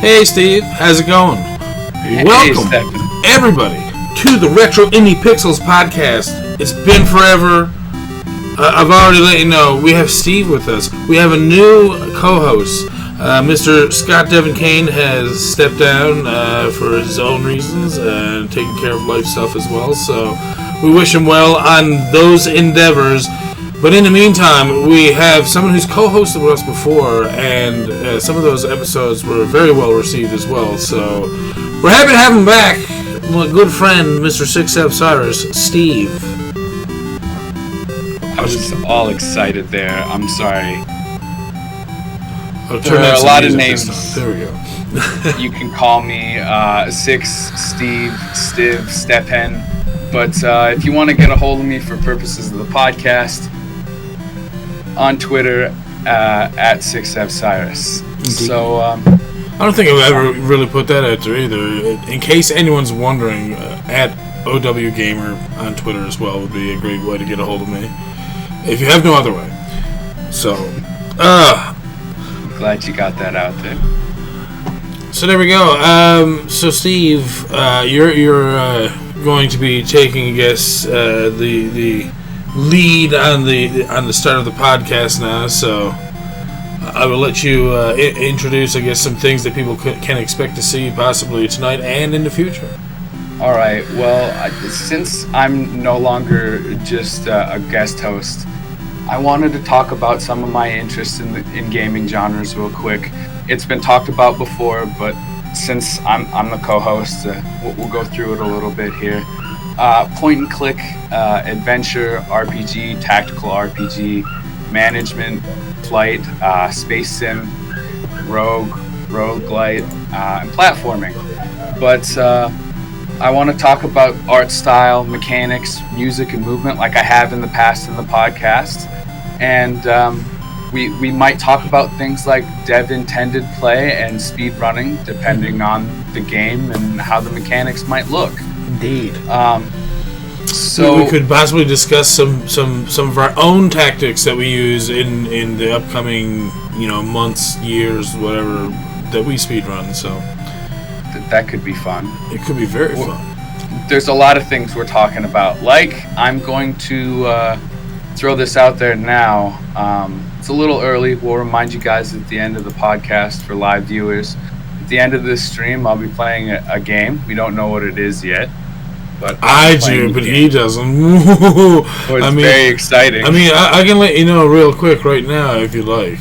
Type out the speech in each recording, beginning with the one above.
Hey Steve, how's it going? Hey, Welcome, everybody, to the Retro Indie Pixels podcast. It's been forever. I've already let you know, we have Steve with us. We have a new co-host. Mr. Scott Devin Kane has stepped down for his own reasons and taking care of life stuff as well. So we wish him well on those endeavors. But in the meantime, we have someone who's co-hosted with us before, and some of those episodes were very well received as well. So we're happy to have him back. My good friend, Mr. Six Cyrus, Steve. I was all excited there. I'm sorry. There are a lot of names. There we go. You can call me Six, Steve, Stiv, Stepen. But if you want to get a hold of me for purposes of the podcast, on Twitter at 6fcyrus. So I don't think I've ever really put that out there either. In case anyone's wondering, at OW Gamer on Twitter as well would be a great way to get a hold of me if you have no other way. So I'm glad you got that out there. So there we go. So Steve, you're going to be taking, I guess, the lead on the start of the podcast now, so I will let you introduce, I guess, some things that people can expect to see possibly tonight and in the future. All right. Well, since I'm no longer just a guest host, I wanted to talk about some of my interests in gaming genres real quick. It's been talked about before, but since I'm the co-host, we'll go through it a little bit here. Point and click, adventure, RPG, tactical RPG, management, flight, space sim, roguelite, and platforming. But I want to talk about art style, mechanics, music, and movement like I have in the past in the podcast. And we might talk about things like dev-intended play and speed running, depending on the game and how the mechanics might look. Indeed. So we could possibly discuss some of our own tactics that we use in the upcoming months, years, whatever that we speedrun. So that could be fun. It could be very fun. There's a lot of things we're talking about. Like, I'm going to throw this out there now. It's a little early. We'll remind you guys at the end of the podcast for live viewers. At the end of this stream, I'll be playing a game. We don't know what it is yet. But I do, but he doesn't. It's very exciting. I mean, I can let you know real quick right now if you like.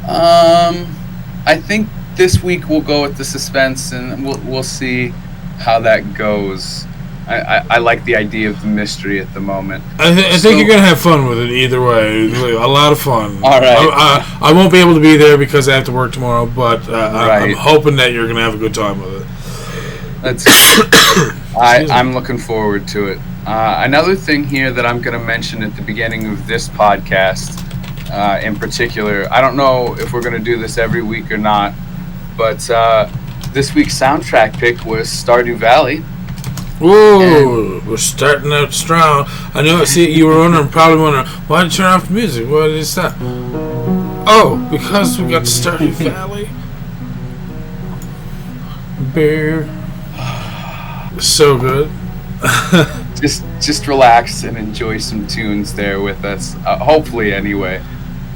I think this week we'll go with the suspense, and we'll see how that goes. I like the idea of the mystery at the moment. I think you're gonna have fun with it either way. A lot of fun. All right. I won't be able to be there because I have to work tomorrow, but right. I'm hoping that you're gonna have a good time with it. That's. I'm looking forward to it. Another thing here that I'm going to mention at the beginning of this podcast, in particular, I don't know if we're going to do this every week or not, but this week's soundtrack pick was Stardew Valley. Whoa, we're starting out strong. I know. See, you were probably wondering, why did you turn off the music? Why did it stop? Oh, because we got Stardew Valley. Bear. So good. just relax and enjoy some tunes there with us, hopefully anyway.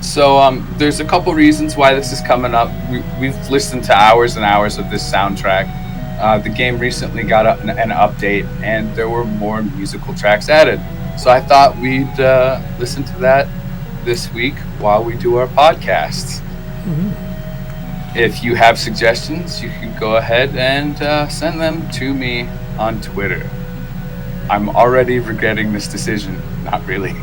So there's a couple reasons why this is coming up. We've listened to hours and hours of this soundtrack. The game recently got an update, and there were more musical tracks added. So I thought we'd listen to that this week while we do our podcasts. Mm-hmm. If you have suggestions, you can go ahead and send them to me on Twitter. I'm already regretting this decision. Not really.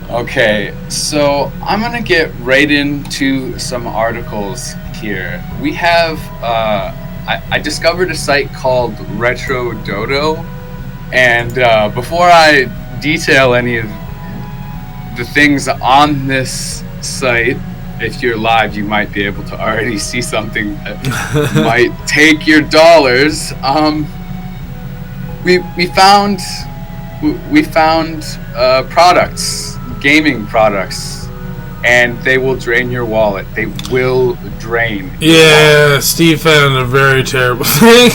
Okay, so I'm going to get right into some articles here. We have, I discovered a site called Retro Dodo, and before I detail any of the things on this site, if you're live, you might be able to already see something that might take your dollars. We found products, gaming products, and they will drain your wallet. They will drain. Yeah, Steve found a very terrible thing.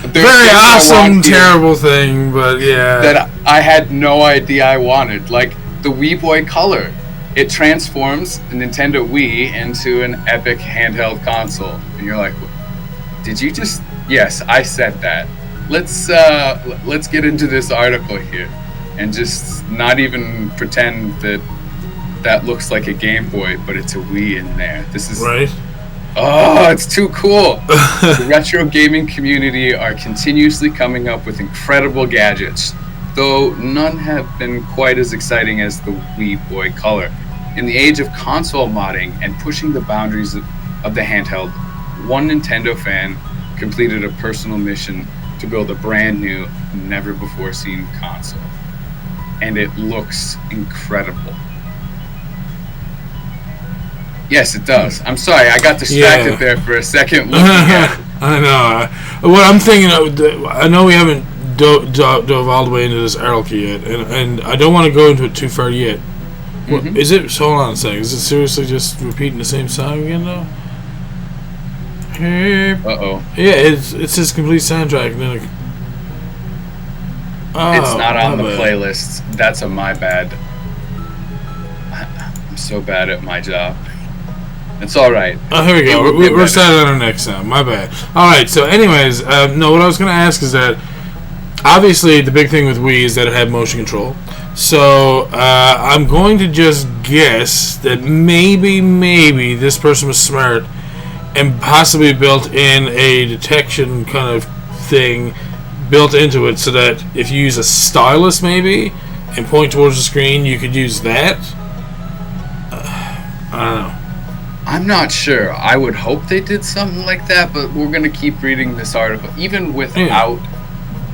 Very awesome, terrible thing, but yeah. That I had no idea I wanted. Like the Wii Boy Color. It transforms the Nintendo Wii into an epic handheld console. And you're like, did you just... Yes, I said that. Let's get into this article here. And just not even pretend that looks like a Game Boy, but it's a Wii in there. This is... Right. Oh, it's too cool. The retro gaming community are continuously coming up with incredible gadgets, though none have been quite as exciting as the Wii Boy Color. In the age of console modding and pushing the boundaries of the handheld, one Nintendo fan completed a personal mission to build a brand new, never-before-seen console. And it looks incredible. Yes, it does. I'm sorry, I got distracted there for a second looking at it. I know. What I'm thinking of, I know we haven't dove all the way into this article yet, and I don't want to go into it too far yet. Mm-hmm. Is it? Hold on a second. Is it seriously just repeating the same song again, though? Uh-oh. Yeah, it's his complete soundtrack. And then it's not on the playlist. That's a my bad. I'm so bad at my job. It's all right. Oh, here we go. We're starting on our next sound. My bad. All right. So, anyways, no. What I was going to ask is that obviously the big thing with Wii is that it had motion control. So I'm going to just guess that maybe this person was smart and possibly built in a detection kind of thing built into it, so that if you use a stylus maybe and point towards the screen, you could use that. I don't know. I'm not sure. I would hope they did something like that, but we're going to keep reading this article. Even without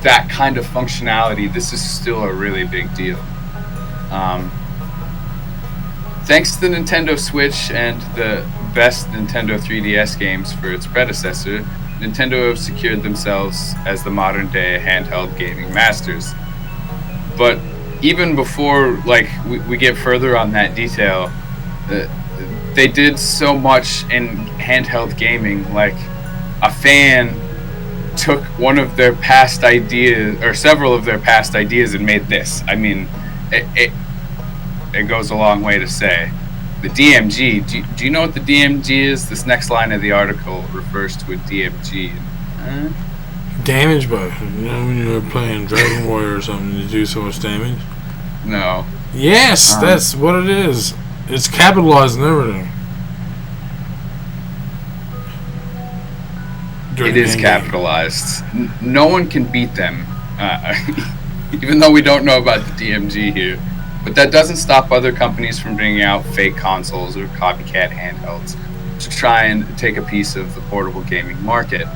that kind of functionality, this is still a really big deal. Thanks to the Nintendo Switch and the best Nintendo 3DS games for its predecessor, Nintendo have secured themselves as the modern-day handheld gaming masters. But even before, we get further on that detail, they did so much in handheld gaming. Like, a fan took one of their past ideas, or several of their past ideas, and made this. I mean, it goes a long way to say. The DMG, do you know what the DMG is? This next line of the article refers to a DMG. Damage by, when you're playing Dragon Warrior or something, you do so much damage? No. Yes, that's what it is. It's capitalized and everything. It is capitalized. No one can beat them, even though we don't know about the DMG here. But that doesn't stop other companies from bringing out fake consoles or copycat handhelds to try and take a piece of the portable gaming market.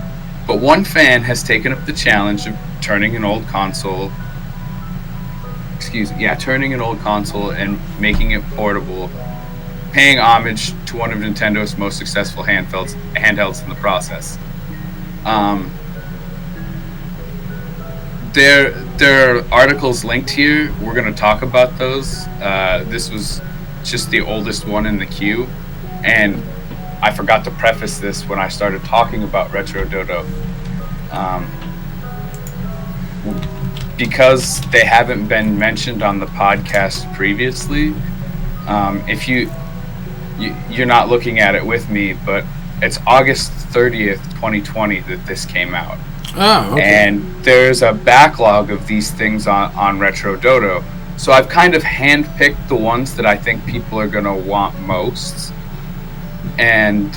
But one fan has taken up the challenge of turning an old console and making it portable, paying homage to one of Nintendo's most successful handhelds in the process. There are articles linked here. We're going to talk about those. This was just the oldest one in the queue, and I forgot to preface this when I started talking about Retro Dodo. Because they haven't been mentioned on the podcast previously, if you're not looking at it with me, but it's August 30th, 2020 that this came out. Oh, okay. And there's a backlog of these things on Retro Dodo. So I've kind of handpicked the ones that I think people are going to want most. And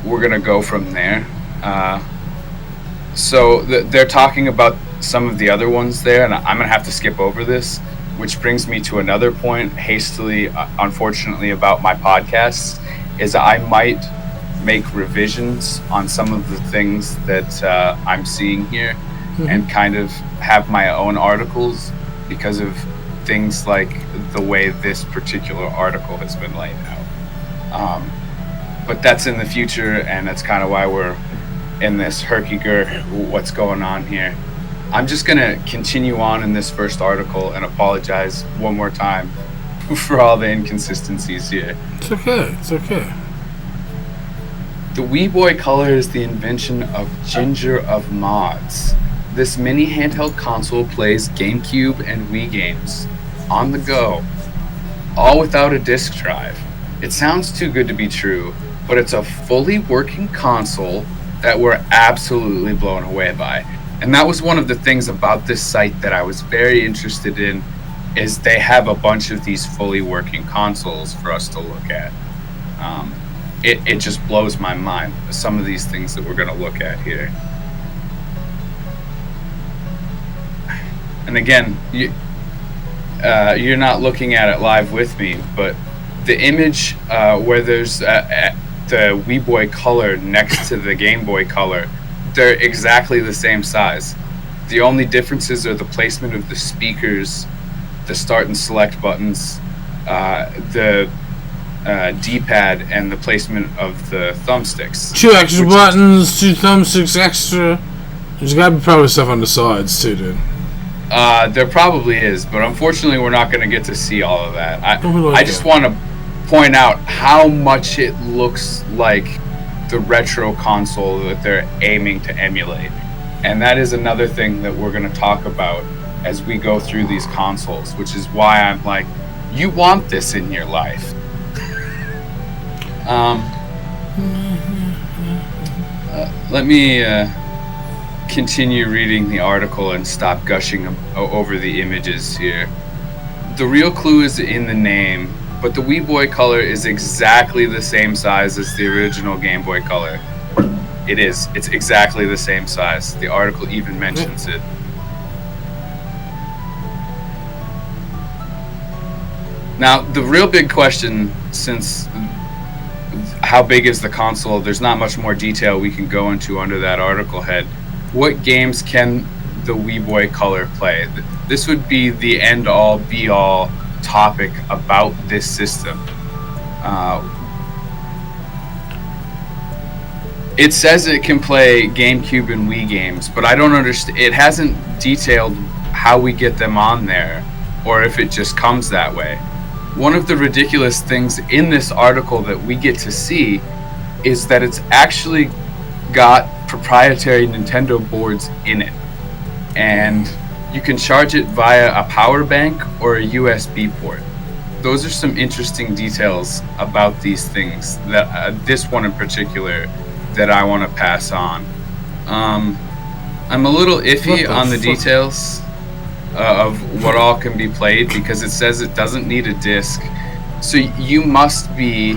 we're going to go from there. So they're talking about some of the other ones there, and I'm going to have to skip over this, which brings me to another point, hastily, unfortunately, about my podcasts, is I might make revisions on some of the things that I'm seeing here, and kind of have my own articles because of things like the way this particular article has been laid out. But that's in the future, and that's kind of why we're in this herky-gurk, what's going on here. I'm just going to continue on in this first article and apologize one more time for all the inconsistencies here. It's okay. It's okay. The Wii Boy Color is the invention of Ginger of Mods. This mini handheld console plays GameCube and Wii games on the go, all without a disk drive. It sounds too good to be true, but it's a fully working console that we're absolutely blown away by. And that was one of the things about this site that I was very interested in, is they have a bunch of these fully working consoles for us to look at. It just blows my mind, some of these things that we're going to look at here. And again, you're not looking at it live with me, but the image where there's the Wii Boy Color next to the Game Boy Color, they're exactly the same size. The only differences are the placement of the speakers, the start and select buttons, the D-pad, and the placement of the thumbsticks. 2 extra buttons, 2 thumbsticks extra. There's gotta be probably stuff on the sides too, dude. There probably is, but unfortunately we're not going to get to see all of that. I just want to point out how much it looks like the retro console that they're aiming to emulate. And that is another thing that we're going to talk about as we go through these consoles, which is why I'm like, you want this in your life. Let me continue reading the article and stop gushing over the images here. The real clue is in the name, but the Wii Boy Color is exactly the same size as the original Game Boy Color. It is. It's exactly the same size. The article even mentions it. Now, the real big question, since how big is the console, there's not much more detail we can go into under that article head. What games can the Wii Boy Color play? This would be the end-all, be-all topic about this system. It says it can play GameCube and Wii games, but I don't understand. It hasn't detailed how we get them on there, or if it just comes that way. One of the ridiculous things in this article that we get to see is that it's actually got proprietary Nintendo boards in it, and you can charge it via a power bank or a USB port. Those are some interesting details about these things, that this one in particular that I want to pass on. I'm a little iffy on the details of what all can be played, because it says it doesn't need a disc, so you must be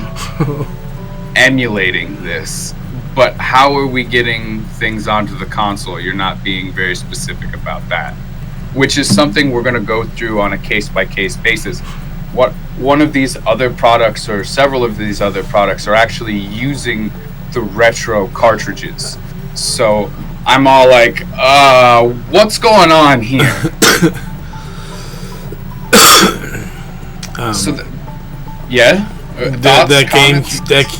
emulating this. But how are we getting things onto the console? You're not being very specific about that, which is something we're going to go through on a case-by-case basis. One of these other products, or several of these other products, are actually using the retro cartridges. So I'm all like, what's going on here? Yeah? That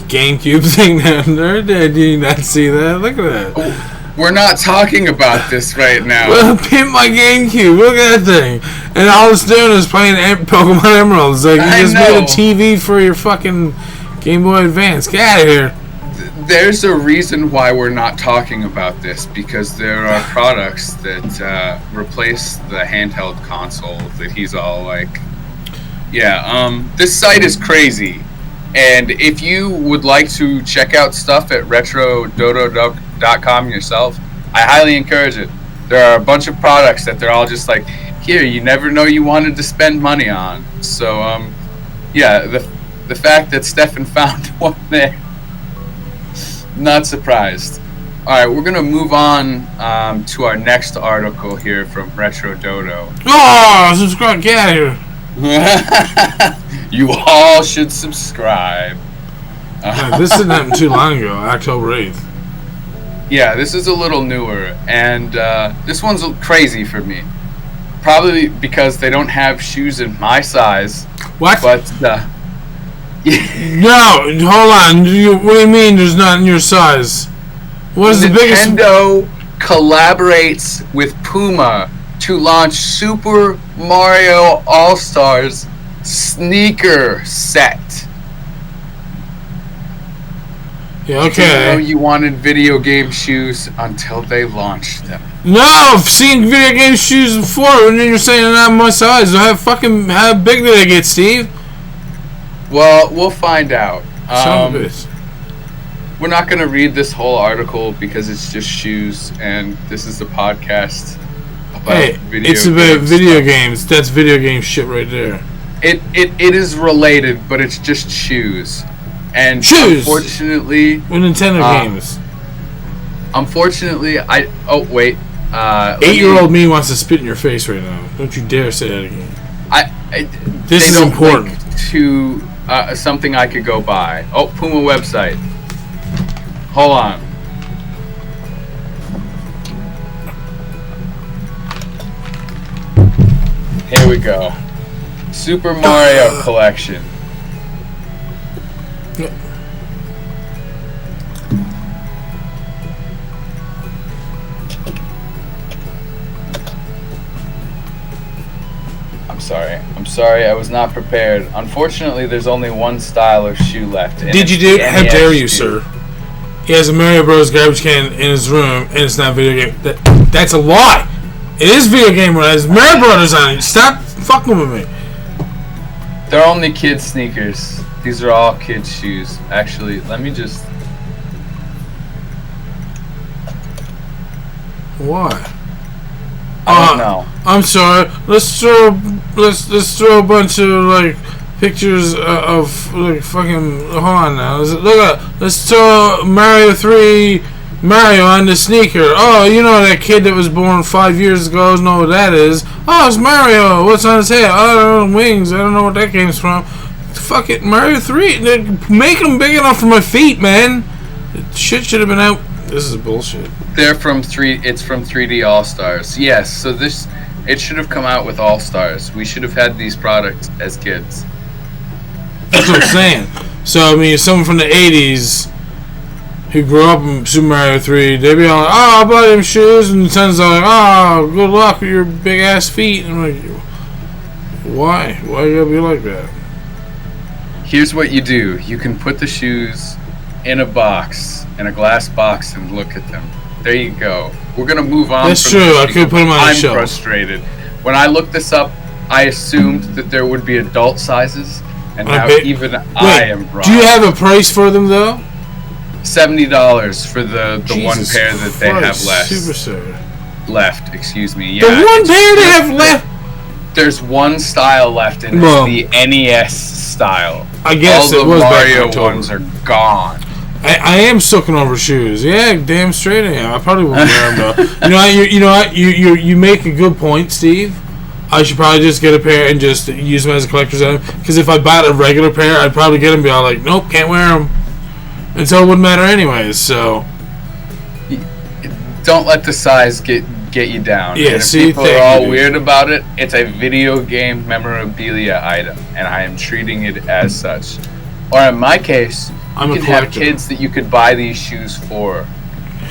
GameCube thing down there, did you not see that? Look at that. Oh, we're not talking about this right now. Well, pimp my GameCube. Look at that thing. And all it's doing is playing Pokemon Emeralds. Like, you just made a TV for your fucking Game Boy Advance. Get out of here. There's a reason why we're not talking about this, because there are products that replace the handheld console that he's all like, yeah, this site is crazy. And if you would like to check out stuff at retrododo.com yourself, I highly encourage it. There are a bunch of products that they're all just like, here, you never know you wanted to spend money on. So, yeah, the fact that Stefan found one there, not surprised. Alright, we're going to move on to our next article here from Retro Dodo. Oh, subscribe, get out of here. You all should subscribe. This didn't happen too long ago, October 8th. Yeah, this is a little newer, and this one's crazy for me. Probably because they don't have shoes in my size. What? But, no, hold on. What do you mean there's not in your size? What is the biggest? Nintendo collaborates with Puma to launch Super Mario All-Stars sneaker set. Yeah, okay. Didn't know you wanted video game shoes until they launched them. No, I've seen video game shoes before, and then you're saying they're not my size. How big did they get, Steve? Well, we'll find out. Some of it. We're not going to read this whole article because it's just shoes, and this is a podcast about video games. That's video game shit right there. It is related, but it's just shoes. And shoes! Unfortunately... With Nintendo games. Unfortunately, Oh, wait. 8-year-old me wants to spit in your face right now. Don't you dare say that again. This is important. To something I could go buy. Oh, Puma website. Hold on. Here we go. Super Mario Collection. I'm sorry, I was not prepared. Unfortunately, there's only one style of shoe left. Did you do? How dare you, sir? He has a Mario Bros. Garbage can in his room, and it's not video game. That's a lie. It is video game. It has Mario Brothers on it. Stop fucking with me. They're only kids' sneakers. These are all kids' shoes. Actually, let me just... Why? I don't know. I'm sorry. Let's throw a bunch of like pictures of like fucking. Hold on now. Let's throw Mario 3 Mario on the sneaker. Oh, you know that kid that was born 5 years ago doesn't know what that is. Oh, it's Mario. What's on his head? Oh, I don't know, wings. I don't know what that came from. Fuck it, Mario 3. Make them big enough for my feet, man. Shit should have been out. This is bullshit. They're from It's from 3D All Stars. Yes, so it should have come out with All Stars. We should have had these products as kids. That's what I'm saying. So I mean, someone from the '80s who grew up in Super Mario 3, they'd be all like, "Oh, I'll buy them shoes," and the son's like, "Oh, good luck with your big ass feet." And I'm like, "Why? Why you gotta be like that?" Here's what you do: you can put the shoes in a box, in a glass box, and look at them. There you go. We're gonna move on. That's true. I could put them on the shelf. I'm frustrated. When I looked this up, I assumed that there would be adult sizes, and now even I am wrong. Do you have a price for them though? $70 for the one pair that they have left. Left, excuse me. Yeah, the one pair they have left. There's one style left, and it's the NES style. I guess all the Mario ones are gone. I am soaking over shoes. Yeah, damn straight I am. I probably won't wear them though. You know what? You make a good point, Steve. I should probably just get a pair and just use them as a collector's item. Because if I bought a regular pair, I'd probably get them and be all like, nope, can't wear them. And so it wouldn't matter anyways. So don't let the size get you down. Yeah, and if people are all weird about it, it's a video game memorabilia item, and I am treating it as such. Or in my case, you could have kids that you could buy these shoes for.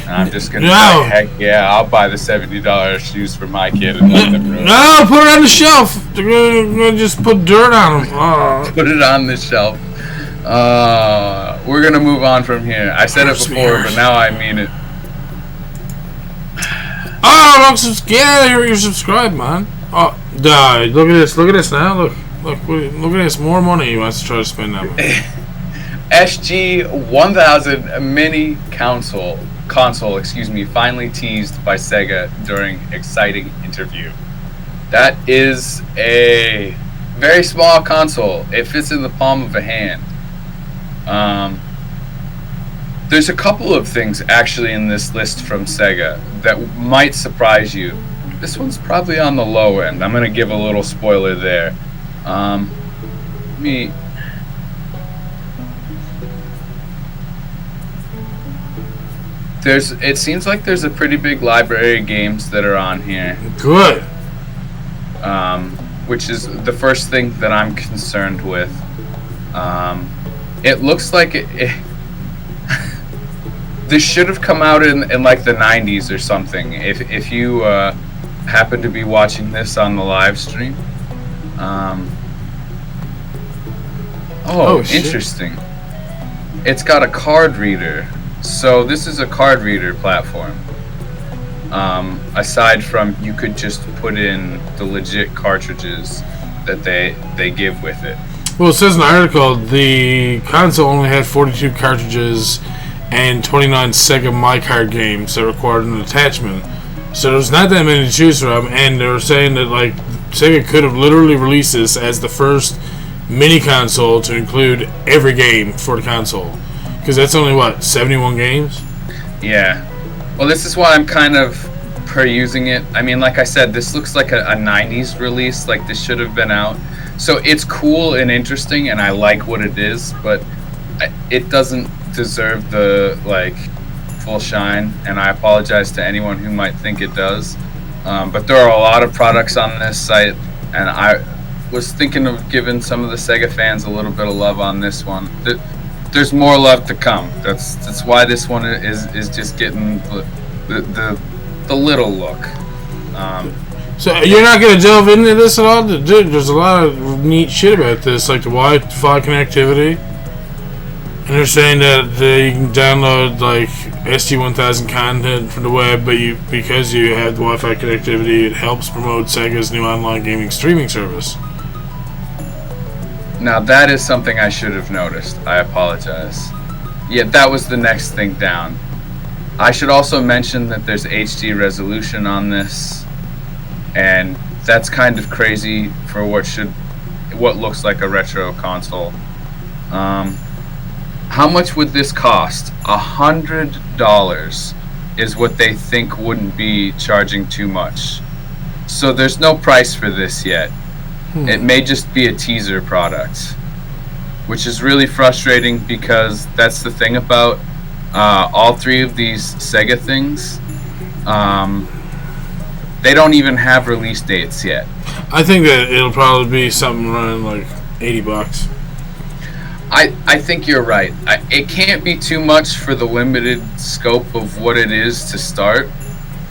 And I'm just going to say, heck yeah, I'll buy the $70 shoes for my kid and let them ruin it. No, put it on the shelf. They're going to just put dirt on them. Put it on the shelf. We're going to move on from here. I said it before, but now I mean it. Oh, get out of here. You're subscribed, man. Oh, die. Look at this. Look at this now. Look at this. More money he wants to try to spend that money. SG-1000 mini console, finally teased by Sega during exciting interview. That is a very small console. It fits in the palm of a hand. There's a couple of things actually in this list from Sega that might surprise you. This one's probably on the low end. I'm going to give a little spoiler there. It seems like there's a pretty big library of games that are on here. Good. Which is the first thing that I'm concerned with. It looks like this should have come out in like the 90s or something. If you happen to be watching this on the live stream, Oh, interesting. It's got a card reader. So this is a card reader platform. Aside from you could just put in the legit cartridges that they give with it. Well, it says in the article the console only had 42 cartridges and 29 Sega My Card games that required an attachment. So there's not that many to choose from, and they were saying that like Sega could have literally released this as the first mini console to include every game for the console. Because that's only, 71 games? Yeah. Well, this is why I'm kind of per-using it. I mean, like I said, this looks like a 90s release. Like, this should have been out. So it's cool and interesting, and I like what it is, but it doesn't deserve the, full shine. And I apologize to anyone who might think it does. But there are a lot of products on this site, and I was thinking of giving some of the Sega fans a little bit of love on this one. There's more love to come. That's why this one is just getting the little look. So you're not going to delve into this at all? Dude, there's a lot of neat shit about this, like the Wi-Fi connectivity. And they're saying that you can download like SG-1000 content from the web, but because you have the Wi-Fi connectivity, it helps promote Sega's new online gaming streaming service. Now that is something I should have noticed. I apologize. Yeah, that was the next thing down. I should also mention that there's HD resolution on this, and that's kind of crazy for what looks like a retro console. How much would this cost? $100 is what they think wouldn't be charging too much. So there's no price for this yet. It may just be a teaser product, which is really frustrating because that's the thing about all three of these Sega things. They don't even have release dates yet. I think that it'll probably be something around like $80. I think you're right. It can't be too much for the limited scope of what it is to start.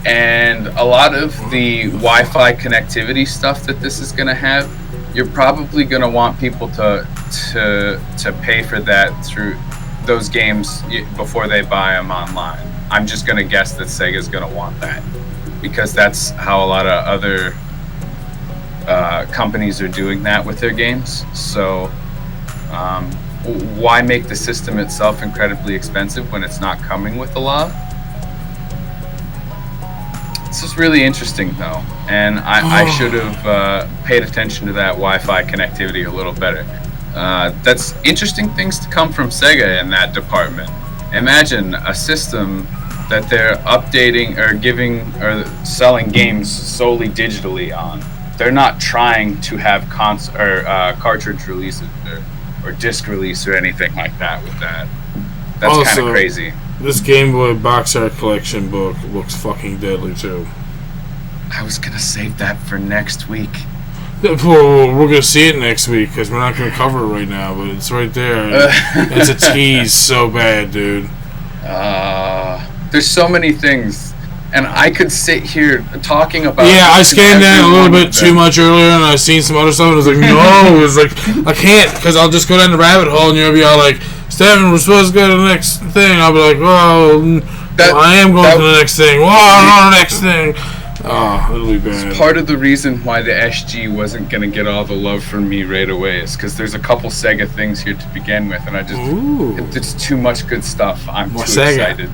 And a lot of the Wi-Fi connectivity stuff that this is going to have, you're probably going to want people to pay for that through those games before they buy them online. I'm just going to guess that Sega's going to want that because that's how a lot of other companies are doing that with their games. So why make the system itself incredibly expensive when it's not coming with a lot? This is really interesting, though, and I should have paid attention to that Wi-Fi connectivity a little better. That's interesting things to come from Sega in that department. Imagine a system that they're updating or giving or selling games solely digitally on. They're not trying to have cartridge releases or disc release or anything like that with that. That's kind of crazy. This Gameboy box art collection book looks fucking deadly too. I was gonna save that for next week. We're gonna see it next week because we're not gonna cover it right now, but it's right there. It's a tease so bad, dude. There's so many things, and I could sit here talking about. Yeah, I scanned down a little bit too much earlier, and I seen some other stuff, and I was like, no, it was like I can't because I'll just go down the rabbit hole, and you'll be all like, Stephen, we're supposed to go to the next thing. I'll be like, well, I am going to the next thing. Whoa, I'm on the next thing. Oh, it'll be bad. Part of the reason why the SG wasn't going to get all the love from me right away is because there's a couple Sega things here to begin with, and it's too much good stuff. I'm too excited.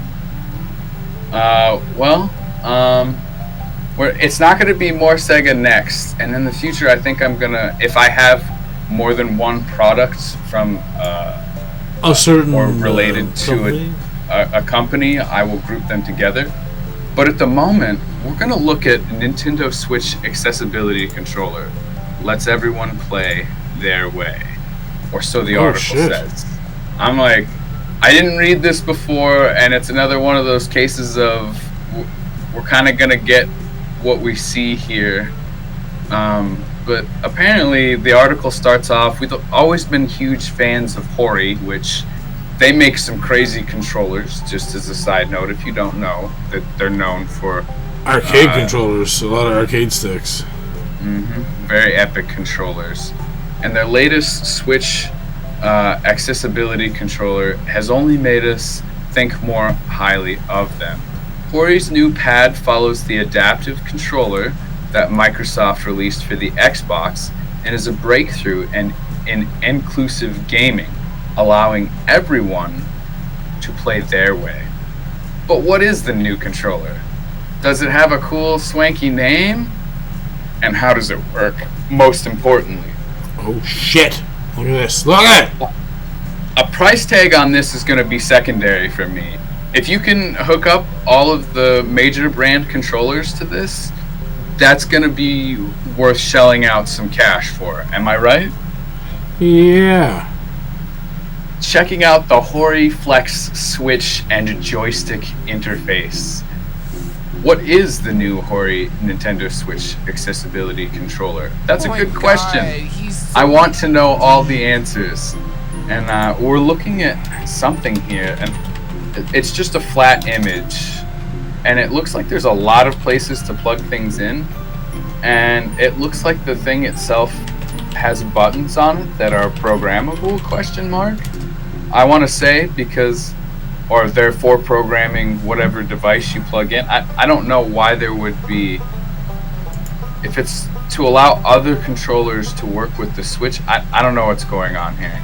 It's not going to be more Sega next, and in the future, I think I'm going to, if I have more than one product from a certain or related to a company, I will group them together. But at the moment, we're going to look at Nintendo Switch accessibility controller. Lets everyone play their way. Or so the article says. I'm like, I didn't read this before, and it's another one of those cases of we're kind of going to get what we see here. But apparently the article starts off, we've always been huge fans of Hori, which they make some crazy controllers, just as a side note, if you don't know, that they're known for arcade controllers, a lot of arcade sticks. Very epic controllers. And their latest Switch accessibility controller has only made us think more highly of them. Hori's new pad follows the adaptive controller that Microsoft released for the Xbox and is a breakthrough in inclusive gaming, allowing everyone to play their way. But what is the new controller? Does it have a cool, swanky name? And how does it work, most importantly? Oh, shit. Look at this. Look at it! A price tag on this is going to be secondary for me. If you can hook up all of the major brand controllers to this, that's going to be worth shelling out some cash for. Am I right? Yeah. Checking out the Hori Flex Switch and joystick interface. What is the new Hori Nintendo Switch accessibility controller? That's a good question. I want to know all the answers. And we're looking at something here, and it's just a flat image. And it looks like there's a lot of places to plug things in. And it looks like the thing itself has buttons on it that are programmable, question mark. I want to say because, or therefore programming whatever device you plug in. I don't know why there would be, if it's to allow other controllers to work with the Switch, I don't know what's going on here.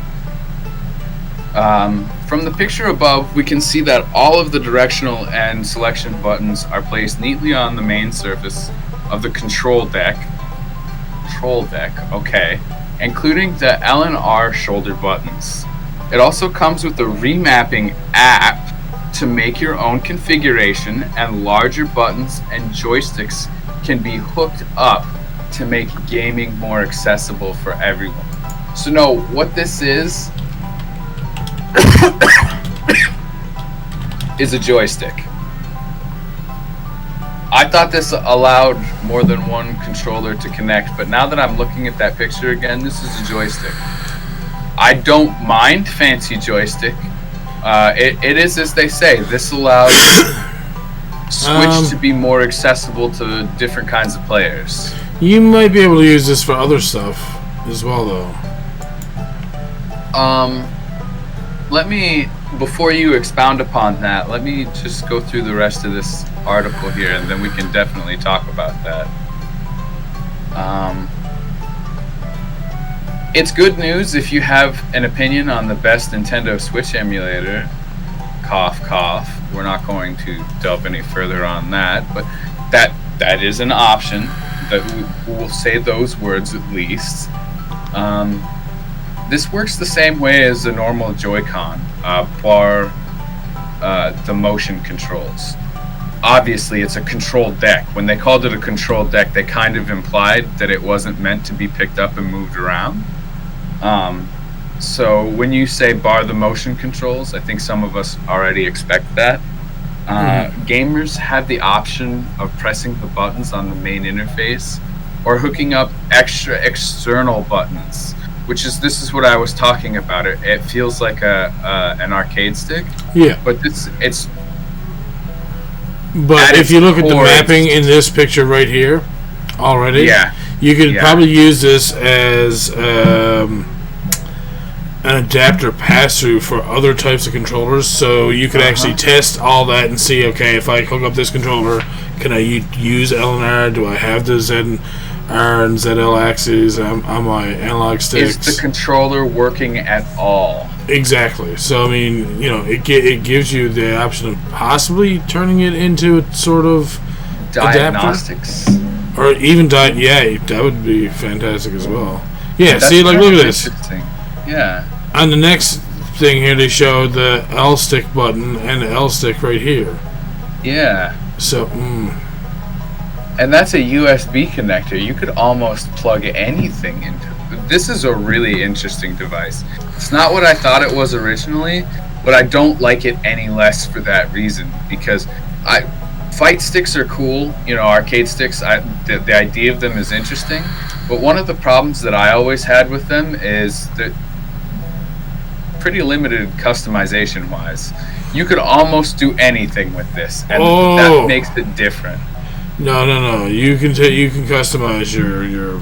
From the picture above, we can see that all of the directional and selection buttons are placed neatly on the main surface of the control deck. Okay. Including the L and R shoulder buttons. It also comes with a remapping app to make your own configuration, and larger buttons and joysticks can be hooked up to make gaming more accessible for everyone. So no, what this is a joystick. I thought this allowed more than one controller to connect, but now that I'm looking at that picture again, this is a joystick. I don't mind fancy joystick. It is as they say. This allows Switch to be more accessible to different kinds of players. You might be able to use this for other stuff as well, though. Let me, before you expound upon that, let me just go through the rest of this article here, and then we can definitely talk about that. It's good news if you have an opinion on the best Nintendo Switch emulator. Cough, cough. We're not going to delve any further on that, but that is an option. That we will say those words at least. This works the same way as the normal Joy-Con, bar the motion controls. Obviously, it's a controlled deck. When they called it a controlled deck, they kind of implied that it wasn't meant to be picked up and moved around. So when you say bar the motion controls, I think some of us already expect that. Gamers have the option of pressing the buttons on the main interface or hooking up extra external buttons, this is what I was talking about. It feels like an arcade stick. Yeah. But But if you look at the mapping in this picture right here already, you could probably use this as an adapter pass-through for other types of controllers, so you could actually test all that and see, okay, if I hook up this controller, can I use L and R? Do I have the Z and R and ZL axes on my analog sticks? Is the controller working at all? Exactly. So, I mean, it gives you the option of possibly turning it into a sort of diagnostics. Adapter. Or even, that would be fantastic as well. Yeah, see, look at this. Yeah. On the next thing here, they show the L stick button and the L stick right here. Yeah. So, And that's a USB connector. You could almost plug anything into it. This is a really interesting device. It's not what I thought it was originally, but I don't like it any less for that reason. Because fight sticks are cool, arcade sticks. The idea of them is interesting. But one of the problems that I always had with them is that pretty limited customization wise. You could almost do anything with this, and that makes it different. No. You can customize your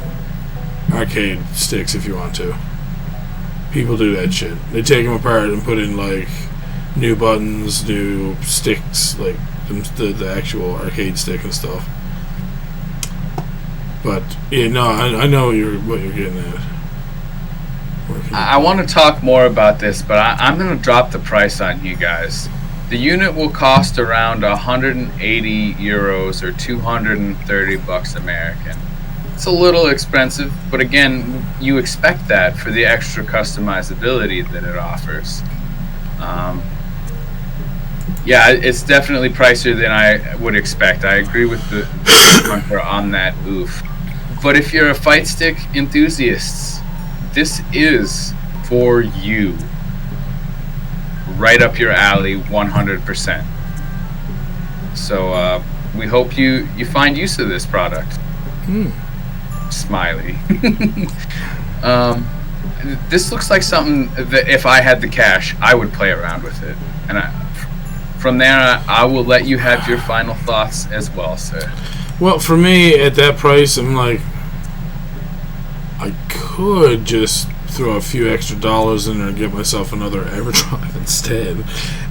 arcade sticks if you want to. People do that shit. They take them apart and put in like new buttons, new sticks, like the actual arcade stick and stuff. But yeah, no, I know what you're getting at. I want to talk more about this, but I'm going to drop the price on you guys. The unit will cost around 180 euros or 230 bucks American. It's a little expensive, but again, you expect that for the extra customizability that it offers. Yeah, it's definitely pricier than I would expect. I agree with the hunter on that. Oof. But if you're a fight stick enthusiast, this is for you. Right up your alley, 100%. So we hope you find use of this product. Smiley. This looks like something that if I had the cash, I would play around with it. And from there, I will let you have your final thoughts as well, sir. Well, for me, at that price, I'm like, I could just throw a few extra dollars in there and get myself another EverDrive instead,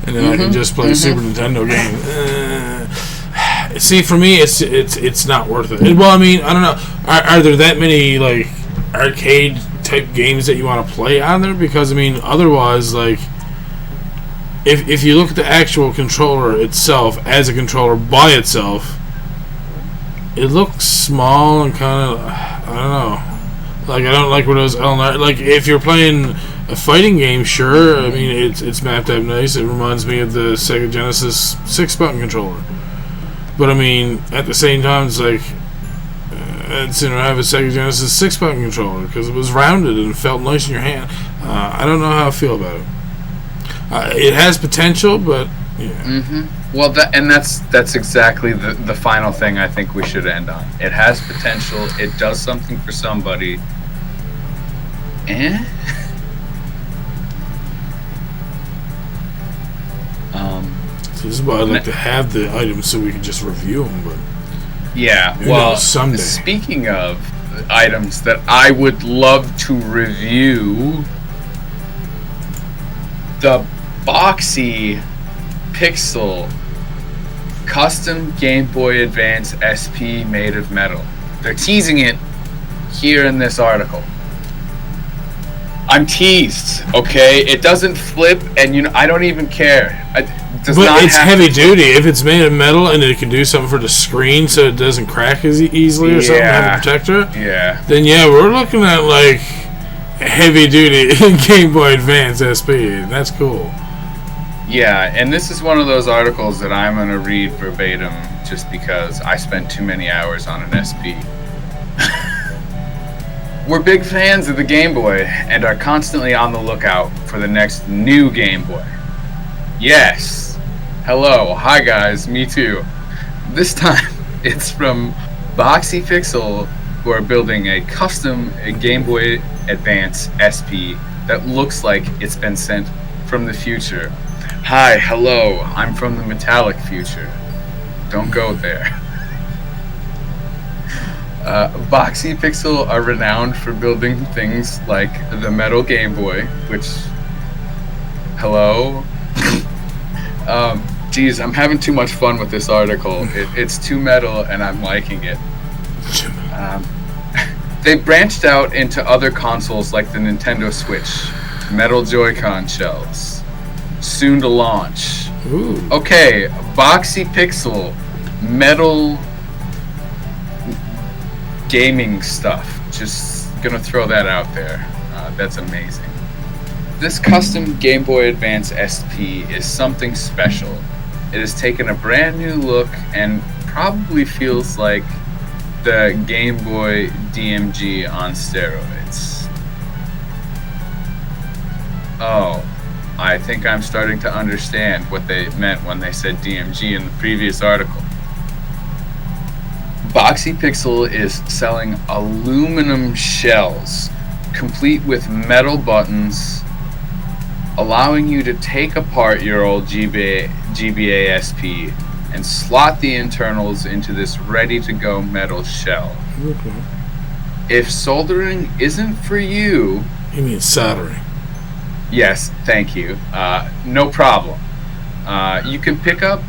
and then I can just play Super Nintendo game. See, for me, it's not worth it. Well, I mean, I don't know. Are there that many like arcade type games that you want to play on there? Because I mean, otherwise, like, if you look at the actual controller itself as a controller by itself, it looks small and kind of, I don't know. Like, I don't like what it was. Like, if you're playing a fighting game, sure. I mean, it's mapped out nice. It reminds me of the Sega Genesis 6-button controller. But I mean, at the same time, it's like I'd sooner have a Sega Genesis 6-button controller because it was rounded and it felt nice in your hand. I don't know how I feel about it. It has potential, but yeah. Well, that's exactly the final thing I think we should end on. It has potential. It does something for somebody. So this is why I'd like to have the items so we can just review them. But yeah, well, someday. Speaking of items that I would love to review, the Boxy Pixel Custom Game Boy Advance SP made of metal. They're teasing it here in this article. I'm teased, okay? It doesn't flip, and I don't even care. But it's heavy duty. If it's made of metal and it can do something for the screen so it doesn't crack as easily or something, have a protector, then yeah, we're looking at like heavy duty Game Boy Advance SP. That's cool. Yeah, and this is one of those articles that I'm going to read verbatim just because I spent too many hours on an SP. We're big fans of the Game Boy and are constantly on the lookout for the next new Game Boy. Yes. Hello. Hi, guys. Me too. This time, it's from Boxy Pixel, who are building a custom Game Boy Advance SP that looks like it's been sent from the future. Hi, hello, I'm from the metallic future. Don't go there. Boxy Pixel are renowned for building things like the metal Game Boy, which... Hello? Geez, I'm having too much fun with this article. It's too metal and I'm liking it. They branched out into other consoles like the Nintendo Switch, metal Joy-Con shells. Soon to launch. Ooh. Okay, Boxy Pixel, metal gaming stuff. Just gonna throw that out there. That's amazing. This custom Game Boy Advance SP is something special. It has taken a brand new look and probably feels like the Game Boy DMG on steroids. Oh. I think I'm starting to understand what they meant when they said DMG in the previous article. Boxy Pixel is selling aluminum shells, complete with metal buttons, allowing you to take apart your old GBA SP and slot the internals into this ready-to-go metal shell. Okay. If soldering isn't for you... You mean soldering? Yes, thank you. No problem. You can pick up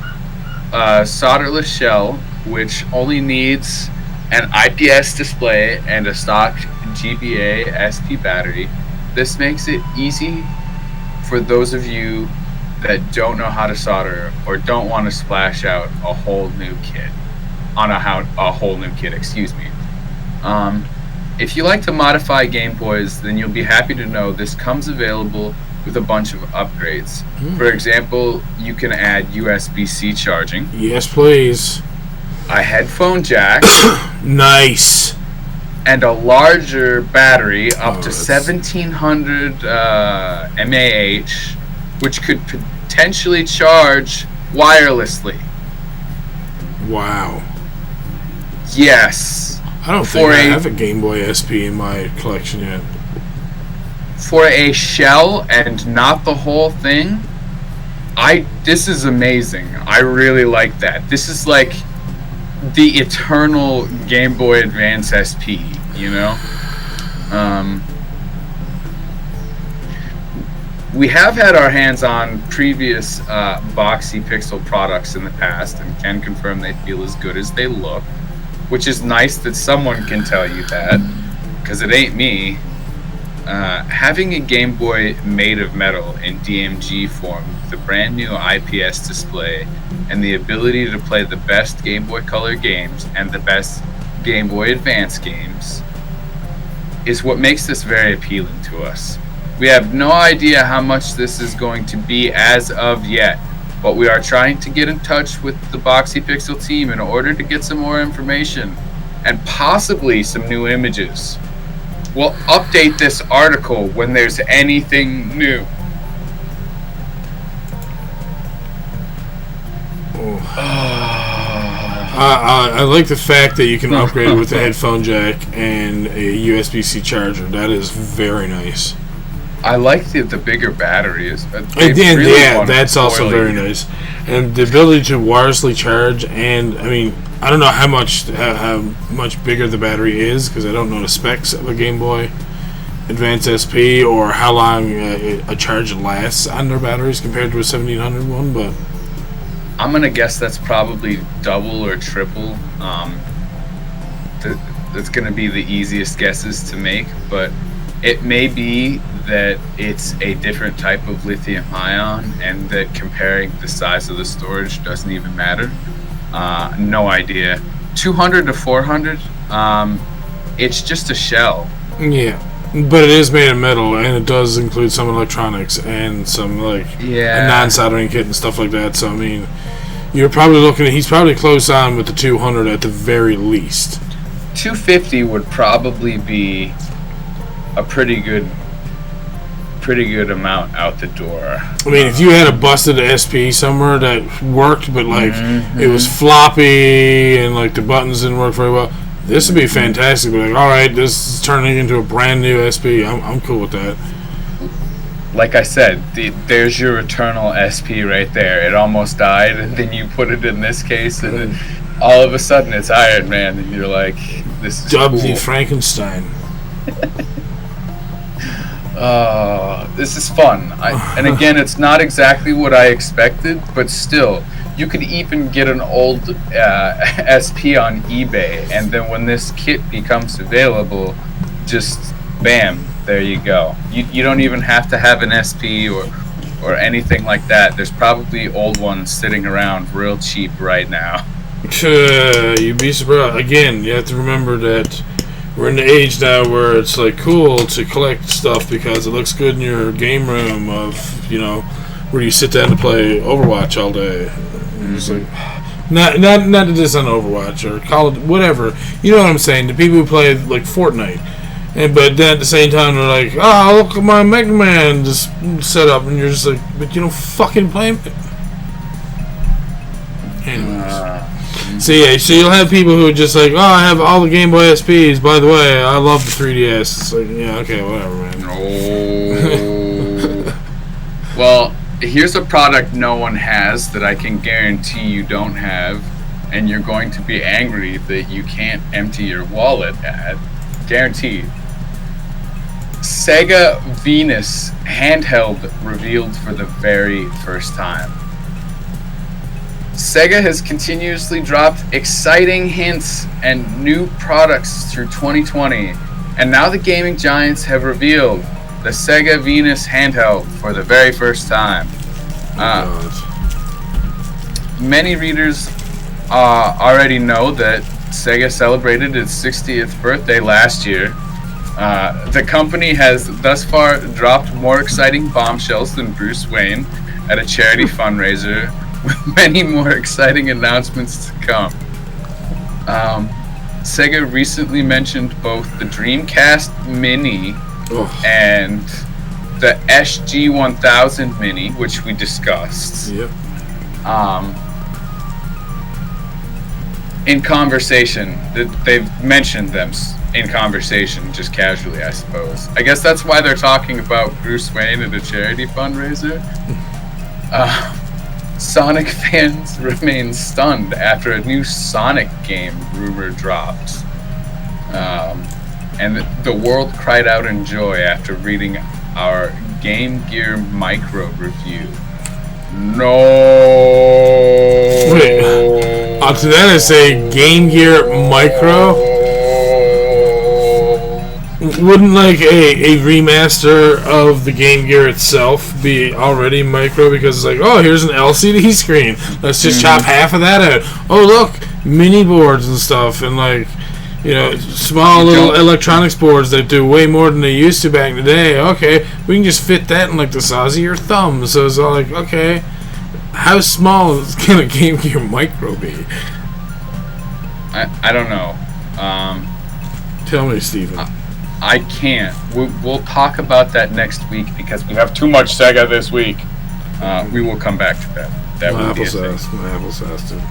a solderless shell, which only needs an IPS display and a stock GBA SP battery. This makes it easy for those of you that don't know how to solder or don't want to splash out a whole new kit excuse me. If you like to modify Game Boys, then you'll be happy to know this comes available with a bunch of upgrades. For example, you can add USB-C charging. Yes, please. A headphone jack. Nice. And a larger battery up to 1700 mAh, which could potentially charge wirelessly. Wow. Yes. I don't think I have a Game Boy SP in my collection yet. For a shell and not the whole thing, this is amazing. I really like that. This is like the eternal Game Boy Advance SP, you know? We have had our hands on previous Boxy Pixel products in the past and can confirm they feel as good as they look, which is nice that someone can tell you that, because it ain't me. Having a Game Boy made of metal in DMG form with a brand new IPS display and the ability to play the best Game Boy Color games and the best Game Boy Advance games is what makes this very appealing to us. We have no idea how much this is going to be as of yet, but we are trying to get in touch with the Boxy Pixel team in order to get some more information and possibly some new images. We'll update this article when there's anything new. I like the fact that you can upgrade with a headphone jack and a USB-C charger. That is very nice. I like the bigger batteries. That's also very nice. And the ability to wirelessly charge, and I mean, I don't know how much bigger the battery is, because I don't know the specs of a Game Boy Advance SP or how long a charge lasts on their batteries compared to a 1700 one, but I'm gonna guess that's probably double or triple. That's gonna be the easiest guesses to make, but it may be that it's a different type of lithium ion and that comparing the size of the storage doesn't even matter. No idea. 200 to 400, it's just a shell. Yeah, but it is made of metal, and it does include some electronics and some a non-soldering kit and stuff like that. So I mean, you're probably looking at, he's probably close on with the 200 at the very least. 250 would probably be a pretty good amount out the door. I mean, if you had a busted SP somewhere that worked, but it was floppy and the buttons didn't work very well, this would be fantastic. But all right, this is turning into a brand new SP. I'm cool with that. Like I said, there's your eternal SP right there. It almost died, and then you put it in this case, and then all of a sudden it's Iron Man, and you're like, this is W. cool. Frankenstein. This is fun. And again, it's not exactly what I expected, but still, you could even get an old SP on eBay, and then when this kit becomes available, just bam, there you go. You don't even have to have an SP or anything like that. There's probably old ones sitting around real cheap right now. You'd be surprised. Again, you have to remember that we're in the age now where it's cool to collect stuff because it looks good in your game room of, where you sit down to play Overwatch all day. It's not to diss on Overwatch or Call of whatever. You know what I'm saying? The people who play Fortnite. But then at the same time they're like, oh, look at my Mega Man just set up, and you're just like, but you don't fucking play him. Anyways. So you'll have people who are just like, oh, I have all the Game Boy SPs. By the way, I love the 3DS. It's like, yeah, okay, whatever, man. Oh. Well, here's a product no one has that I can guarantee you don't have, and you're going to be angry that you can't empty your wallet at. Guaranteed. Sega Venus handheld revealed for the very first time. Sega has continuously dropped exciting hints and new products through 2020, and now the gaming giants have revealed the Sega Venus handheld for the very first time. Many readers already know that Sega celebrated its 60th birthday last year. The company has thus far dropped more exciting bombshells than Bruce Wayne at a charity fundraiser, with many more exciting announcements to come. Sega recently mentioned both the Dreamcast Mini and the SG-1000 Mini, which we discussed. Yep. In conversation, they've mentioned them in conversation, just casually, I suppose. I guess that's why they're talking about Bruce Wayne at a charity fundraiser. Sonic fans remain stunned after a new Sonic game rumor dropped. And the world cried out in joy after reading our Game Gear Micro review. No. Wait, to that I say Game Gear Micro? Wouldn't like a remaster of the Game Gear itself be already micro, because it's like, oh, here's an LCD screen, let's just chop half of that out. Oh, look, mini boards and stuff, and like, you know, small little electronics boards that do way more than they used to back in the day. Okay, we can just fit that in like the size of your thumb. So it's all like, okay, how small can a Game Gear Micro be? I don't know. Tell me, Steven. I can't. We'll talk about that next week because we have too much Sega this week. We will come back to that. That my will be a thing. My applesauce too.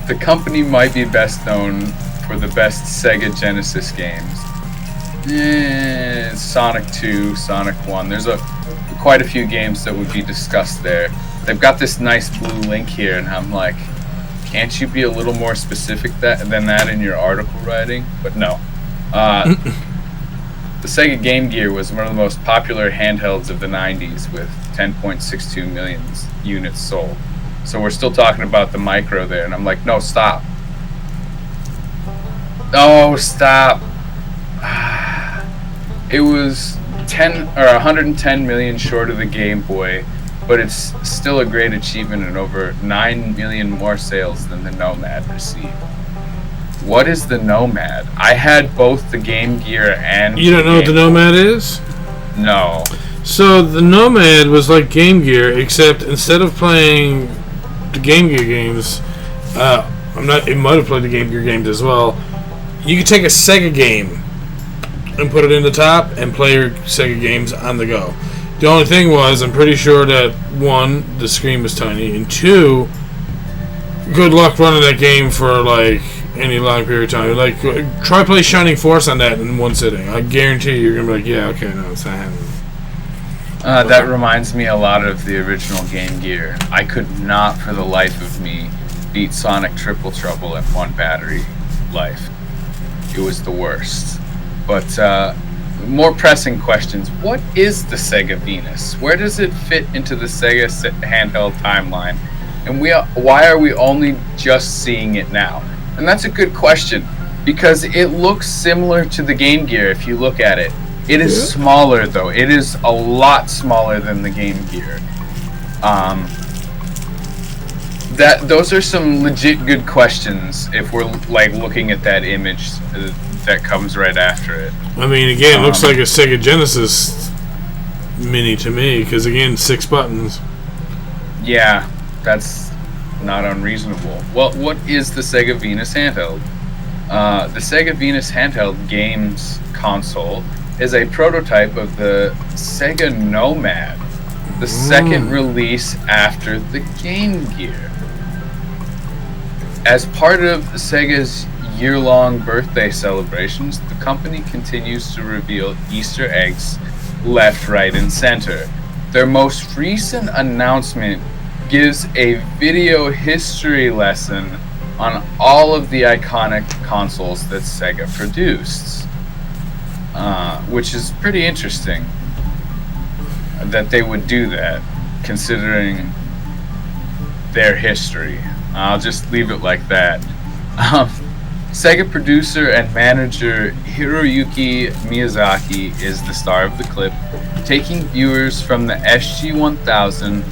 The company might be best known for the best Sega Genesis games. Sonic 2, Sonic 1. There's quite a few games that would be discussed there. They've got this nice blue link here, and I'm like, can't you be a little more specific than that in your article writing? But no. The Sega Game Gear was one of the most popular handhelds of the 90s with 10.62 million units sold. So we're still talking about the micro there, and I'm like, no, stop. No, stop. It was 110 million short of the Game Boy, but it's still a great achievement and over 9 million more sales than the Nomad received. What is the Nomad? I had both the Game Gear and You don't know what the Nomad is? No. So the Nomad was like Game Gear, except instead of playing the Game Gear games, it might have played the Game Gear games as well. You could take a Sega game and put it in the top and play your Sega games on the go. The only thing was, I'm pretty sure that, one, the screen was tiny, and two, good luck running that game for, like, any long period of time. Like, try play Shining Force on that in one sitting. I guarantee you're going to be like, yeah, okay, no, it's not happening. That reminds me a lot of the original Game Gear. I could not, for the life of me, beat Sonic Triple Trouble at one battery life. It was the worst. But, more pressing questions. What is the Sega Venus? Where does it fit into the Sega handheld timeline? And why are we only just seeing it now? And that's a good question, because it looks similar to the Game Gear if you look at it. It is smaller, though. It is a lot smaller than the Game Gear. Those are some legit good questions if we're like looking at that image that comes right after it. I mean, again, it looks like a Sega Genesis Mini to me, because again, 6 buttons. Yeah, that's not unreasonable. Well, what is the Sega Venus handheld? The Sega Venus handheld games console is a prototype of the Sega Nomad, the second release after the Game Gear. As part of Sega's year-long birthday celebrations, the company continues to reveal Easter eggs left, right, and center. Their most recent announcement gives a video history lesson on all of the iconic consoles that Sega produced, which is pretty interesting that they would do that, considering their history. I'll just leave it like that. Sega producer and manager Hiroyuki Miyazaki is the star of the clip, taking viewers from the SG-1000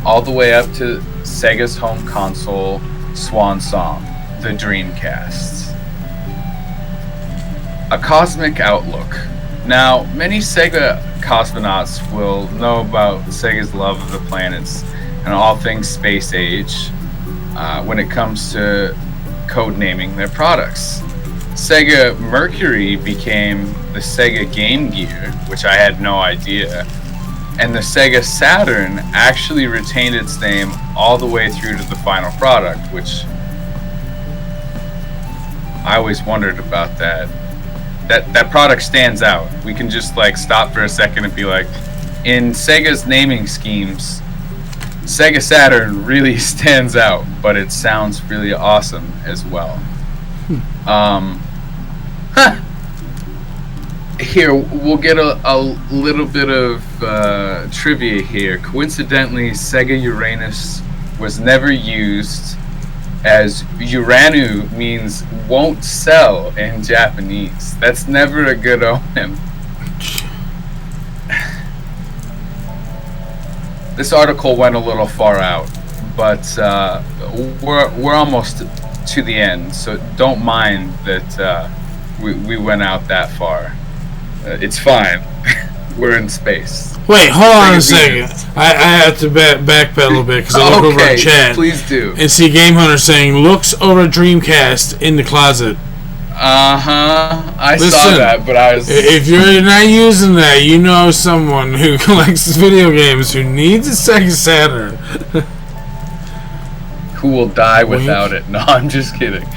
all the way up to Sega's home console swan song, the Dreamcast. A cosmic outlook. Now, many Sega cosmonauts will know about Sega's love of the planets and all things space age when it comes to codenaming their products. Sega Mercury became the Sega Game Gear, which I had no idea, and the Sega Saturn actually retained its name all the way through to the final product, which I always wondered about that. That product stands out. We can just like stop for a second and be like, in Sega's naming schemes, Sega Saturn really stands out, but it sounds really awesome as well. Here, we'll get a little bit of trivia here. Coincidentally, Sega Uranus was never used, as Uranu means won't sell in Japanese. That's never a good omen. This article went a little far out, but we're almost to the end, so don't mind that we went out that far. It's fine. We're in space. Wait, hold on a second. I have to backpedal a little bit because I look over at chat. Please do. And see Game Hunter saying, looks over Dreamcast in the closet. I saw that, but I was... If you're not using that, you know someone who collects video games who needs a Sega Saturn. Who will die without it. No, I'm just kidding.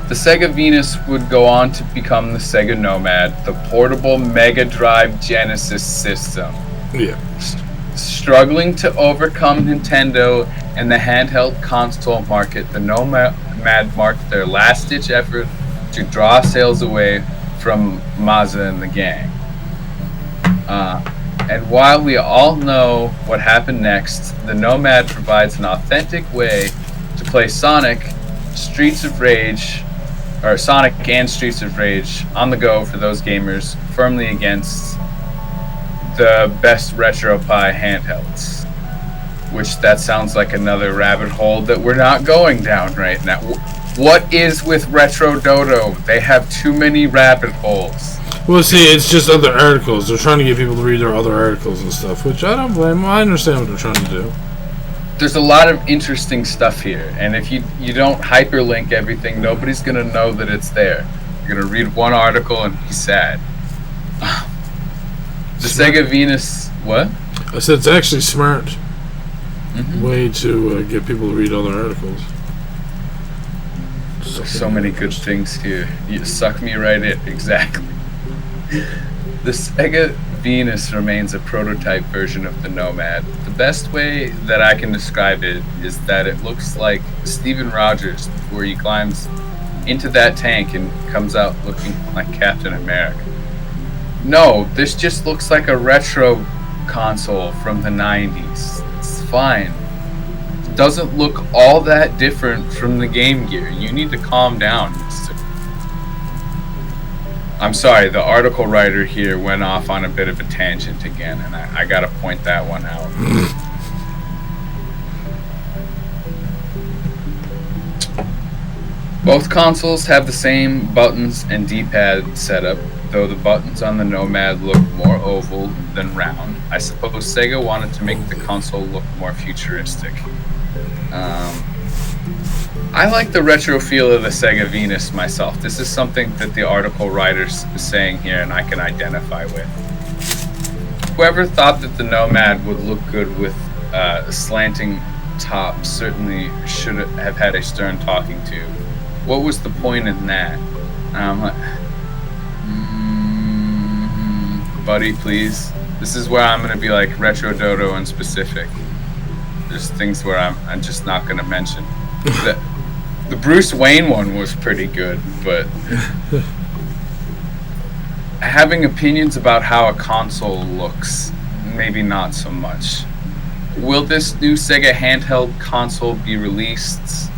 The Sega Venus would go on to become the Sega Nomad, the portable Mega Drive Genesis system. Yeah. Struggling to overcome Nintendo and the handheld console market, the Nomad marked their last-ditch effort to draw sales away from Mazda and the gang. And while we all know what happened next, the Nomad provides an authentic way to play Sonic and Streets of Rage on the go for those gamers firmly against the best RetroPie handhelds. Which that sounds like another rabbit hole that we're not going down right now. What is with Retro Dodo? They have too many rabbit holes. Well, see, it's just other articles. They're trying to get people to read their other articles and stuff, which I don't blame them. I understand what they're trying to do. There's a lot of interesting stuff here, and if you don't hyperlink everything, nobody's going to know that it's there. You're going to read one article and be sad. The Sega Venus... What? I said it's actually smart. Way to get people to read other articles. So many good things here. You suck me right in. Exactly. The Sega Venus remains a prototype version of the Nomad. The best way that I can describe it is that it looks like Steven Rogers before he climbs into that tank and comes out looking like Captain America. No, this just looks like a retro console from the 90s. It's fine. It doesn't look all that different from the Game Gear. You need to calm down. I'm sorry, the article writer here went off on a bit of a tangent again, and I gotta point that one out. Both consoles have the same buttons and D-pad setup, though the buttons on the Nomad look more oval than round. I suppose Sega wanted to make the console look more futuristic. I like the retro feel of the Sega Venus myself. This is something that the article writer's saying here and I can identify with. Whoever thought that the Nomad would look good with a slanting top certainly should have had a stern talking to. What was the point in that? And I'm like, buddy, please. This is where I'm going to be like Retro Dodo in specific. There's things where I'm just not going to mention. The Bruce Wayne one was pretty good, but having opinions about how a console looks, maybe not so much. Will this new Sega handheld console be released?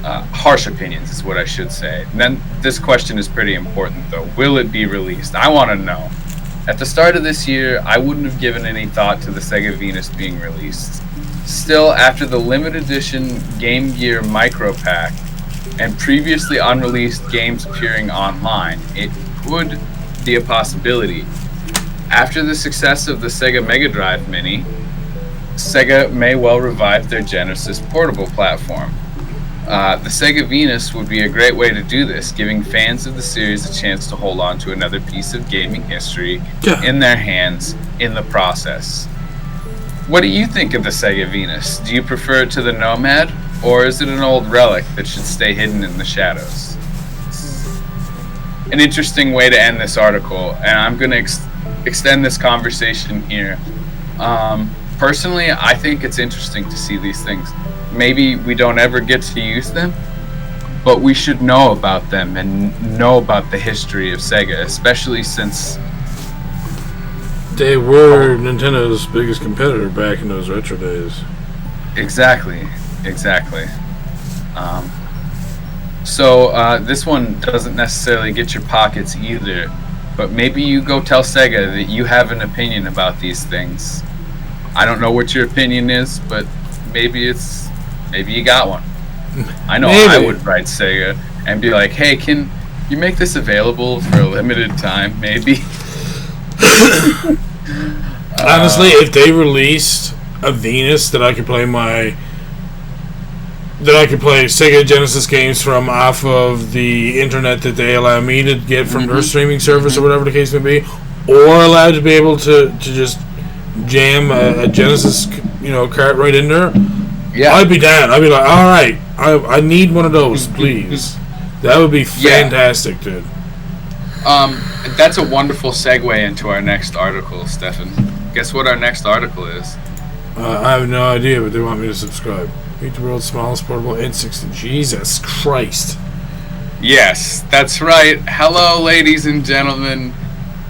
Harsh opinions is what I should say. And then this question is pretty important, though. Will it be released? I want to know. At the start of this year, I wouldn't have given any thought to the Sega Venus being released. Still, after the limited edition Game Gear Micro Pack and previously unreleased games appearing online, it could be a possibility. After the success of the Sega Mega Drive Mini, Sega may well revive their Genesis portable platform. The Sega Venus would be a great way to do this, giving fans of the series a chance to hold on to another piece of gaming history in their hands in the process. What do you think of the Sega Venus? Do you prefer it to the Nomad, or is it an old relic that should stay hidden in the shadows? An interesting way to end this article, and I'm going to extend this conversation here. Personally, I think it's interesting to see these things. Maybe we don't ever get to use them, but we should know about them and know about the history of Sega, especially since they were Nintendo's biggest competitor back in those retro days. Exactly. So this one doesn't necessarily get your pockets either, but maybe you go tell Sega that you have an opinion about these things. I don't know what your opinion is, but maybe you got one. I know maybe. I would write Sega and be like, hey, can you make this available for a limited time, maybe? Honestly, if they released a Venus that I could play Sega Genesis games from off of the internet that they allow me to get from their streaming service or whatever the case may be, or allowed to be able to just jam a Genesis, cart right in there, I'd be down. I'd be like, all right, I need one of those, please. That would be fantastic, dude. That's a wonderful segue into our next article, Stefan. Guess what our next article is? I have no idea, but they want me to subscribe. Meet the world's smallest portable N60. Jesus Christ. Yes, that's right. Hello, ladies and gentlemen.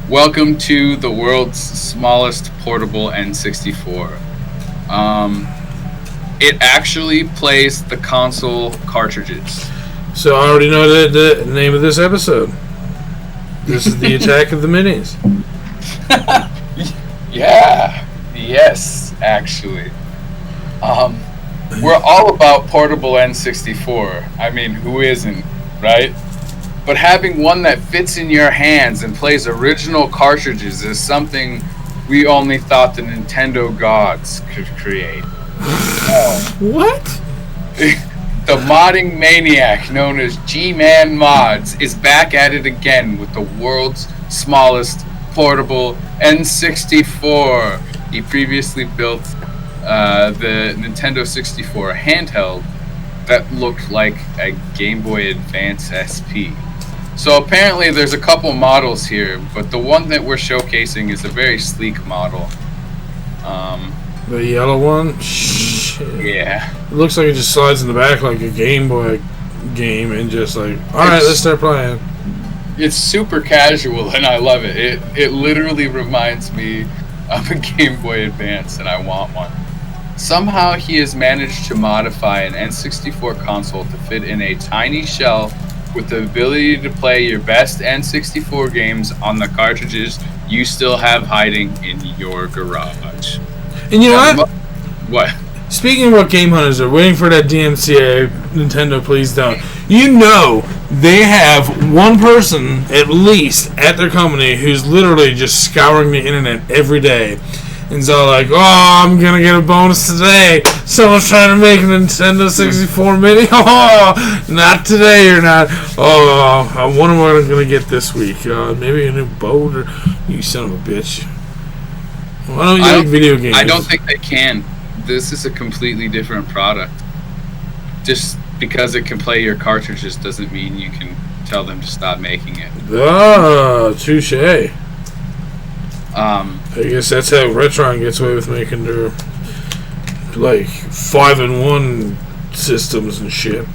Welcome to the world's smallest portable N64. It actually plays the console cartridges. So I already know the name of this episode. This is the Attack of the Minis. Yeah. Yes, actually. We're all about portable N64. I mean, who isn't, right? But having one that fits in your hands and plays original cartridges is something we only thought the Nintendo gods could create. What? The modding maniac known as G-Man Mods is back at it again with the world's smallest portable N64. He previously built the Nintendo 64 handheld that looked like a Game Boy Advance SP. So apparently there's a couple models here, but the one that we're showcasing is a very sleek model. The yellow one? Shit. Yeah. It looks like it just slides in the back like a Game Boy game and just like, alright, let's start playing. It's super casual and I love it. It literally reminds me of a Game Boy Advance and I want one. Somehow he has managed to modify an N64 console to fit in a tiny shell with the ability to play your best N64 games on the cartridges you still have hiding in your garage. And you know what? What? Speaking about game hunters, they're waiting for that DMCA. Nintendo, please don't. You know they have one person at least at their company who's literally just scouring the internet every day. And so like, oh, I'm going to get a bonus today. Someone's trying to make a Nintendo 64 Mini. Oh, not today or not. Oh, I wonder what I'm going to get this week. Maybe a new boat or... You son of a bitch. Why don't you like video games? I don't think they can. This is a completely different product. Just because it can play your cartridges doesn't mean you can tell them to stop making it. Ah, touche. I guess that's how Retron gets away with making their like 5-in-1 systems and shit.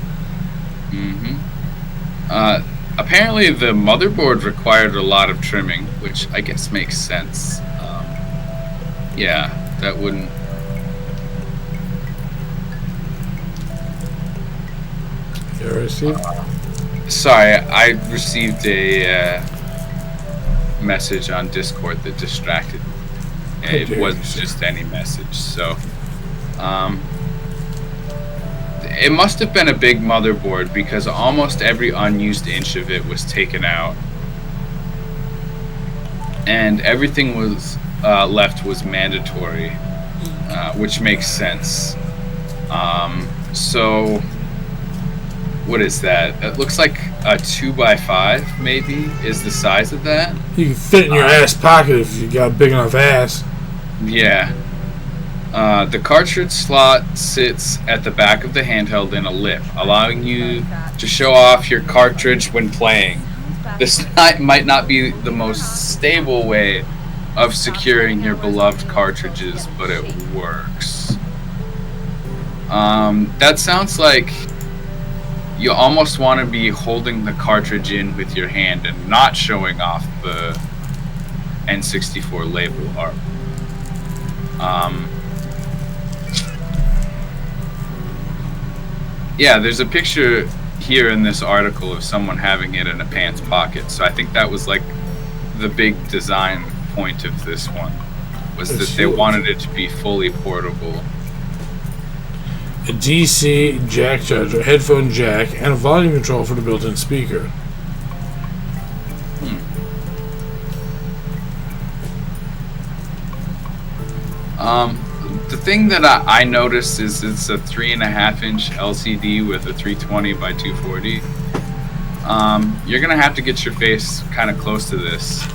Apparently the motherboard required a lot of trimming, which I guess makes sense. Yeah, that wouldn't... You already see? Sorry, I received a message on Discord that distracted me. It wasn't just any message, so... it must have been a big motherboard because almost every unused inch of it was taken out. And everything was left was mandatory, which makes sense. So... What is that? It looks like a 2x5, maybe, is the size of that. You can fit in your ass pocket if you got a big enough ass. Yeah. The cartridge slot sits at the back of the handheld in a lip, allowing you to show off your cartridge when playing. This might not be the most stable way of securing your beloved cartridges, but it works. That sounds like you almost want to be holding the cartridge in with your hand and not showing off the N64 label art. Yeah, there's a picture here in this article of someone having it in a pants pocket, so I think that was like the big design point of this one, was that they wanted it to be fully portable. A DC jack charger, headphone jack, and a volume control for the built-in speaker. The thing that I noticed is it's a 3.5-inch LCD with a 320 by 240. You're gonna have to get your face kind of close to this.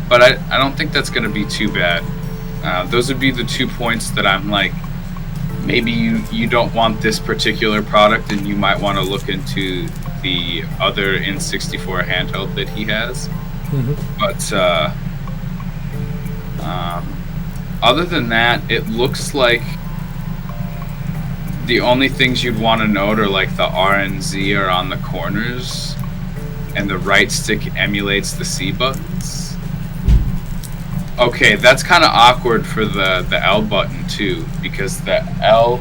But I don't think that's gonna be too bad. Those would be the 2 points that I'm like, maybe you don't want this particular product and you might want to look into the other N64 handheld that he has. But other than that, it looks like the only things you'd want to note are like the R and Z are on the corners and the right stick emulates the C buttons. Okay, that's kind of awkward for the L button too, because the L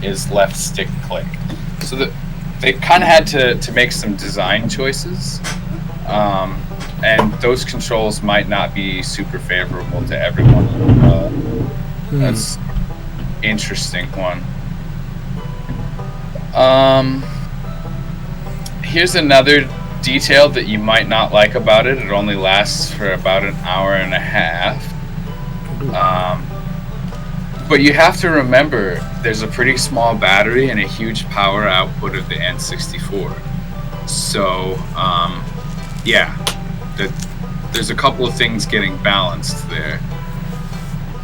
is left stick click. So they kind of had to make some design choices. And those controls might not be super favorable to everyone. That's interesting one. Here's another detail that you might not like about it. It only lasts for about an hour and a half. But you have to remember there's a pretty small battery and a huge power output of the N64. So, yeah. There's a couple of things getting balanced there.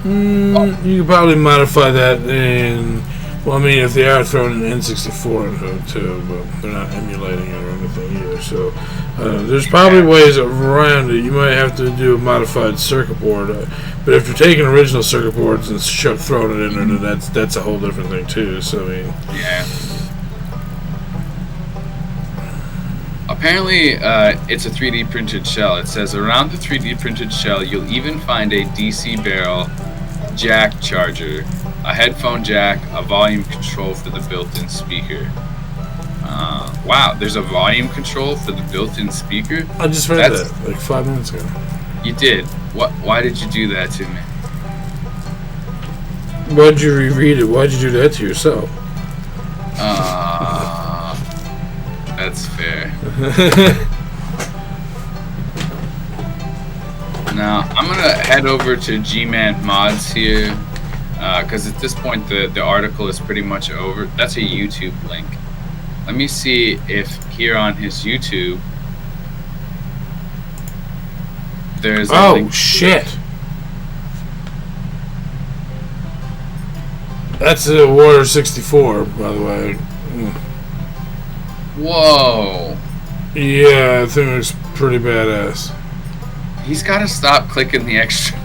You could probably modify that in... Well, I mean, if they are throwing an N64 into it too, but they're not emulating it or anything either. So there's probably ways around it. You might have to do a modified circuit board. But if you're taking original circuit boards and throwing it in there, that's a whole different thing too. So, I mean... Yeah. Apparently, it's a 3D printed shell. It says, around the 3D printed shell, you'll even find a DC barrel jack charger, a headphone jack, a volume control for the built-in speaker. Wow, there's a volume control for the built-in speaker? I just read that like 5 minutes ago. You did? Why did you do that to me? Why'd you reread it? Why'd you do that to yourself? That's fair. Now, I'm going to head over to G-Man Mods here, because at this point the article is pretty much over. That's a YouTube link. Let me see if here on his YouTube there's a link. Shit! That's a Warrior 64, by the way. Whoa. Yeah, I think it's pretty badass. He's got to stop clicking the extra.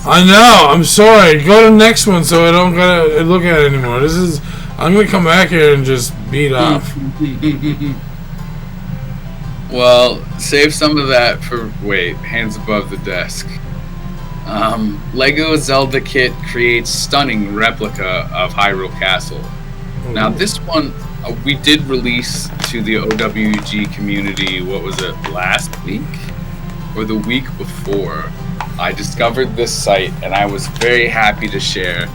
I know. I'm sorry. Go to the next one so I don't gotta look at it anymore. I'm gonna come back here and just beat off. Well, save some of that for... Wait, hands above the desk. Lego Zelda kit creates stunning replica of Hyrule Castle. Now, this one we did release to the OWG community, what was it, last week? Or the week before. I discovered this site, and I was very happy to share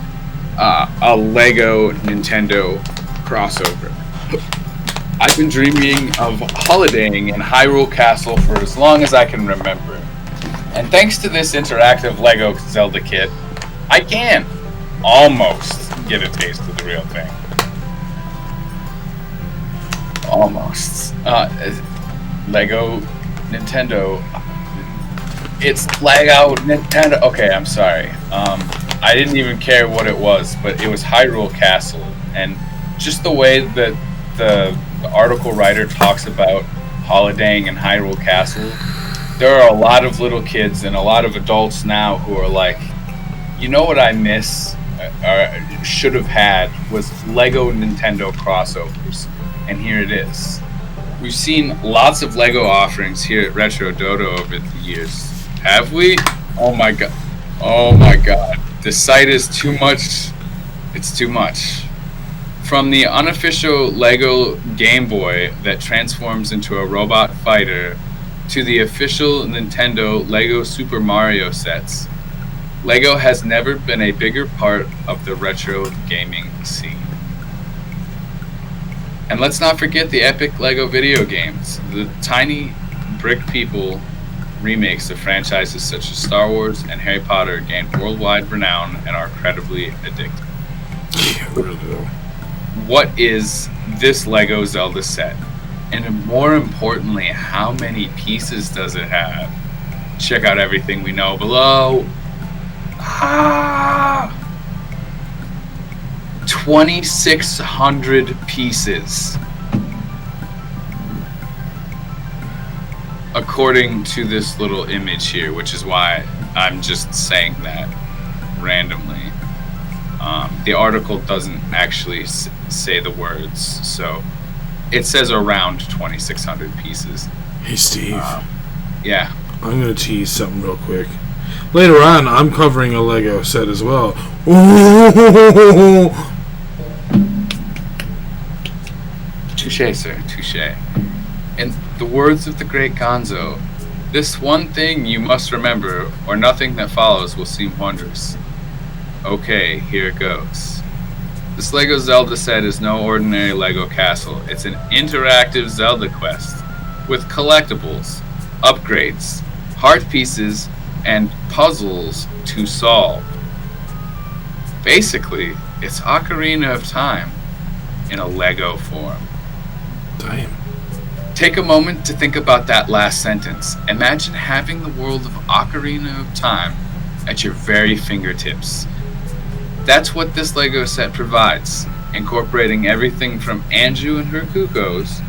a Lego Nintendo crossover. I've been dreaming of holidaying in Hyrule Castle for as long as I can remember. And thanks to this interactive Lego Zelda kit, I can almost get a taste of the real thing. Almost. Lego Nintendo. It's Lego Nintendo. Okay, I'm sorry. I didn't even care what it was, but it was Hyrule Castle. And just the way that the article writer talks about holidaying in Hyrule Castle, there are a lot of little kids and a lot of adults now who are like, you know what I miss or should have had was Lego Nintendo crossovers. And here it is. We've seen lots of Lego offerings here at Retro Dodo over the years. Have we? Oh my god. Oh my god. The site is too much. It's too much. From the unofficial Lego Gameboy that transforms into a robot fighter to the official Nintendo Lego Super Mario sets, Lego has never been a bigger part of the retro gaming scene. And let's not forget the epic Lego video games. The Tiny Brick People remakes of franchises such as Star Wars and Harry Potter gained worldwide renown and are incredibly addictive. What is this Lego Zelda set? And more importantly, how many pieces does it have? Check out everything we know below. 2,600 pieces. According to this little image here, which is why I'm just saying that randomly. The article doesn't actually say the words, so it says around 2,600 pieces. Hey, Steve. Yeah. I'm going to tease something real quick. Later on, I'm covering a Lego set as well. Touché, sir. Touché. In the words of the great Gonzo, this one thing you must remember, or nothing that follows will seem wondrous. Okay, here it goes. This Lego Zelda set is no ordinary Lego castle. It's an interactive Zelda quest with collectibles, upgrades, heart pieces, and puzzles to solve. Basically, it's Ocarina of Time in a Lego form. Damn. Take a moment to think about that last sentence. Imagine having the world of Ocarina of Time at your very fingertips. That's what this Lego set provides, incorporating everything from Anju and her Kukos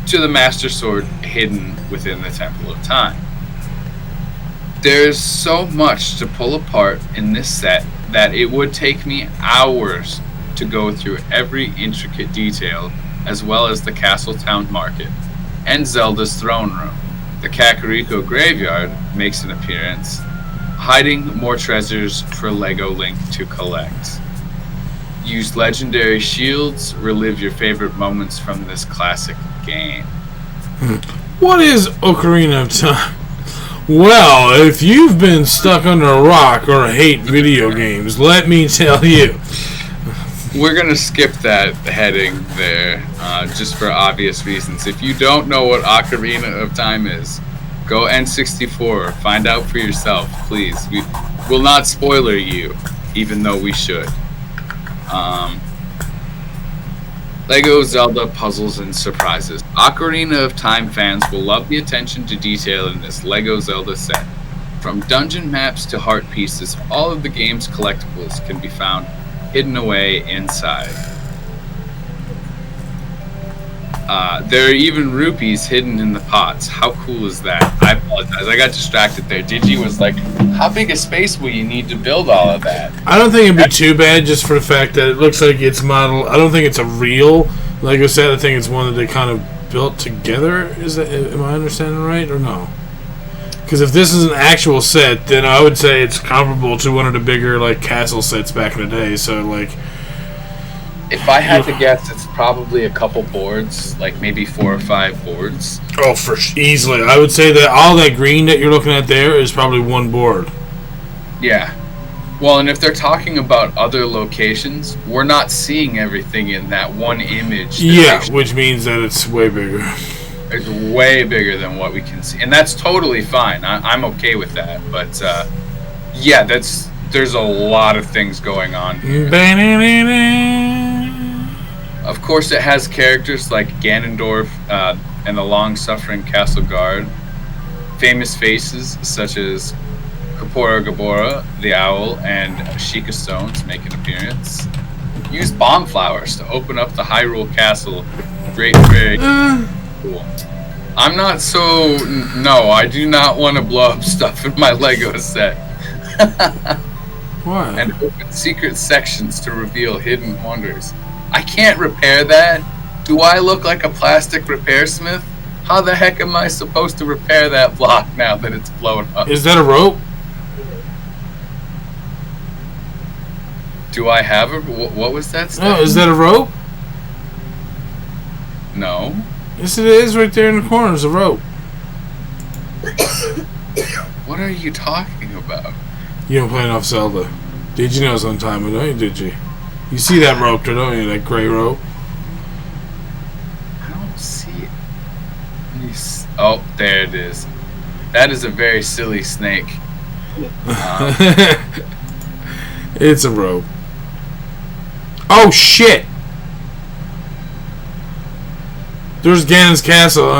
to the Master Sword hidden within the Temple of Time. There's so much to pull apart in this set that it would take me hours to go through every intricate detail, as well as the Castle Town Market and Zelda's throne room. The Kakariko Graveyard makes an appearance, hiding more treasures for Lego Link to collect. Use legendary shields, relive your favorite moments from this classic game. What is Ocarina of Time? Well, if you've been stuck under a rock or hate video games, let me tell you. We're going to skip that heading there, just for obvious reasons. If you don't know what Ocarina of Time is, go N64, find out for yourself, please. We will not spoiler you, even though we should. Lego Zelda Puzzles and Surprises. Ocarina of Time fans will love the attention to detail in this Lego Zelda set. From dungeon maps to heart pieces, all of the game's collectibles can be found hidden away inside. There are even rupees hidden in the pots. How cool is that? apologize. I got distracted there. Digi was like, how big a space will you need to build all of that? I don't think it'd be too bad just for the fact that it looks like it's modeled. I don't think it's a real Lego set. I think it's one that they kind of built together. Am I understanding right or no? Because if this is an actual set, then I would say it's comparable to one of the bigger like castle sets back in the day. So like, if I had to guess, it's probably a couple boards, like maybe 4 or 5 boards. Oh, easily, I would say that all that green that you're looking at there is probably one board. Yeah. Well, and if they're talking about other locations, we're not seeing everything in that one image. Yeah, which means that it's way bigger. It's way bigger than what we can see, and that's totally fine. I'm okay with that. But yeah, there's a lot of things going on here. Of course, it has characters like Ganondorf and the long-suffering Castle Guard. Famous faces such as Kapora Gabora, the owl, and Sheikah Stones make an appearance. Use bomb flowers to open up the Hyrule Castle. Great, very cool. I'm not so... No, I do not want to blow up stuff in my Lego set. Why? And open secret sections to reveal hidden wonders. I can't repair that. Do I look like a plastic repair smith? How the heck am I supposed to repair that block now that it's blown up? Is that a rope? Do I have a... What was that? No, is that a rope? No. Yes, it is. Right there in the corner is a rope. What are you talking about? You don't play enough Zelda. Did you know sometime, don't you? Did you? You see that rope there, don't you? That gray rope. I don't see it. Oh, there it is. That is a very silly snake. It's a rope. Oh shit! There's Ganon's castle.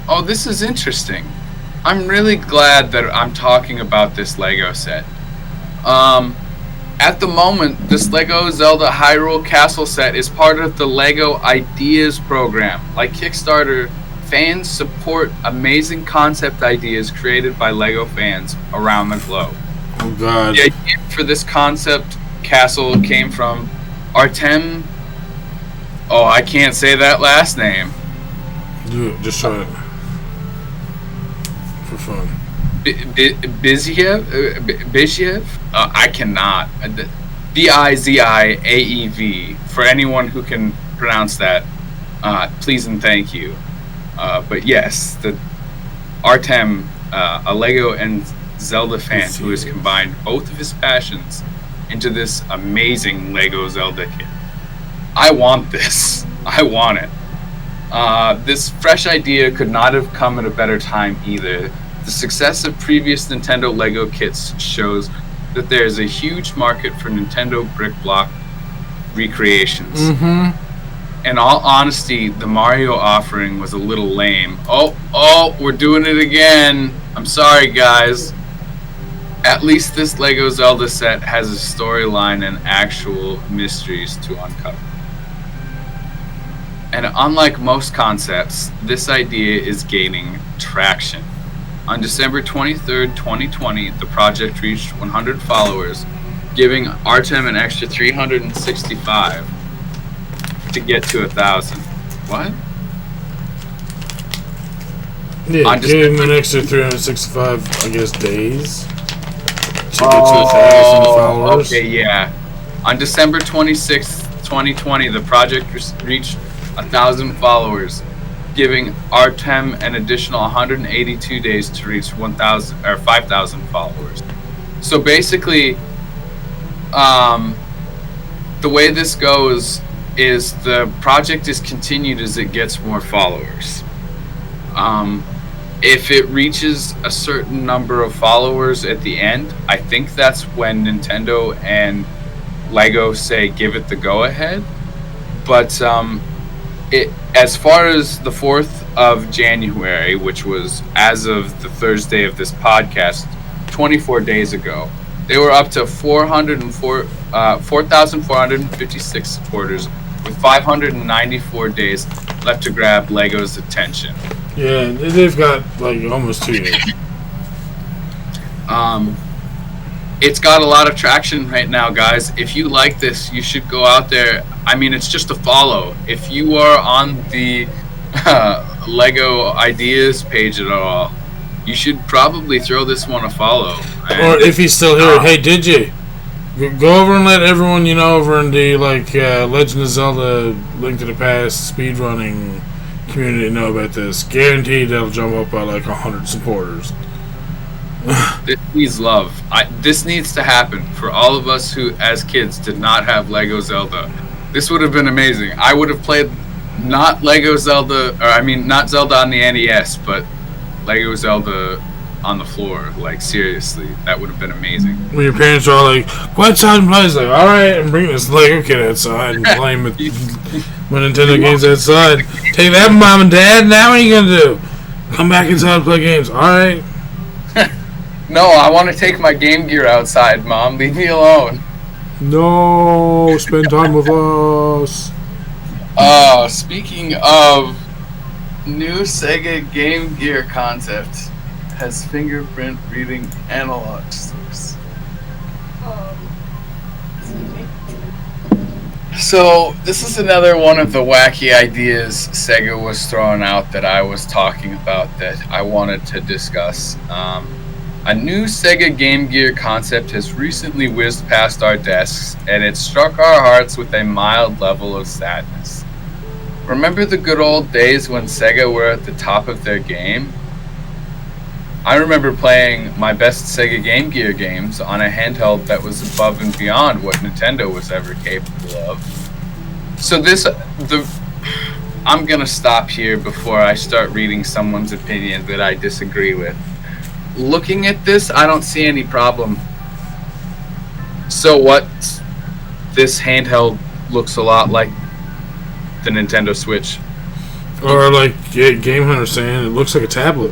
Oh, this is interesting. I'm really glad that I'm talking about this Lego set. At the moment, this Lego Zelda Hyrule Castle set is part of the Lego Ideas program. Like Kickstarter, fans support amazing concept ideas created by Lego fans around the globe. Oh god. The idea for this concept castle came from Artem... Oh, I can't say that last name. Do it. Just try it. For fun. Biziev? I cannot. Biziaev. For anyone who can pronounce that, please and thank you. But yes, the Artem, a Lego and Zelda fan who has combined both of his passions into this amazing Lego Zelda kit. I want this. I want it. This fresh idea could not have come at a better time either. The success of previous Nintendo Lego kits shows that there is a huge market for Nintendo brick block recreations. Mm-hmm. In all honesty, the Mario offering was a little lame. Oh, we're doing it again. I'm sorry, guys. At least this Lego Zelda set has a storyline and actual mysteries to uncover. And unlike most concepts, this idea is gaining traction. On December 23rd, 2020, the project reached 100 followers, giving Artem an extra 365 to get to 1,000. What? Yeah, give him an extra 365, I guess, days to get to 1,000 followers. Okay, yeah. On December 26th, 2020, the project reached 1,000 followers, giving Artem an additional 182 days to reach 1,000 or 5,000 followers. So basically, the way this goes is the project is continued as it gets more followers. If it reaches a certain number of followers at the end, I think that's when Nintendo and Lego say give it the go-ahead. But as far as the 4th of January, which was as of the Thursday of this podcast, 24 days ago, they were up to 4,456 supporters with 594 days left to grab LEGO's attention. Yeah, they've got like almost 2 years. It's got a lot of traction right now, guys. If you like this, you should go out there. I mean, it's just a follow. If you are on the LEGO Ideas page at all, you should probably throw this one a follow. Or if he's still here, hey, did you? Go over and let everyone you know over in the Legend of Zelda Link to the Past speedrunning community know about this. Guaranteed they'll jump up by like 100 supporters. This needs love. This needs to happen for all of us who, as kids, did not have Lego Zelda. This would have been amazing. I would have played not Lego Zelda, or I mean, not Zelda on the NES, but Lego Zelda on the floor. Like, seriously, that would have been amazing. When your parents are all like, go outside and play, it's like, alright, I'm bringing this Lego kid outside and playing with my Nintendo games outside. Take that, Mom and Dad, now what are you going to do? Come back inside and play games. Alright. No, I want to take my Game Gear outside, Mom. Leave me alone. No, spend time with us. Speaking of new Sega Game Gear concept has fingerprint reading analog sticks. So this is another one of the wacky ideas Sega was throwing out that I was talking about that I wanted to discuss. A new Sega Game Gear concept has recently whizzed past our desks, and it struck our hearts with a mild level of sadness. Remember the good old days when Sega were at the top of their game? I remember playing my best Sega Game Gear games on a handheld that was above and beyond what Nintendo was ever capable of. So I'm gonna stop here before I start reading someone's opinion that I disagree with. Looking at this, I don't see any problem. So what? This handheld looks a lot like the Nintendo Switch. Or like Game Hunter saying, it looks like a tablet.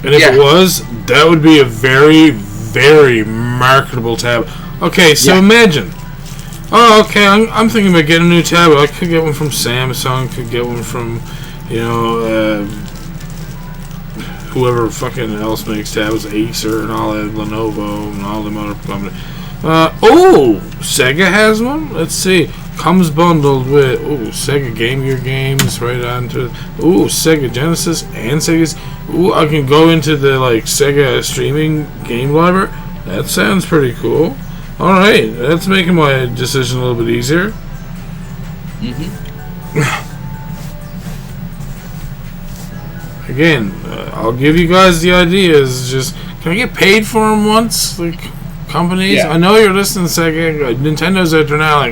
And if it was, that would be a very, very marketable tablet. Okay, so imagine. Oh, okay, I'm thinking about getting a new tablet. I could get one from Samsung, could get one from, whoever fucking else makes tablets, Acer and all that, Lenovo and all them other companies. Sega has one? Let's see. Comes bundled with, Sega Game Gear games right onto, Sega Genesis and Sega's. I can go into the, Sega streaming game library. That sounds pretty cool. Alright, that's making my decision a little bit easier. Again, I'll give you guys the ideas. Just, can I get paid for them once? Companies? Yeah. I know you're listening, Sega. Nintendo's out there now,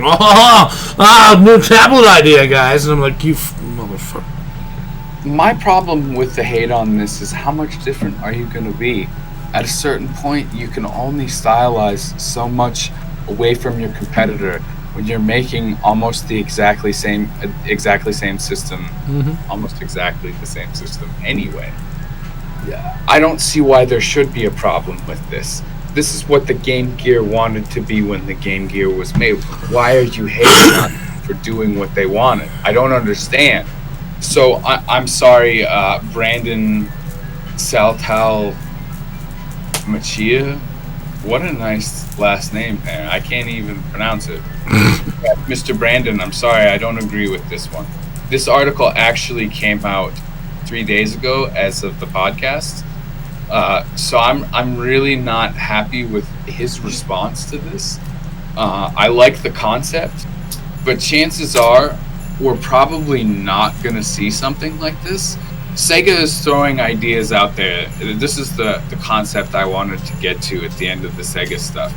new tablet idea, guys. And I'm like, you motherfucker. My problem with the hate on this is how much different are you going to be? At a certain point, you can only stylize so much away from your competitor when you're making almost the exactly same system, almost exactly the same system anyway. Yeah, I don't see why there should be a problem with this. This is what the Game Gear wanted to be when the Game Gear was made. Why are you hating on them for doing what they wanted? I don't understand. So I'm sorry, Brandon Saltal Machia. What a nice last name, man. I can't even pronounce it. Mr. Brandon, I'm sorry, I don't agree with this one. This article actually came out 3 days ago as of the podcast. So I'm really not happy with his response to this. I like the concept, but chances are we're probably not going to see something like this. Sega is throwing ideas out there. This is the concept I wanted to get to at the end of the Sega stuff.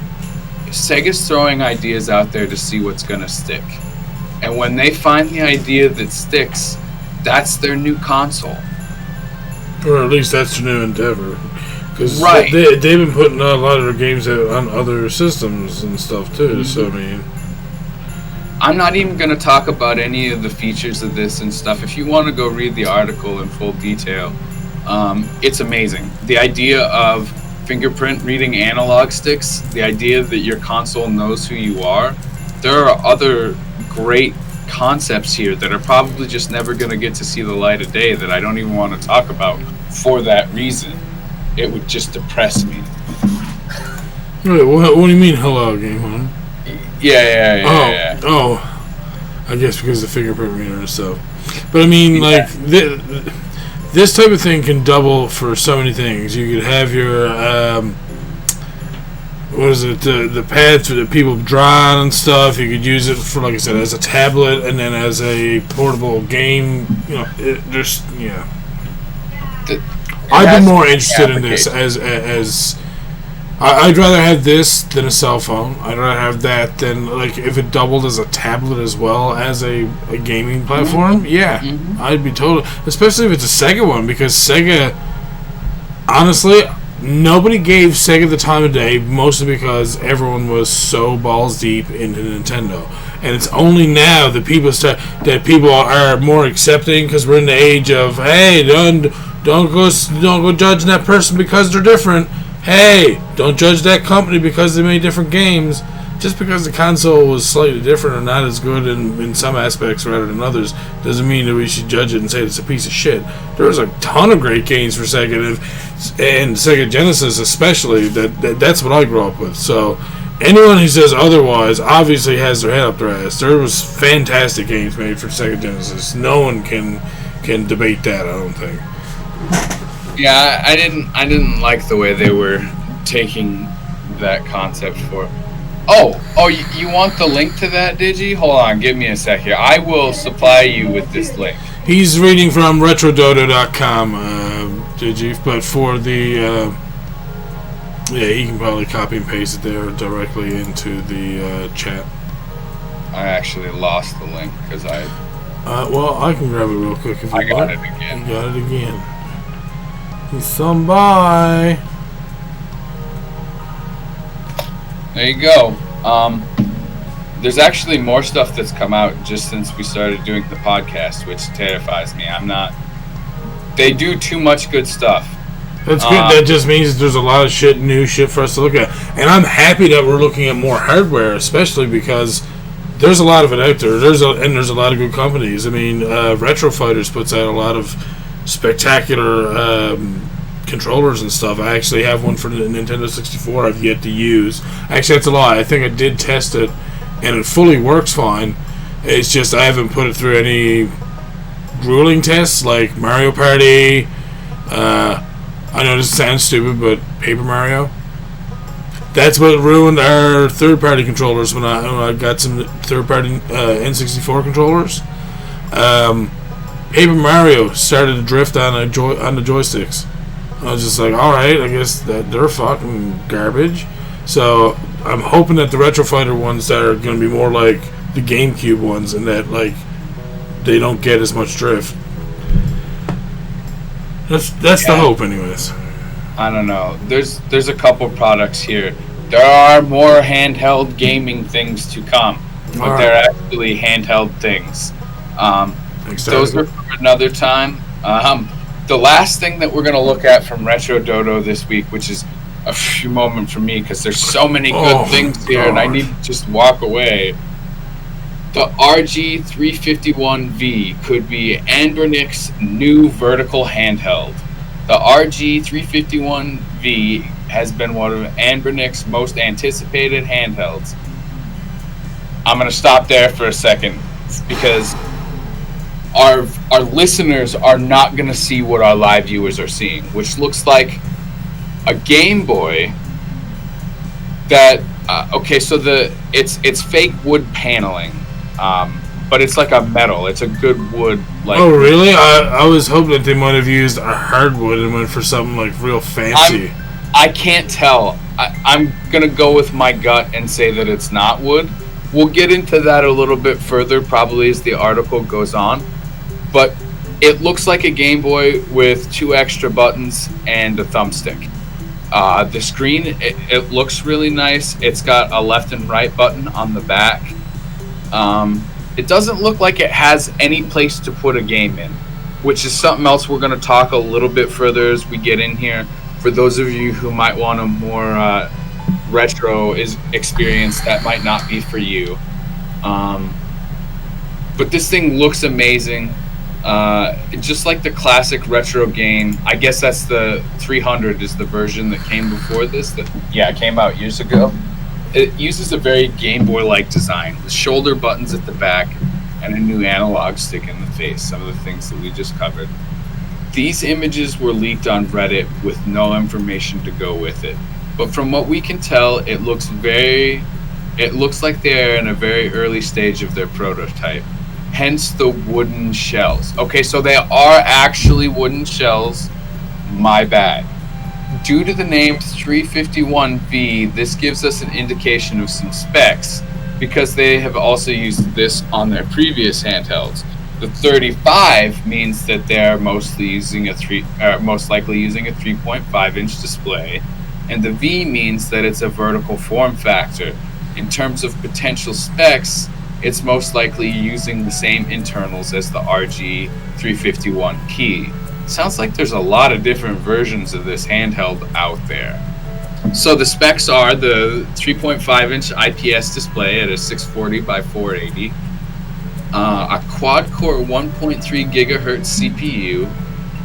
Sega's throwing ideas out there to see what's going to stick. And when they find the idea that sticks, that's their new console. Or at least that's their new endeavor. Because they've been putting a lot of their games out on other systems and stuff too. So, I mean... I'm not even going to talk about any of the features of this and stuff. If you want to go read the article in full detail, it's amazing. The idea of fingerprint reading analog sticks, the idea that your console knows who you are. There are other great concepts here that are probably just never going to get to see the light of day that I don't even want to talk about for that reason. It would just depress me. Wait, what do you mean, hello, game, huh? Yeah. Oh, I guess because of the fingerprint reader and stuff. But I mean, like, this type of thing can double for so many things. You could have your, what is it, the pads that people draw on and stuff. You could use it for, like I said, as a tablet and then as a portable game. You know, I'd be more interested in this as I'd rather have this than a cell phone. I'd rather have that than, like, if it doubled as a tablet as well as a gaming platform. Yeah, I'd be totally, especially if it's a Sega one, because Sega, honestly, nobody gave Sega the time of day, mostly because everyone was so balls deep into Nintendo. And it's only now that people are more accepting, because we're in the age of, hey, don't go judging that person because they're different. Hey, don't judge that company because they made different games. Just because the console was slightly different or not as good in some aspects rather than others doesn't mean that we should judge it and say it's a piece of shit. There's a ton of great games for Sega and Sega Genesis especially. That's what I grew up with. So anyone who says otherwise obviously has their head up their ass. There was fantastic games made for Sega Genesis. No one can debate that, I don't think. Yeah, I didn't like the way they were taking that concept for. Oh, you want the link to that, Digi? Hold on, give me a sec here. I will supply you with this link. He's reading from retrododo.com, Digi, but for the he can probably copy and paste it there directly into the chat. I actually lost the link because well, I can grab it real quick if you want. I got it again. You got it again. He's some by. There you go. There's actually more stuff that's come out just since we started doing the podcast, which terrifies me. They do too much good stuff. That's good. That just means there's a lot of new shit for us to look at. And I'm happy that we're looking at more hardware, especially because there's a lot of it out there. There's a lot of good companies. I mean, Retro Fighters puts out a lot of spectacular controllers and stuff. I actually have one for the Nintendo 64 I've yet to use. Actually, that's a lie. I think I did test it, and it fully works fine. It's just I haven't put it through any grueling tests like Mario Party. I know this sounds stupid, but Paper Mario. That's what ruined our third-party controllers when I got some third-party N64 controllers. Paper Mario started to drift on the joysticks. I was just like, alright, I guess that they're fucking garbage. So I'm hoping that the Retro Fighter ones that are going to be more like the GameCube ones and that, like, they don't get as much drift. That's the hope, anyways. I don't know. There's a couple products here. There are more handheld gaming things to come, but they're actually handheld things. Those are for another time. The last thing that we're going to look at from Retro Dodo this week, which is a few moments for me because there's so many good things here and I need to just walk away. The RG351V could be ANBERNIC's new vertical handheld. The RG351V has been one of ANBERNIC's most anticipated handhelds. I'm going to stop there for a second because our listeners are not going to see what our live viewers are seeing, which looks like a Game Boy that so it's fake wood paneling, but it's like a metal. It's a good wood. Like, oh really? I was hoping that they might have used a hardwood and went for something like real fancy. I can't tell. I'm gonna go with my gut and say that it's not wood. We'll get into that a little bit further, probably as the article goes on. But it looks like a Game Boy with 2 extra buttons and a thumbstick. The screen, it looks really nice. It's got a left and right button on the back. It doesn't look like it has any place to put a game in, which is something else we're going to talk a little bit further as we get in here. For those of you who might want a more retro experience, that might not be for you. But this thing looks amazing. Just like the classic retro game. I guess that's the 300 is the version that came before this. It came out years ago. It uses a very Game Boy-like design with shoulder buttons at the back and a new analog stick in the face, some of the things that we just covered. These images were leaked on Reddit with no information to go with it. But from what we can tell, it looks like they're in a very early stage of their prototype. Hence the wooden shells. Okay, so they are actually wooden shells. My bad. Due to the name 351V, this gives us an indication of some specs, because they have also used this on their previous handhelds. The 35 means that they're most likely using a 3.5-inch display, and the V means that it's a vertical form factor. In terms of potential specs, it's most likely using the same internals as the RG351P. Sounds like there's a lot of different versions of this handheld out there. So the specs are the 3.5-inch IPS display at a 640 by 480, a quad-core 1.3 gigahertz CPU.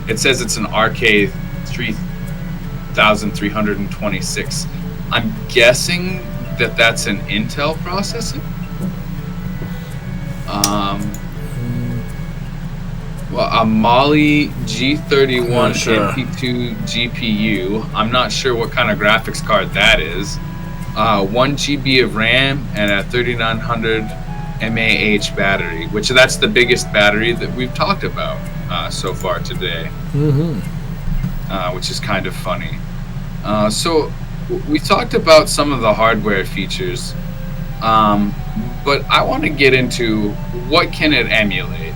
It says it's an RK3326. I'm guessing that that's an Intel processor. A Mali G31 MP2 GPU. I'm not sure what kind of graphics card that is. 1 GB of RAM and a 3900 mAh battery, which that's the biggest battery that we've talked about so far today. Which is kind of funny. So we talked about some of the hardware features, but I want to get into what can it emulate.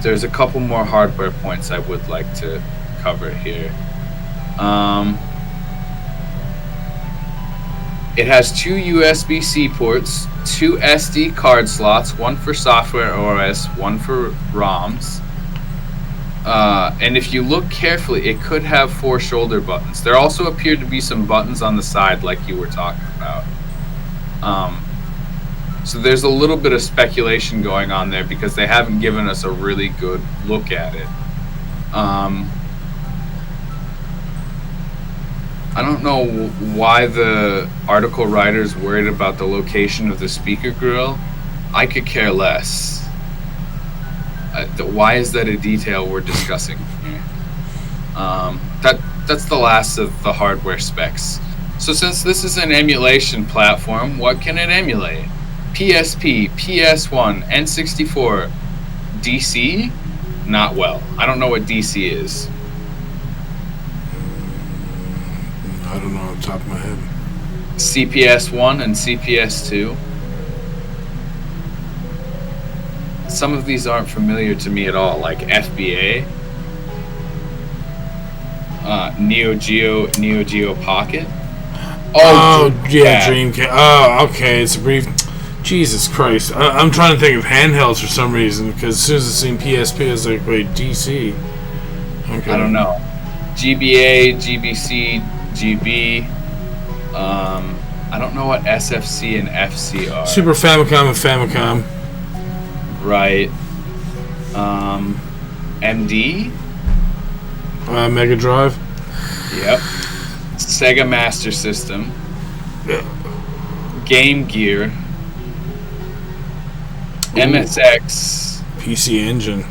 There's a couple more hardware points I would like to cover here. It has 2 USB-C ports, 2 SD card slots, one for software OS, one for ROMs. And if you look carefully, it could have 4 shoulder buttons. There also appear to be some buttons on the side like you were talking about. So there's a little bit of speculation going on there because they haven't given us a really good look at it. I don't know why the article writer's worried about the location of the speaker grill. I could care less. Why is that a detail we're discussing here? That's the last of the hardware specs. So since this is an emulation platform, what can it emulate? PSP, PS1, N64, DC? Not well. I don't know what DC is. I don't know off the top of my head. CPS1 and CPS2? Some of these aren't familiar to me at all, like FBA, Neo Geo Pocket. Dreamcast. Oh, okay, it's a brief. Jesus Christ, I'm trying to think of handhelds for some reason because as soon as I seen PSP, I was like, wait, DC. Okay. I don't know. GBA, GBC, GB. I don't know what SFC and FC are. Super Famicom and Famicom. Right. MD? Mega Drive. Yep. Sega Master System. Yeah. Game Gear. Ooh. MSX. PC Engine.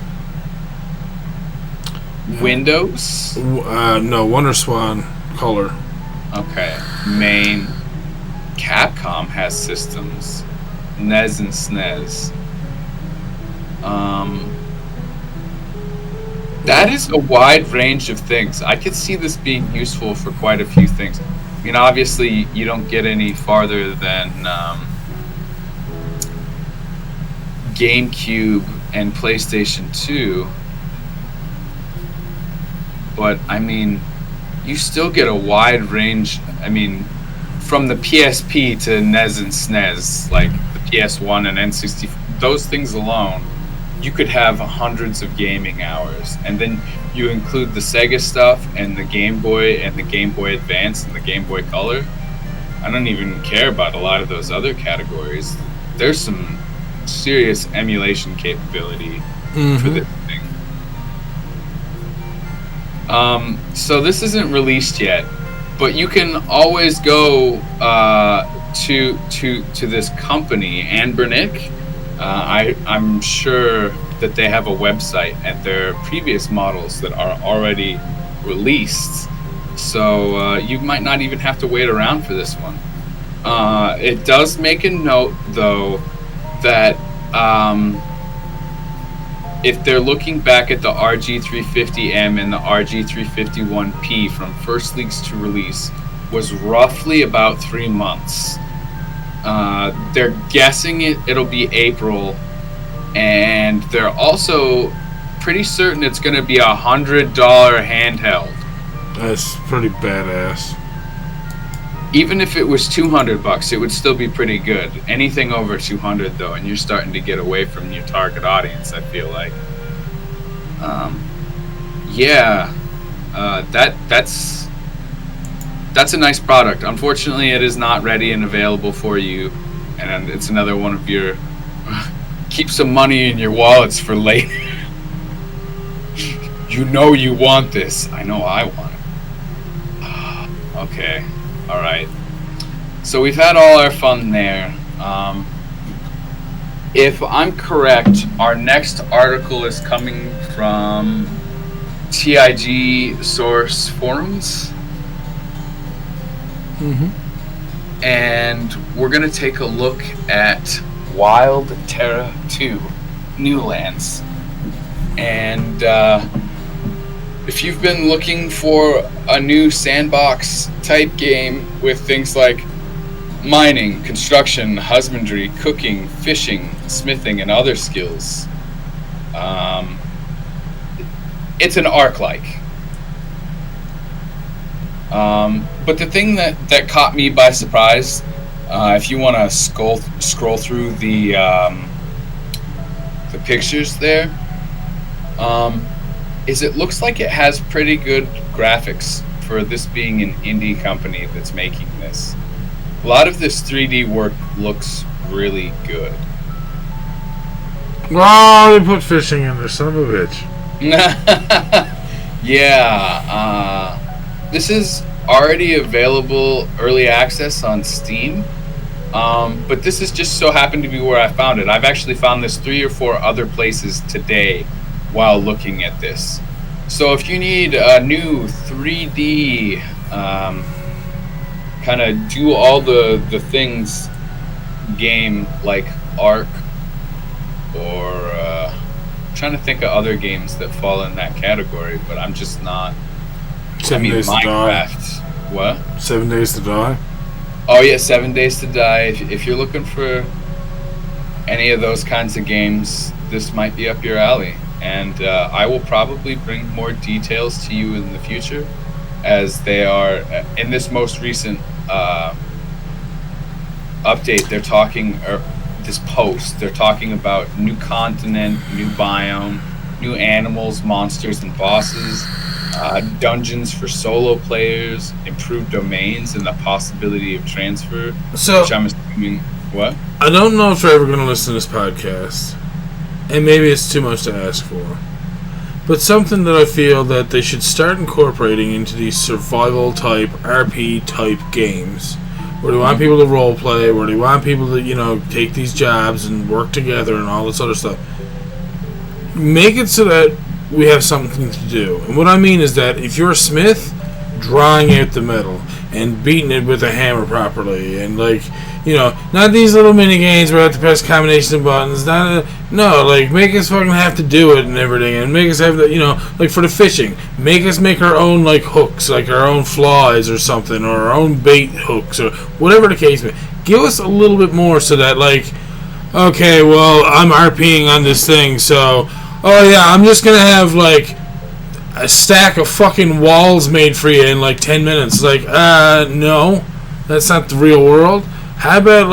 Windows? No, WonderSwan Color. Okay. MAME. Capcom has systems. NES and SNES. That is a wide range of things. I could see this being useful for quite a few things. I mean, obviously, you don't get any farther than GameCube and PlayStation 2. But, I mean, you still get a wide range. I mean, from the PSP to NES and SNES, like the PS1 and N64, those things alone, you could have hundreds of gaming hours. And then you include the Sega stuff and the Game Boy and the Game Boy Advance and the Game Boy Color. I don't even care about a lot of those other categories. There's some serious emulation capability for this thing. So this isn't released yet, but you can always go to this company, ANBERNIC. I'm sure that they have a website at their previous models that are already released, so you might not even have to wait around for this one. It does make a note, though, that if they're looking back at the RG350M and the RG351P from first leaks to release, was roughly about 3 months. They're guessing it'll be April, and they're also pretty certain it's going to be $100 handheld. That's pretty badass. Even if it was $200, it would still be pretty good. Anything over 200 though, and you're starting to get away from your target audience, I feel like. That's a nice product. Unfortunately, it is not ready and available for you, and it's another one of your keep some money in your wallets for later. You know you want this. I know I want it. Okay. All right. So we've had all our fun there. If I'm correct, our next article is coming from TIG Source Forums. And we're going to take a look at Wild Terra 2 New Lands. And if you've been looking for a new sandbox type game with things like mining, construction, husbandry, cooking, fishing, smithing, and other skills, it's an Ark-like. But the thing that caught me by surprise, if you want to scroll through the pictures there, is it looks like it has pretty good graphics for this being an indie company that's making this. A lot of this 3D work looks really good. Oh, they put fishing in there, son of a bitch. Yeah, this is already available early access on Steam, but this is just so happened to be where I found it. I've actually found this 3 or 4 other places today while looking at this. So if you need a new 3D kind of do all the things game like Ark, or I'm trying to think of other games that fall in that category, but I'm just not. 7 Days Minecraft. to Die. What? 7 Days to Die. Oh yeah, 7 Days to Die. If you're looking for any of those kinds of games, this might be up your alley. And I will probably bring more details to you in the future, as they are in this most recent update. They're talking, or this post, they're talking about new continent, new biome, new animals, monsters, and bosses. Dungeons for solo players, improved domains, and the possibility of transfer. So, which I'm assuming, what? I don't know if you're ever going to listen to this podcast, and maybe it's too much to ask for, but something that I feel that they should start incorporating into these survival type, RP type games, where they want people to role play, where they want people to, take these jobs and work together and all this other stuff. Make it so that we have something to do. And what I mean is that if you're a smith, drawing out the metal and beating it with a hammer properly, and not these little mini games where I have to press combinations of buttons. Make us fucking have to do it and everything, and make us have the, for the fishing, make us make our own hooks, our own flies or something, or our own bait hooks, or whatever the case may be. Give us a little bit more so that okay, well, I'm RPing on this thing, so I'm just gonna have a stack of fucking walls made for you in 10 minutes. No, that's not the real world. How about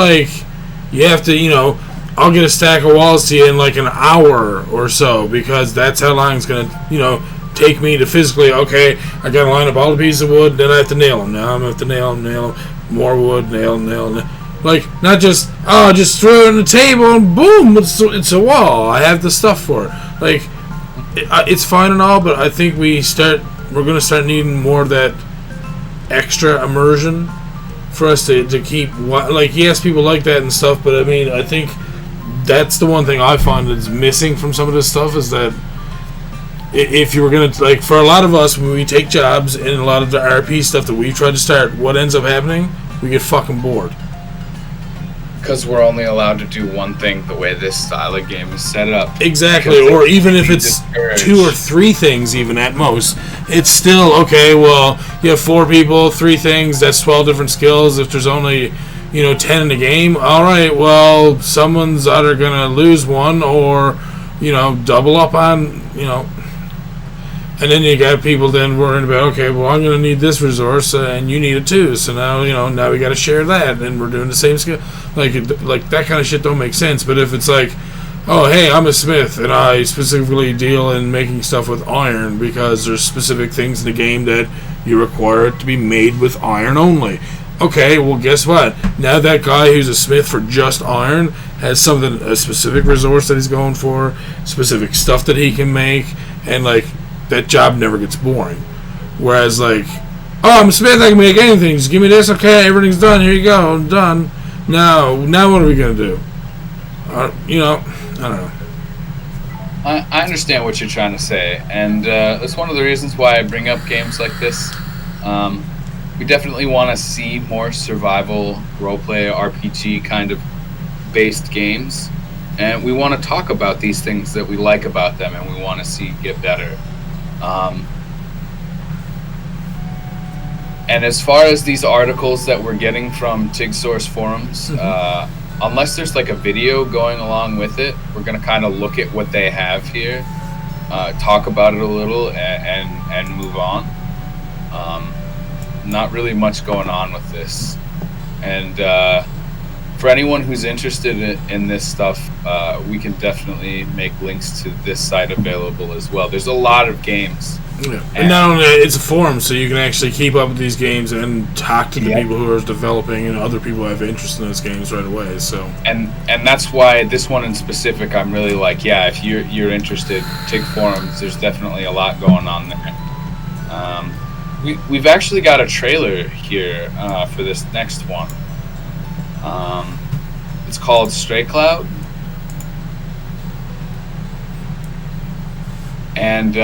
you have to, I'll get a stack of walls to you in an hour or so, because that's how long it's gonna, take me to physically, okay, I gotta line up all the pieces of wood, then I have to nail them. Now I'm gonna have to nail them, more wood, nail them. Like, not just, just throw it on the table and boom, it's a wall. I have the stuff for it. Like, it's fine and all, but I think we're going to start needing more of that extra immersion for us to keep, like, yes, people like that and stuff, but I mean, I think that's the one thing I find that's missing from some of this stuff is that if you were going to, like, for a lot of us, when we take jobs and a lot of the RP stuff that we try to start, what ends up happening, we get fucking bored. Because we're only allowed to do one thing the way this style of game is set up. Exactly, or even if it's 2 or 3 things even at most, it's still, okay, well, you have 4 people, 3 things, that's 12 different skills. If there's only, 10 in the game, alright, well, someone's either going to lose one or, double up on, and then you got people then worrying about, okay, well, I'm going to need this resource, and you need it too. So now, now we got to share that, and we're doing the same skill. Like that kind of shit don't make sense. But if it's like, oh, hey, I'm a smith, and I specifically deal in making stuff with iron because there's specific things in the game that you require it to be made with iron only. Okay, well, guess what? Now that guy who's a smith for just iron has a specific resource that he's going for, specific stuff that he can make, and like, that job never gets boring. Whereas, like, oh, I'm a smith, I can make anything. Just give me this, okay, everything's done. Here you go, I'm done. Now what are we going to do? I don't know. I understand what you're trying to say, and that's one of the reasons why I bring up games like this. We definitely want to see more survival, roleplay, RPG kind of based games. And we want to talk about these things that we like about them and we want to see get better. And as far as these articles that we're getting from TIG Source forums, unless there's like a video going along with it, we're going to kind of look at what they have here, talk about it a little, and move on. Not really much going on with this. And for anyone who's interested in this stuff, we can definitely make links to this site available as well. There's a lot of games. Yeah. And not only that, it's a forum, so you can actually keep up with these games and talk to the people who are developing and other people who have interest in those games right away. So and that's why this one in specific, I'm really like, yeah, if you're interested, TIG forums. There's definitely a lot going on there. We've actually got a trailer here for this next one. It's called Straycloud. And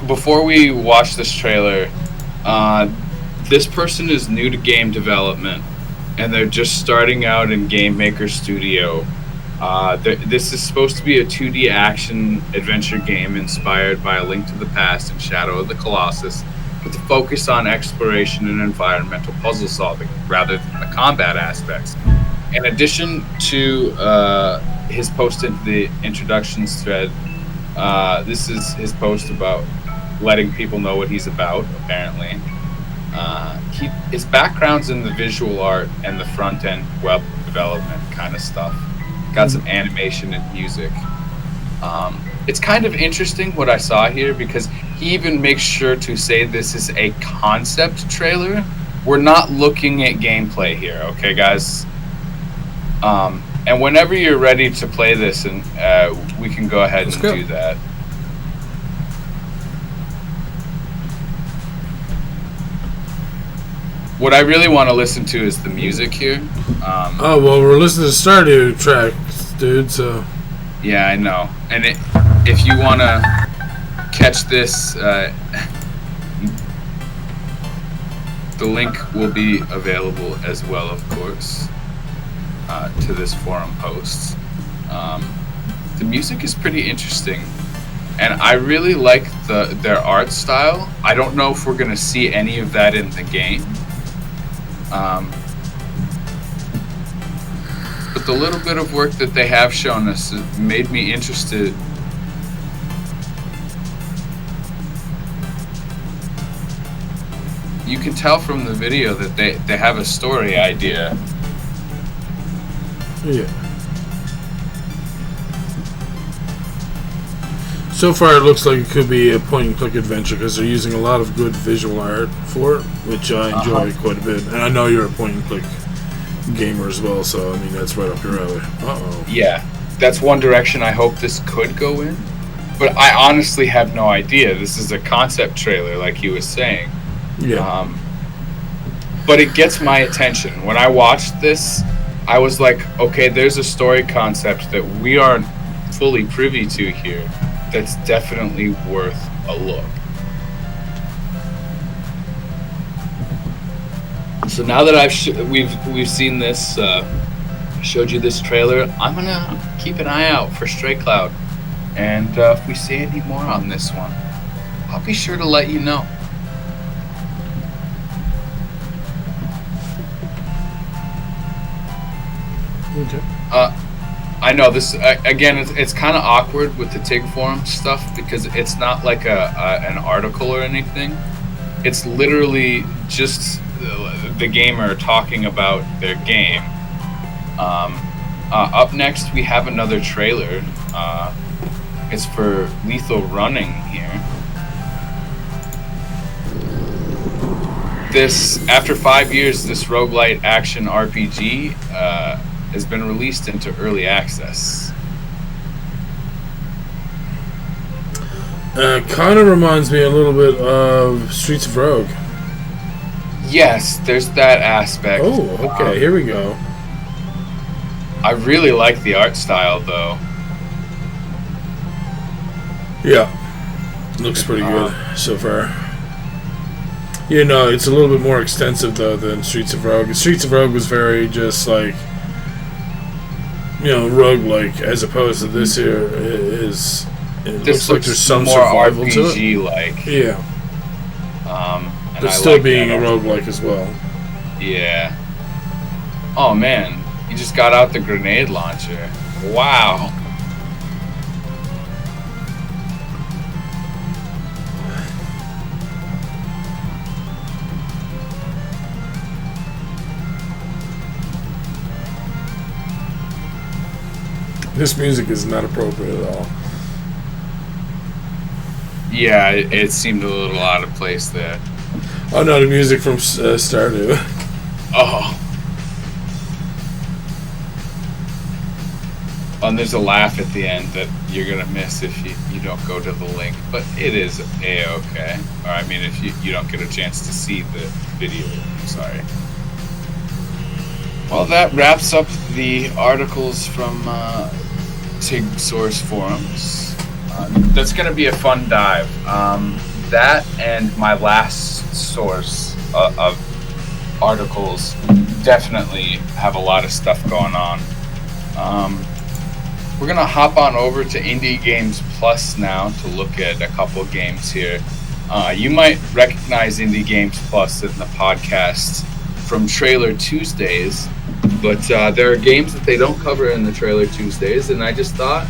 before we watch this trailer, this person is new to game development, and they're just starting out in Game Maker Studio. This is supposed to be a 2D action adventure game inspired by A Link to the Past and Shadow of the Colossus, with a focus on exploration and environmental puzzle solving rather than the combat aspects. In addition to his post into the introductions thread, this is his post about letting people know what he's about, apparently. His background's in the visual art and the front-end web development kind of stuff. Got some animation and music. It's kind of interesting what I saw here because he even makes sure to say this is a concept trailer. We're not looking at gameplay here, okay, guys? And whenever you're ready to play this, and we can go ahead and do that. What I really want to listen to is the music here. Oh, well, we're listening to Stardew tracks, dude, so... Yeah, I know. And if you want to catch this, the link will be available as well, of course, to this forum post. The music is pretty interesting, and I really like their art style. I don't know if we're going to see any of that in the game. But the little bit of work that they have shown us made me interested. You can tell from the video that they have a story idea. Yeah. So far it looks like it could be a point-and-click adventure because they're using a lot of good visual art for it, which I enjoy quite a bit. And I know you're a point-and-click gamer as well, so I mean that's right up your alley. Yeah, that's one direction I hope this could go in. But I honestly have no idea. This is a concept trailer, like he was saying. Yeah. But it gets my attention. When I watched this, I was like, okay, there's a story concept that we aren't fully privy to here that's definitely worth a look. So now that we've seen this, showed you this trailer, I'm gonna keep an eye out for Straycloud. And if we see any more on this one, I'll be sure to let you know. Okay. I know this again. It's kind of awkward with the TIG forum stuff because it's not like an article or anything. It's literally just the gamer talking about their game. Up next, we have another trailer. It's for Lethal Running here. After 5 years, this roguelite action RPG has been released into early access. Kind of reminds me a little bit of Streets of Rogue. Yes, there's that aspect. Oh, okay, here we go. I really like the art style, though. Yeah, looks pretty good so far. You know, it's a little bit more extensive though than Streets of Rogue. Streets of Rogue was very just like, roguelike, as opposed to this here is. It this looks like there's some more survival RPG to it. Like. Yeah. And but I still like being a that. roguelike as well. Yeah. Oh man, you just got out the grenade launcher. Wow. This music is not appropriate at all. Yeah, it seemed a little out of place there. Oh no, the music from Stardew. Oh. And there's a laugh at the end that you're gonna miss if you don't go to the link, but it is A-okay. Or I mean, if you don't get a chance to see the video, I'm sorry. Well, that wraps up the articles from TIG Source forums. That's going to be a fun dive. That and my last source of articles definitely have a lot of stuff going on. We're going to hop on over to Indie Games Plus now to look at a couple games here. You might recognize Indie Games Plus in the podcast from Trailer Tuesdays, but there are games that they don't cover in the Trailer Tuesdays, and I just thought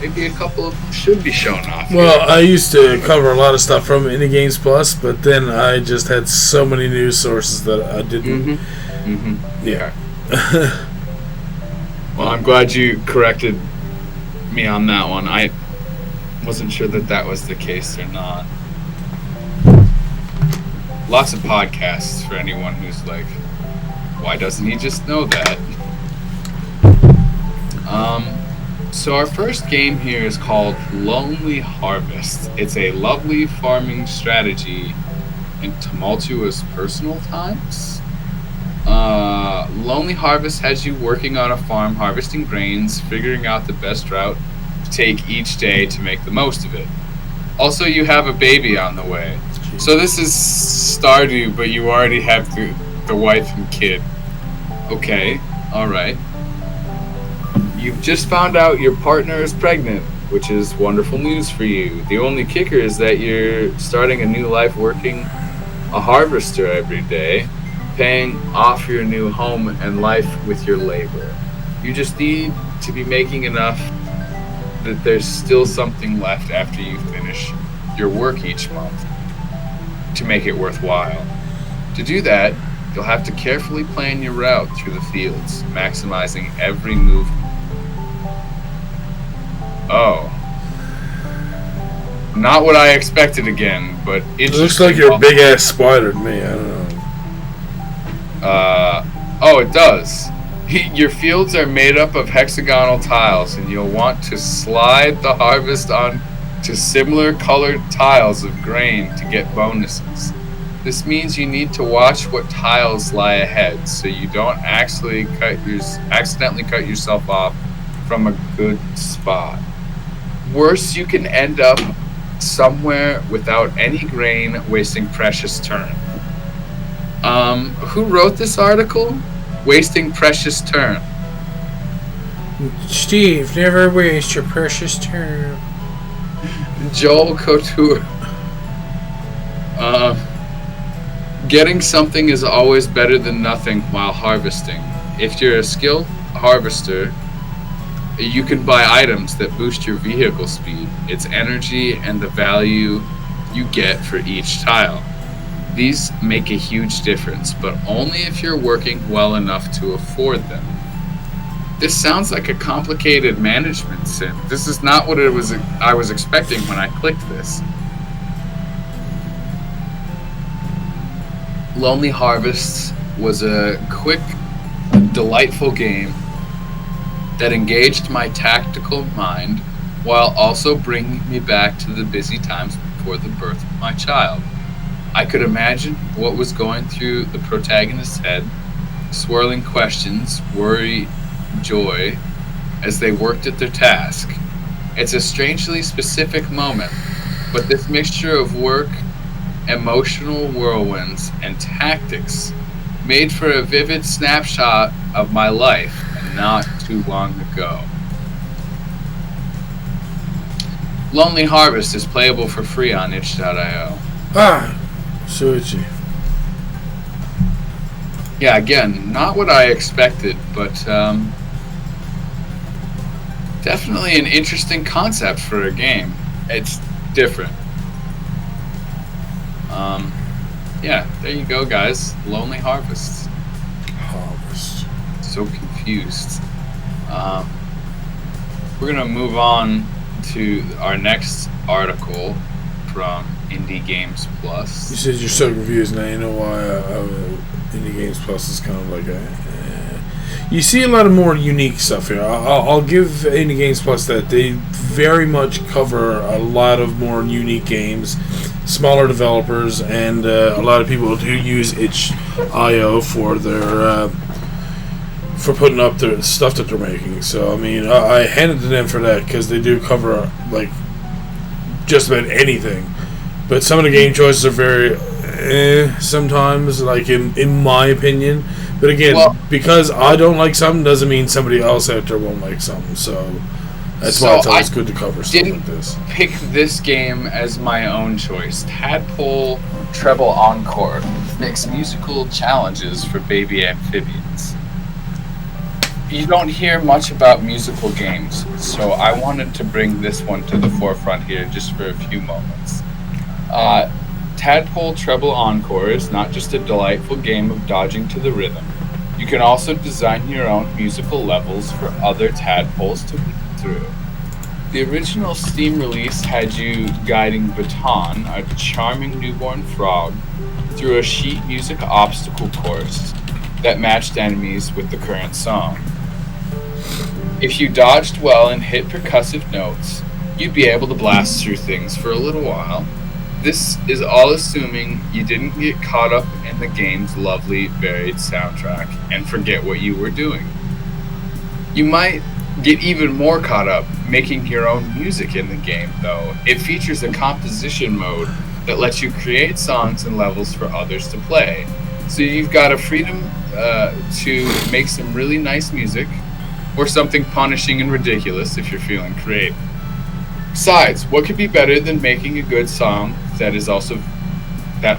maybe a couple of them should be shown off. Well, I used to cover a lot of stuff from Indie Games Plus, but then I just had so many news sources that I didn't. Yeah. Well, I'm glad you corrected me on that one. I wasn't sure that was the case or not. Lots of podcasts for anyone who's like, why doesn't he just know that? So our first game here is called Lonely Harvest. It's a lovely farming strategy in tumultuous personal times. Lonely Harvest has you working on a farm, harvesting grains, figuring out the best route to take each day to make the most of it. Also, you have a baby on the way. So this is Stardew, but you already have the wife and kid. Okay, alright. You've just found out your partner is pregnant, which is wonderful news for you. The only kicker is that you're starting a new life working a harvester every day, paying off your new home and life with your labor. You just need to be making enough that there's still something left after you finish your work each month to make it worthwhile. To do that, you'll have to carefully plan your route through the fields, maximizing every move. Oh. Not what I expected again, but it looks like you're a big ass spider to me, I don't know. Oh, it does. Your fields are made up of hexagonal tiles, and you'll want to slide the harvest on to similar colored tiles of grain to get bonuses. This means you need to watch what tiles lie ahead so you don't accidentally cut yourself off from a good spot. Worse, you can end up somewhere without any grain, wasting precious turn. Who wrote this article? Wasting precious turn. Steve, never waste your precious turn. Joel Couture. Getting something is always better than nothing while harvesting. If you're a skilled harvester, you can buy items that boost your vehicle speed, its energy, and the value you get for each tile. These make a huge difference, but only if you're working well enough to afford them. This sounds like a complicated management sim. This is not what I was expecting when I clicked this. Lonely Harvests was a quick, delightful game that engaged my tactical mind while also bringing me back to the busy times before the birth of my child. I could imagine what was going through the protagonist's head, swirling questions, worry, joy, as they worked at their task. It's a strangely specific moment, but this mixture of work, emotional whirlwinds, and tactics made for a vivid snapshot of my life not too long ago. Lonely Harvest is playable for free on itch.io. Suichi. Yeah, again, not what I expected, but definitely an interesting concept for a game. It's different. Yeah, there you go, guys. Lonely Harvest. So confused. We're gonna move on to our next article from Indie Games Plus. You said you're so confused now. You know why Indie Games Plus is kind of like you see a lot of more unique stuff here. I'll give Indie Games Plus that they very much cover a lot of more unique games, smaller developers, and a lot of people who use itch.io for their for putting up their stuff that they're making. So I mean, I handed to them for that because they do cover like just about anything. But some of the game choices are very sometimes, like in my opinion. But again, because I don't like something doesn't mean somebody else out there won't like something. So that's why it's always good to cover stuff like this. Pick this game as my own choice. Tadpole Treble Encore makes musical challenges for baby amphibians. You don't hear much about musical games, so I wanted to bring this one to the forefront here just for a few moments. Tadpole Treble Encore is not just a delightful game of dodging to the rhythm. You can also design your own musical levels for other tadpoles to lead through. The original Steam release had you guiding Baton, a charming newborn frog, through a sheet music obstacle course that matched enemies with the current song. If you dodged well and hit percussive notes, you'd be able to blast through things for a little while. This is all assuming you didn't get caught up in the game's lovely, varied soundtrack and forget what you were doing. You might get even more caught up making your own music in the game, though. It features a composition mode that lets you create songs and levels for others to play. So you've got a freedom to make some really nice music, or something punishing and ridiculous if you're feeling creative. Besides, what could be better than making a good song that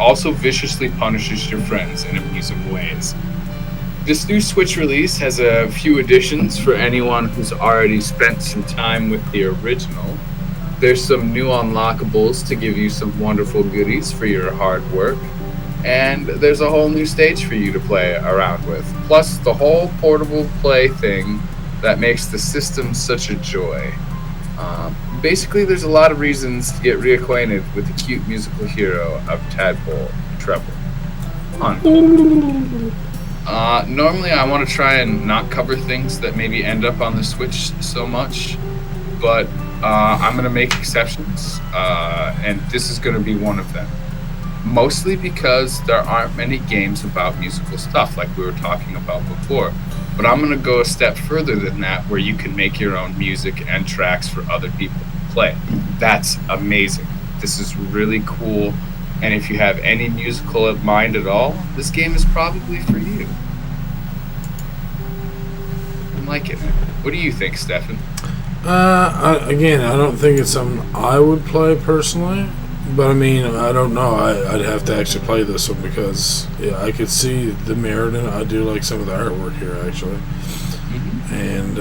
also viciously punishes your friends in amusing ways? This new Switch release has a few additions for anyone who's already spent some time with the original. There's some new unlockables to give you some wonderful goodies for your hard work, and there's a whole new stage for you to play around with, plus the whole portable play thing that makes the system such a joy. Basically, there's a lot of reasons to get reacquainted with the cute musical hero of Tadpole, Treble. Normally I want to try and not cover things that maybe end up on the Switch so much, but I'm going to make exceptions, and this is going to be one of them. Mostly because there aren't many games about musical stuff like we were talking about before. But I'm going to go a step further than that, where you can make your own music and tracks for other people to play. That's amazing. This is really cool. And if you have any musical in mind at all, this game is probably for you. I'm liking it. What do you think, Stefan? Again, I don't think it's something I would play personally. But I mean, I don't know. I'd have to actually play this one because I could see the merit in it. I do like some of the artwork here, actually. Mm-hmm. And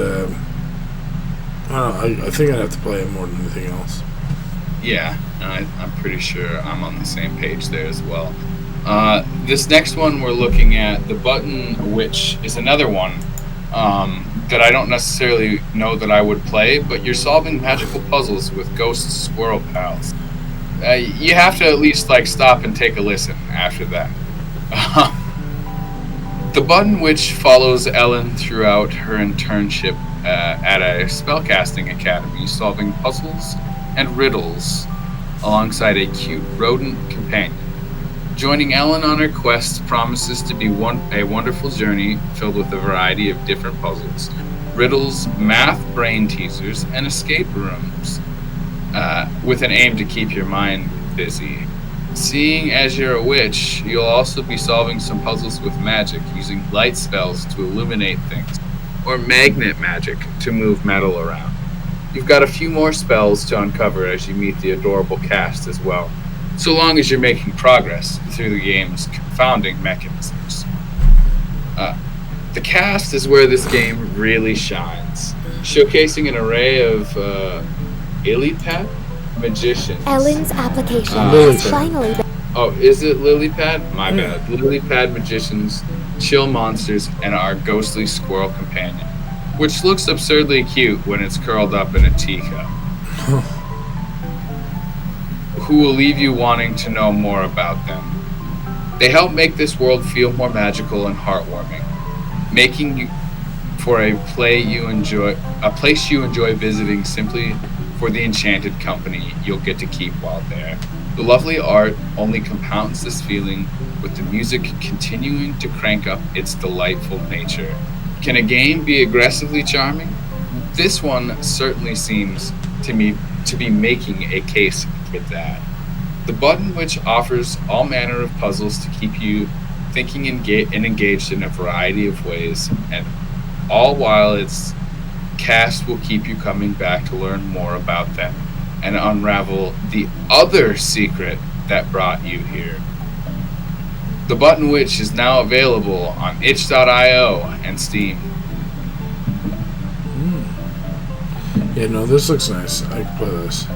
I don't know. I think I'd have to play it more than anything else. Yeah, I'm pretty sure I'm on the same page there as well. This next one we're looking at, the Button Witch, is another one that I don't necessarily know that I would play, but you're solving magical puzzles with ghost squirrel pals. You have to at least stop and take a listen after that. The Button Witch follows Ellen throughout her internship at a spellcasting academy, solving puzzles and riddles alongside a cute rodent companion. Joining Ellen on her quest promises to be a wonderful journey filled with a variety of different puzzles, riddles, math brain teasers, and escape rooms. With an aim to keep your mind busy. Seeing as you're a witch, you'll also be solving some puzzles with magic, using light spells to illuminate things, or magnet magic to move metal around. You've got a few more spells to uncover as you meet the adorable cast as well, so long as you're making progress through the game's confounding mechanisms. The cast is where this game really shines, showcasing an array of Lilypad magicians. Ellen's application has finally been... Oh, is it Lilypad? My bad. Lilypad magicians, chill monsters, and our ghostly squirrel companion, which looks absurdly cute when it's curled up in a teacup. Who will leave you wanting to know more about them. They help make this world feel more magical and heartwarming, making you for a place you enjoy visiting simply for the enchanted company you'll get to keep while there. The lovely art only compounds this feeling, with the music continuing to crank up its delightful nature. Can a game be aggressively charming? This one certainly seems to me to be making a case for that. The Button Witch offers all manner of puzzles to keep you thinking and engaged in a variety of ways, and all while its cast will keep you coming back to learn more about them and unravel the other secret that brought you here. The Button Witch is now available on itch.io and Steam. Yeah, no, this looks nice. I can play this.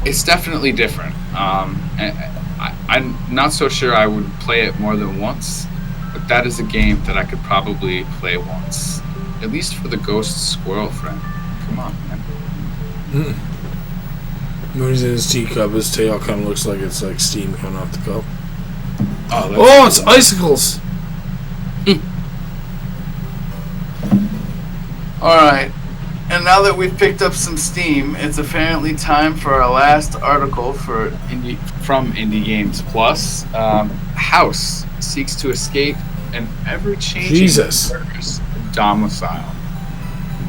It's definitely different. I'm not so sure I would play it more than once, but that is a game that I could probably play once. At least for the ghost squirrel friend. Come on, man. When he's in his teacup, his tail kind of looks like it's like steam coming off the cup. Oh, it's icicles! Alright. And now that we've picked up some steam, it's apparently time for our last article from Indie Games Plus. House seeks to escape an ever-changing domicile.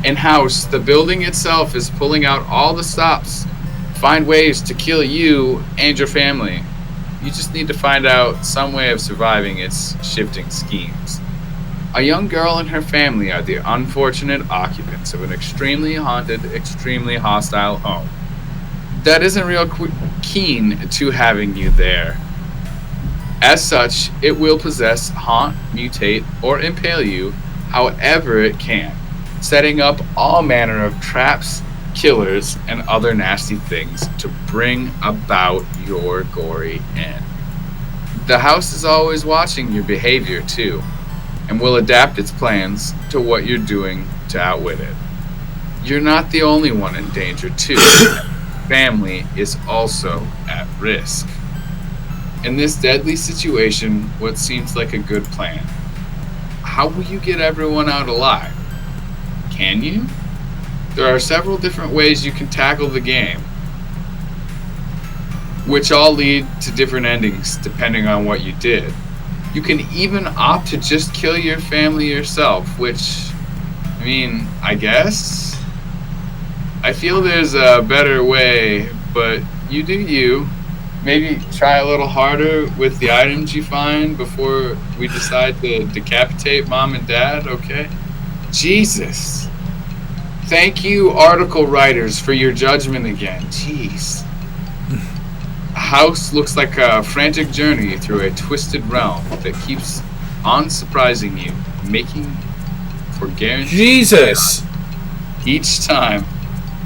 In House, the building itself is pulling out all the stops to find ways to kill you and your family. You just need to find out some way of surviving its shifting schemes. A young girl and her family are the unfortunate occupants of an extremely haunted, extremely hostile home that isn't real keen to having you there. As such, it will possess, haunt, mutate, or impale you however it can, setting up all manner of traps, killers, and other nasty things to bring about your gory end. The house is always watching your behavior too, and will adapt its plans to what you're doing to outwit it. You're not the only one in danger too. Family is also at risk. In this deadly situation, what seems like a good plan? How will you get everyone out alive? Can you? There are several different ways you can tackle the game, which all lead to different endings depending on what you did. You can even opt to just kill your family yourself, which, I mean, I guess? I feel there's a better way, but you do you. Maybe try a little harder with the items you find before we decide to decapitate Mom and Dad, okay? Jesus. Thank you, article writers, for your judgment again. Jeez. House looks like a frantic journey through a twisted realm that keeps on surprising you, making for guaranteed Jesus! Each time.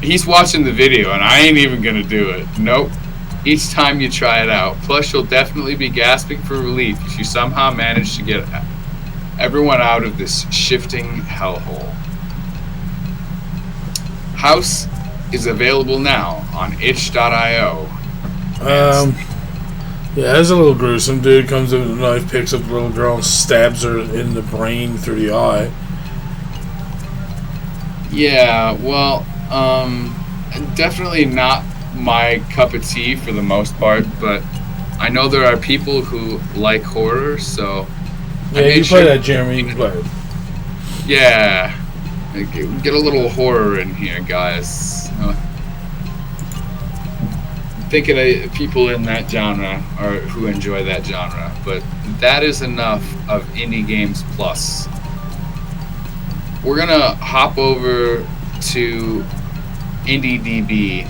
He's watching the video, and I ain't even gonna do it. Nope. Each time you try it out. Plus, you'll definitely be gasping for relief if you somehow manage to get everyone out of this shifting hellhole. House is available now on itch.io. Yeah, it's a little gruesome. Dude comes in with a knife, picks up the little girl, and stabs her in the brain through the eye. Yeah, well, definitely not my cup of tea for the most part, but I know there are people who like horror, so... Yeah, you play that, Jeremy. You can play it. Yeah. Get a little horror in here, guys. Thinking of people in that genre or who enjoy that genre, but that is enough of Indie Games Plus. We're gonna hop over to IndieDB,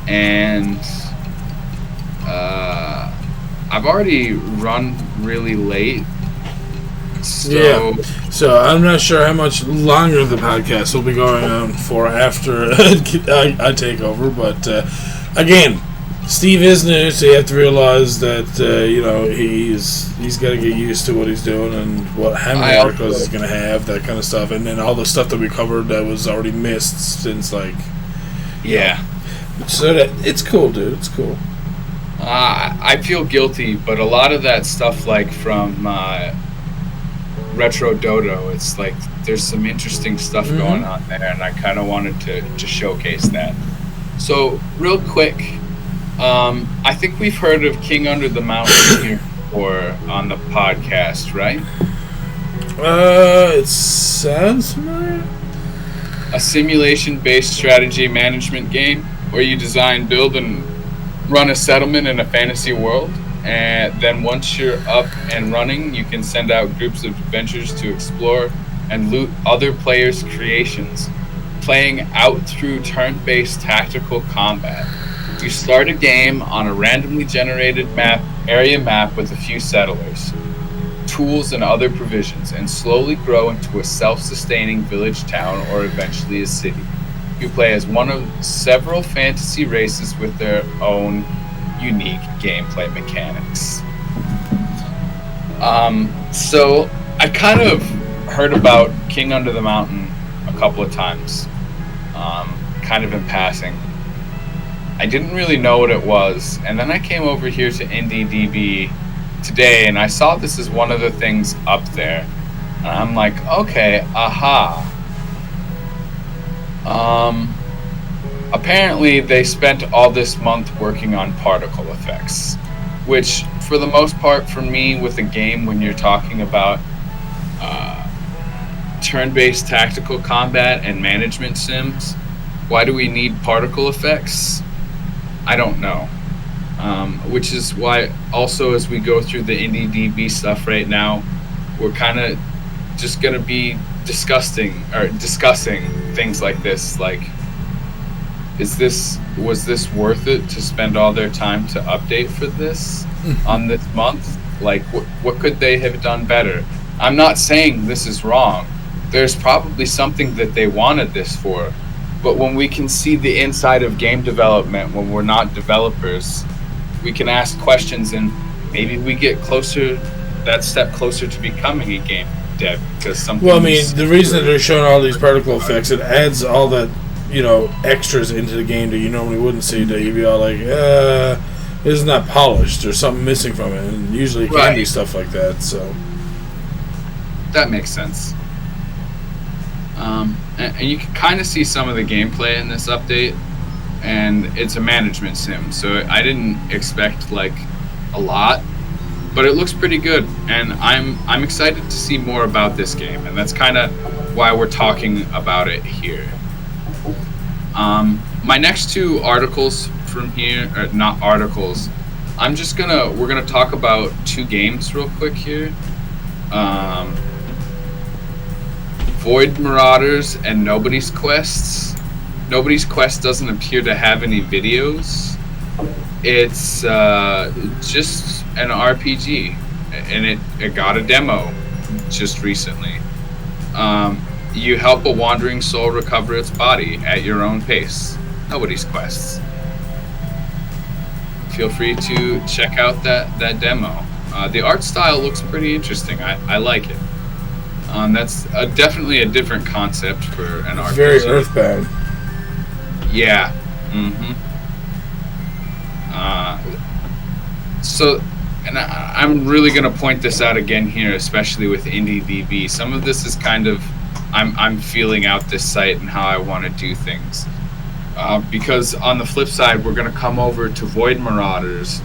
and I've already run really late, so I'm not sure how much longer the podcast will be going on for after I take over, but again, Steve is new, so you have to realize that he's got to get used to what he's doing and how many articles he's going to have, that kind of stuff, and then all the stuff that we covered that was already missed since So that it's cool, dude. It's cool. I feel guilty, but a lot of that stuff, like from Retro Dodo, it's like there's some interesting stuff going on there, and I kind of wanted to showcase that. So, real quick, I think we've heard of King Under the Mountain here before on the podcast, right? It sounds familiar. A simulation-based strategy management game where you design, build, and run a settlement in a fantasy world. And then once you're up and running, you can send out groups of adventurers to explore and loot other players' creations, playing out through turn-based tactical combat. You start a game on a randomly generated area map with a few settlers, tools, and other provisions, and slowly grow into a self-sustaining village, town, or eventually a city. You play as one of several fantasy races with their own unique gameplay mechanics. So I kind of heard about King Under the Mountain a couple of times, kind of in passing. I didn't really know what it was, and then I came over here to IndieDB today, and I saw this as one of the things up there, and I'm like, okay, aha. Apparently they spent all this month working on particle effects, which for the most part for me with a game, when you're talking about turn-based tactical combat and management sims, why do we need particle effects? I don't know. Which is why also as we go through the IndieDB stuff right now, we're kind of just going to be discussing things like this, like, was this worth it to spend all their time to update for this on this month? Like, what could they have done better? I'm not saying this is wrong. There's probably something that they wanted this for, but when we can see the inside of game development, when we're not developers, we can ask questions, and maybe we get that step closer to becoming a game dev, because something. Well, I mean, the reason that they're showing all these particle effects, it adds all that, extras into the game that you normally wouldn't see, that you'd be all like, it's not polished. There's something missing from it, and usually it can be stuff like that. So that makes sense. And you can kind of see some of the gameplay in this update, and it's a management sim, so I didn't expect like a lot, but it looks pretty good, and I'm excited to see more about this game, and that's kind of why we're talking about it here. My next two articles from here, or not articles, we're gonna talk about two games real quick here. Void Marauders and Nobody's Quests. Nobody's Quest doesn't appear to have any videos. It's just an RPG, and it got a demo just recently. You help a wandering soul recover its body at your own pace. Nobody's Quests. Feel free to check out that demo. The art style looks pretty interesting. I like it. That's definitely a different concept for an RPG. Very Earthbound. Yeah. So, and I'm really going to point this out again here, especially with IndieDB. Some of this is kind of, I'm feeling out this site and how I want to do things. Because on the flip side, we're going to come over to Void Marauders,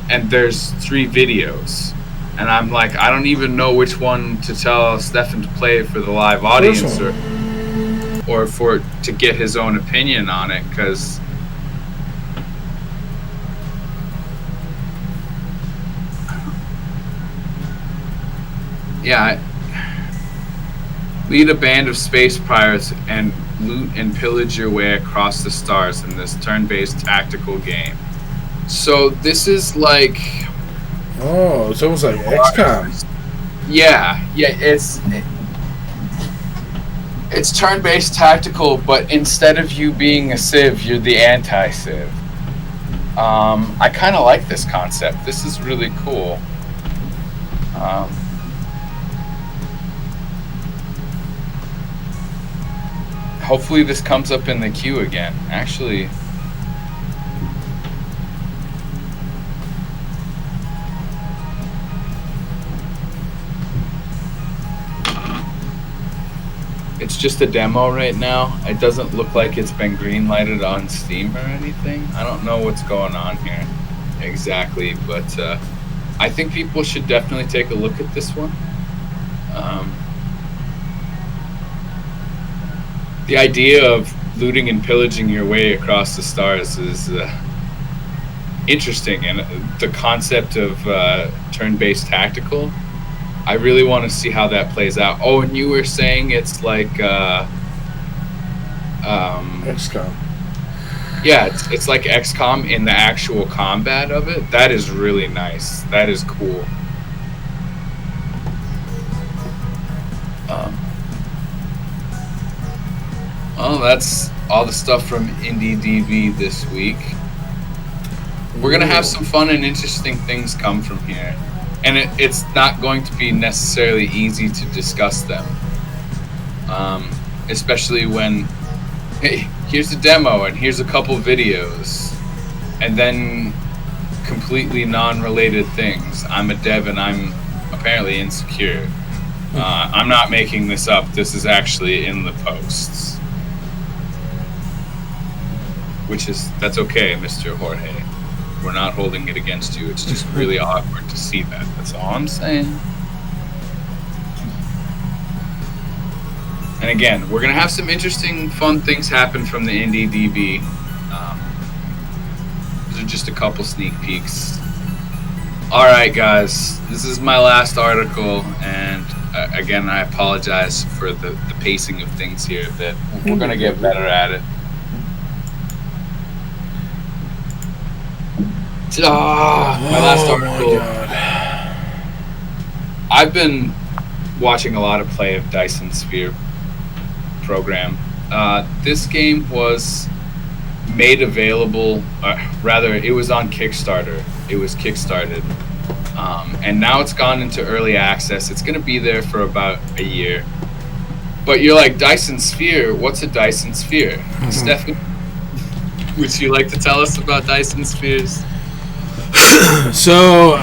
and there's 3 videos. And I'm like, I don't even know which one to tell Stefan to play for the live audience or to get his own opinion on it, because lead a band of space pirates and loot and pillage your way across the stars in this turn-based tactical game. So this is like... Oh, it's almost like XCOM. Yeah, it's turn-based tactical, but instead of you being a Civ, you're the anti-Civ. I kind of like this concept. This is really cool. Hopefully this comes up in the queue again. Actually... It's just a demo right now. It doesn't look like it's been green-lighted on Steam or anything. I don't know what's going on here exactly, but I think people should definitely take a look at this one. The idea of looting and pillaging your way across the stars is interesting, and the concept of turn-based tactical, I really want to see how that plays out. Oh, and you were saying it's like XCOM. Yeah, it's like XCOM in the actual combat of it. That is really nice. That is cool. Well, that's all the stuff from IndieDB this week. We're going to have some fun and interesting things come from here. And it's not going to be necessarily easy to discuss them. Especially when, hey, here's a demo and here's a couple videos. And then completely non-related things. I'm a dev and I'm apparently insecure. I'm not making this up. This is actually in the posts. That's okay, Mr. Jorge. We're not holding it against you. It's just really awkward to see that. That's all I'm saying. And again, we're going to have some interesting, fun things happen from the IndieDB. These are just a couple sneak peeks. All right, guys. This is my last article. And again, I apologize for the pacing of things here. That we're going to get better at it. My last article. I've been watching a lot of play of Dyson Sphere program. This game was made available, rather it was on Kickstarter. It was kickstarted. And now it's gone into early access. It's going to be there for about a year. But you're like, Dyson Sphere? What's a Dyson Sphere? Stefan, would you like to tell us about Dyson Spheres? So,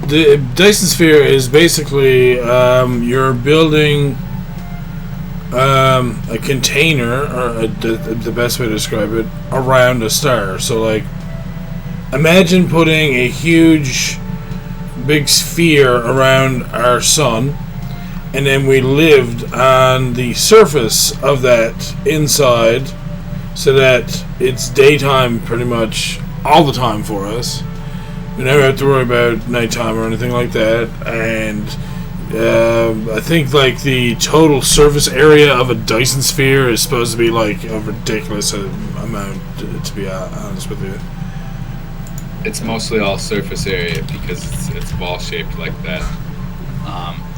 the Dyson Sphere is basically you're building a container, or the best way to describe it, around a star. So, like, imagine putting a huge, big sphere around our sun, and then we lived on the surface of that inside, so that it's daytime pretty much all the time for us. We never have to worry about nighttime or anything like that. And I think like the total surface area of a Dyson Sphere is supposed to be like a ridiculous amount, to be honest with you. It's mostly all surface area because it's ball shaped like that.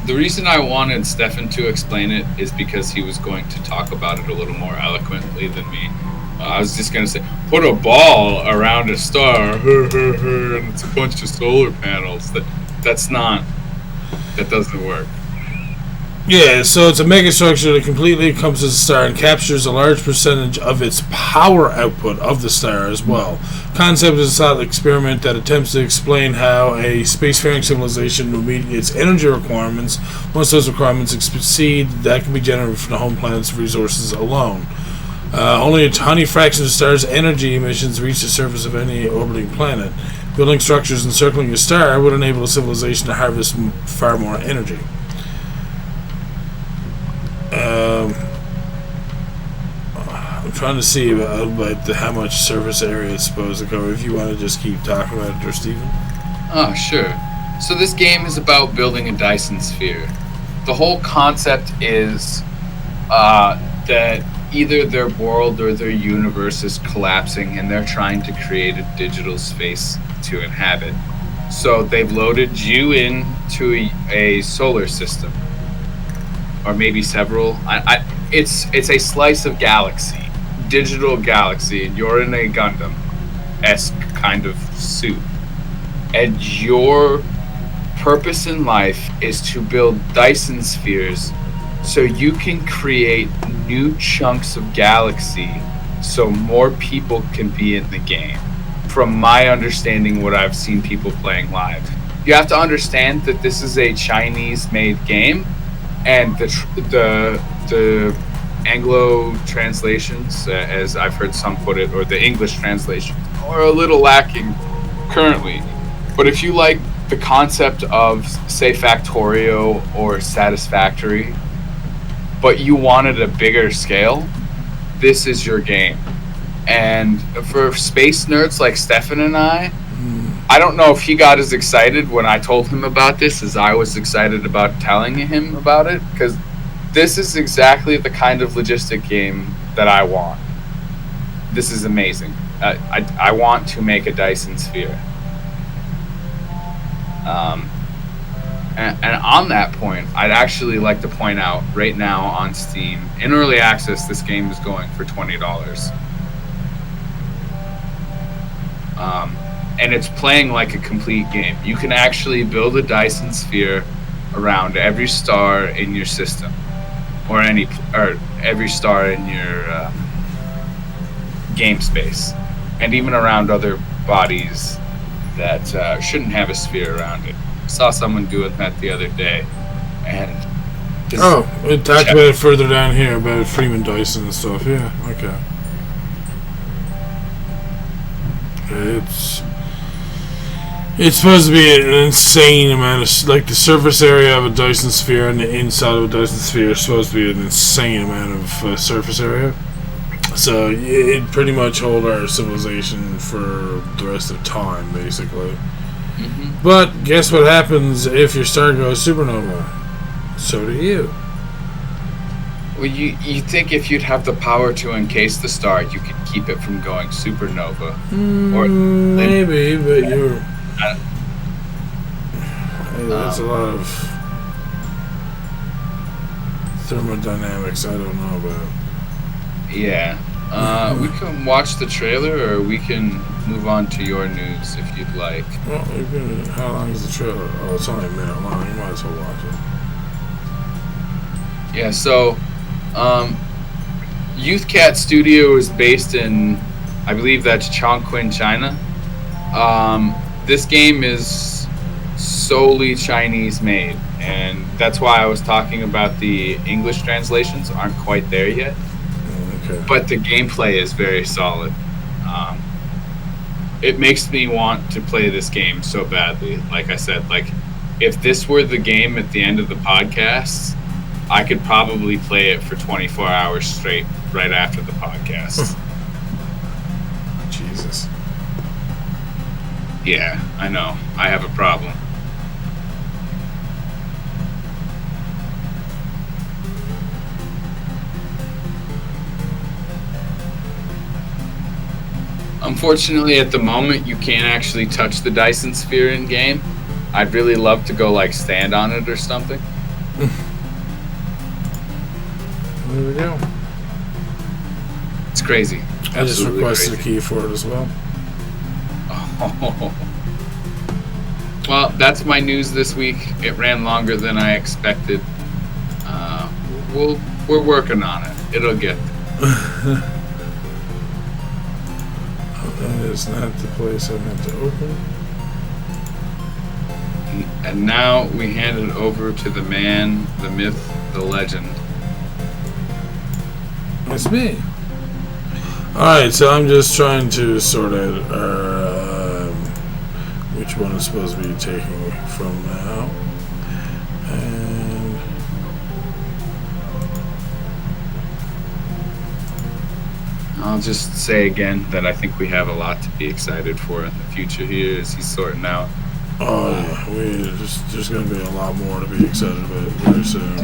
The reason I wanted Stefan to explain it is because he was going to talk about it a little more eloquently than me. I was just going to say, put a ball around a star, and it's a bunch of solar panels. That doesn't work. Yeah, so it's a megastructure that completely encompasses the star and captures a large percentage of its power output of the star as well. Concept is a thought experiment that attempts to explain how a spacefaring civilization will meet its energy requirements once those requirements exceed that can be generated from the home planet's resources alone. Only a tiny fraction of the star's energy emissions reach the surface of any orbiting planet. Building structures encircling a star would enable a civilization to harvest far more energy. I'm trying to see about how much surface area it's supposed to cover. If you want to just keep talking about it, or Steven. Oh, sure. So this game is about building a Dyson Sphere. The whole concept is that either their world or their universe is collapsing and they're trying to create a digital space to inhabit. So they've loaded you into a solar system. Or maybe several. It's a slice of galaxy, digital galaxy, and you're in a Gundam-esque kind of suit. And your purpose in life is to build Dyson spheres so you can create new chunks of galaxy so more people can be in the game. From my understanding, what I've seen people playing live. You have to understand that this is a Chinese-made game, and the Anglo translations, as I've heard some put it, or the English translations, are a little lacking currently. But if you like the concept of, say, Factorio or Satisfactory, but you wanted a bigger scale, this is your game. And for space nerds like Stefan and I don't know if he got as excited when I told him about this as I was excited about telling him about it, because this is exactly the kind of logistic game that I want. This is amazing. I want to make a Dyson Sphere. And on that point, I'd actually like to point out right now on Steam, in early access, this game is going for $20. And it's playing like a complete game. You can actually build a Dyson Sphere around every star in your system, or every star in your game space, and even around other bodies that shouldn't have a sphere around it. I saw someone doing that the other day, and we talked about it further down here about Freeman Dyson and stuff. Yeah, okay. It's supposed to be an insane amount of, like, the surface area of a Dyson Sphere and the inside of a Dyson Sphere is supposed to be an insane amount of surface area. So it pretty much hold our civilization for the rest of time, basically. Mm-hmm. But guess what happens if your star goes supernova? So do you. Well, you think if you'd have the power to encase the star, you could keep it from going supernova. Maybe, but you're... that's a lot of thermodynamics I don't know about. Yeah. We can watch the trailer, or we can move on to your news if you'd like. Well, how long is the trailer? Oh, it's only a minute long. You might as well watch it. Yeah, so Youth Cat Studio is based in I believe that's Chongqing, China. This game is solely Chinese made, and that's why I was talking about the English translations aren't quite there yet. Okay. But the gameplay is very solid. It makes me want to play this game so badly. Like I said, like if this were the game at the end of the podcast, I could probably play it for 24 hours straight right after the podcast. Jesus. Yeah, I know. I have a problem. Unfortunately, at the moment, you can't actually touch the Dyson sphere in game. I'd really love to go like stand on it or something. There we go. It's crazy. I just Absolutely requested crazy. a key for it as well. Oh. Well, that's my news this week. It ran longer than I expected. We're working on it. It'll get there. That is not the place I meant to open. And now we hand it over to the man, the myth, the legend. It's me. Alright, so I'm just trying to sort out which one is supposed to be taking from now. And I'll just say again that I think we have a lot to be excited for in the future here as he's sorting out. oh yeah, there's going to be a lot more to be excited about very soon.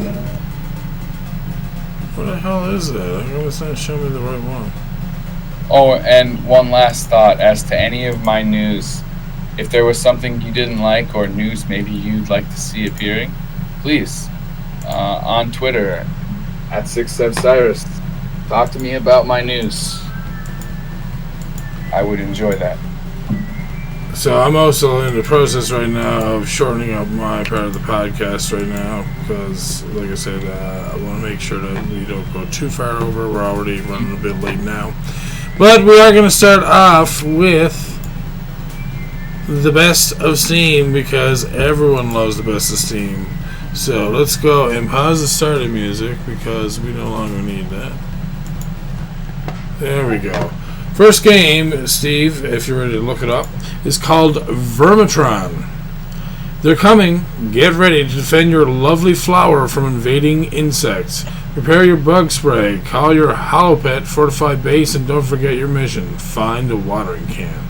What the hell is that? It's not showing me the right one. Oh, and one last thought as to any of my news. If there was something you didn't like or news maybe you'd like to see appearing, please, on Twitter, at 67Cyrus, talk to me about my news. I would enjoy that. So I'm also in the process right now of shortening up my part of the podcast right now because, like I said, I want to make sure that we don't go too far over. We're already running a bit late now. But we are going to start off with the best of Steam because everyone loves the best of Steam. So let's go and pause the starting music because we no longer need that. There we go. First game, Steve, if you're ready to look it up, is called Vermitron. They're coming. Get ready to defend your lovely flower from invading insects. Prepare your bug spray. Call your hollow pet, fortify base, and don't forget your mission. Find a watering can.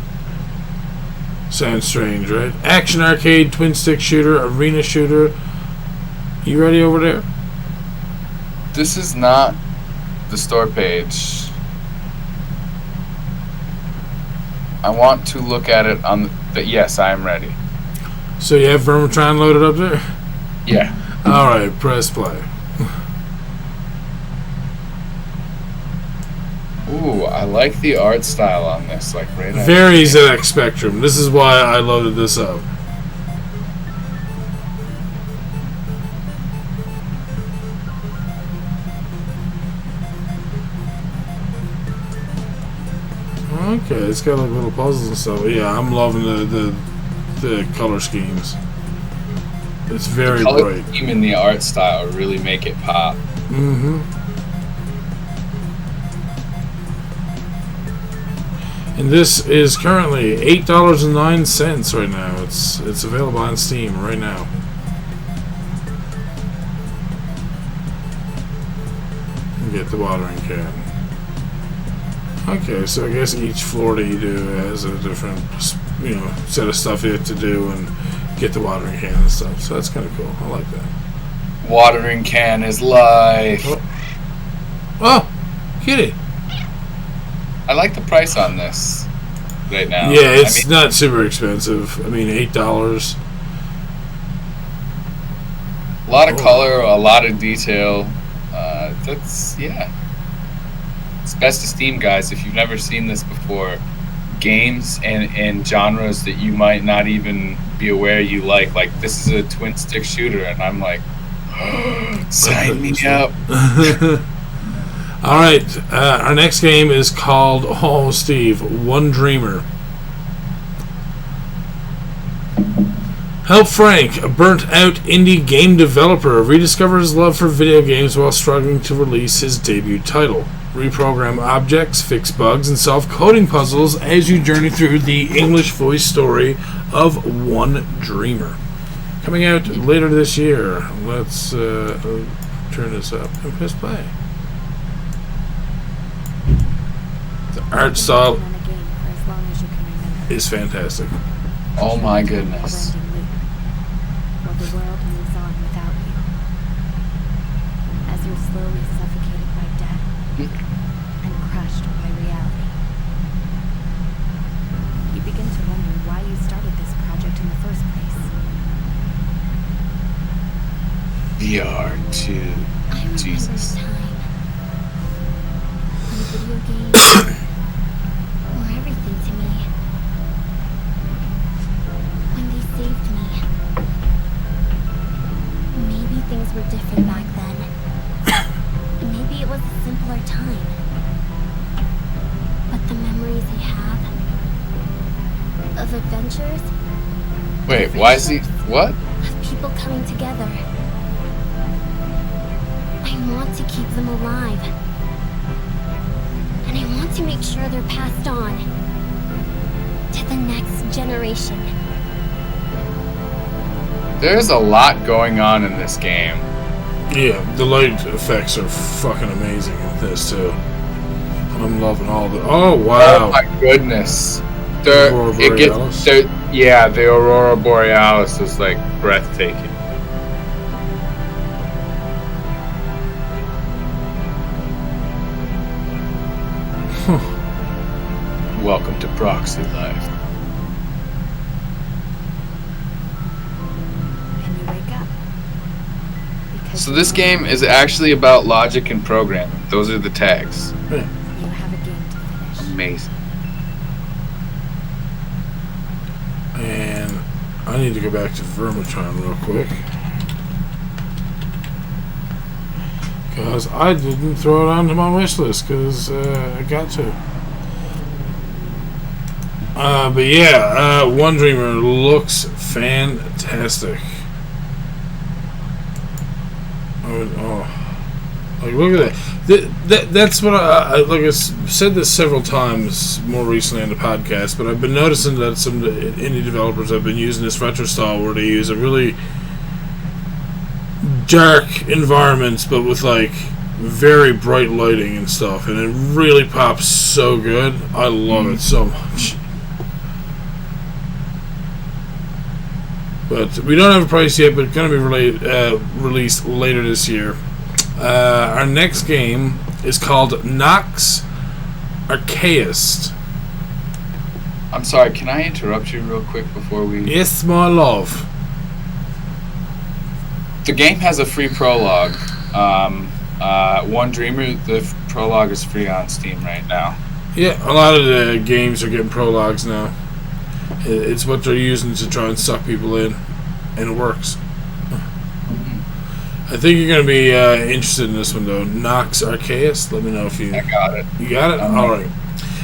Sounds strange, right? Action arcade, twin stick shooter, arena shooter. You ready over there? This is not the store page. I want to look at it on the... Yes, I am ready. So you have Vermitron loaded up there? Yeah. Alright, press play. Ooh, I like the art style on this. Like right out Very ZX Spectrum. This is why I loaded this up. Okay, it's got like little puzzles and stuff. Yeah, I'm loving the color schemes. It's very the color bright. scheme and the art style really make it pop. Mm-hmm. And this is currently $8.09 right now. It's available on Steam right now. And get the watering can. Okay, so I guess each floor that you do has a different, set of stuff you have to do and get the watering can and stuff. So that's kind of cool. I like that. Watering can is life. Oh, kitty. I like the price on this right now. Yeah, it's not super expensive. I mean, $8. A lot of color, a lot of detail. It's best of Steam, guys. If you've never seen this before, games and genres that you might not even be aware you like this is a twin stick shooter, and I'm like, sign me up. All right, our next game is called, Steve, One Dreamer. Help Frank, a burnt-out indie game developer, rediscover his love for video games while struggling to release his debut title. Reprogram objects, fix bugs, and solve coding puzzles as you journey through the English voice story of One Dreamer. Coming out later this year. Let's turn this up and press play. The art style is fantastic. Oh my goodness. While the world moves on without you. As you're slowly suffocated by death and crushed by reality. You begin to wonder why you started this project in the first place. VR2. I remember Jesus. a time when video games were everything to me. When they saved me. Maybe things were different back then. Maybe it was a simpler time. But the memories I have of adventures, Wait, why is he... What? of people coming together. I want to keep them alive. And I want to make sure they're passed on to the next generation. There's a lot going on in this game. Yeah, the light effects are fucking amazing in this too. I'm loving all the. Oh wow! Oh my goodness. Aurora Borealis. Yeah, the Aurora Borealis is like breathtaking. Welcome to Proxy Life. And you wake up. Because So this game is actually about logic and programming. Those are the tags. Yeah. you have a game to finish. Amazing. And I need to go back to Vermitron real quick. Because I didn't throw it onto my wish list because I got to. But yeah, One Dreamer looks fantastic. Oh, like look at that. That's what I like. I said this several times more recently on the podcast, but I've been noticing that some indie developers have been using this retro style where they use a really dark environments, but with like very bright lighting and stuff, and it really pops so good. I love it so much. But we don't have a price yet, but it's going to be released later this year. Our next game is called Nox Archaeist. I'm sorry, can I interrupt you real quick before we... Yes, my love. The game has a free prologue. One Dreamer, the prologue is free on Steam right now. Yeah, a lot of the games are getting prologues now. It's what they're using to try and suck people in, and it works. I think you're going to be interested in this one, though. Nox Archaeist. Let me know if you... I got it. You got it? Alright.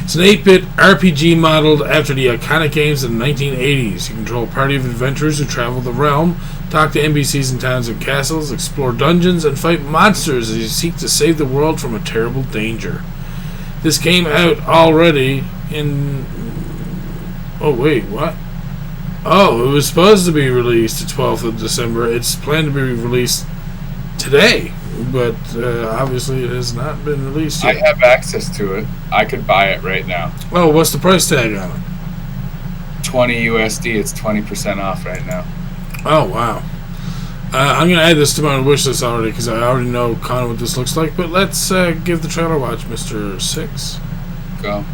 It's an 8-bit RPG modeled after the iconic games of the 1980s. You control a party of adventurers who travel the realm, talk to NPCs in towns and castles, explore dungeons, and fight monsters as you seek to save the world from a terrible danger. This came out already in... Oh, wait, what? Oh, it was supposed to be released the 12th of December. It's planned to be released today, but obviously it has not been released yet. I have access to it. I could buy it right now. Oh, what's the price tag on it? 20 USD. It's 20% off right now. Oh, wow. I'm going to add this to my wish list already because I already know kind of what this looks like, but let's give the trailer a watch, Mr. Six. Go.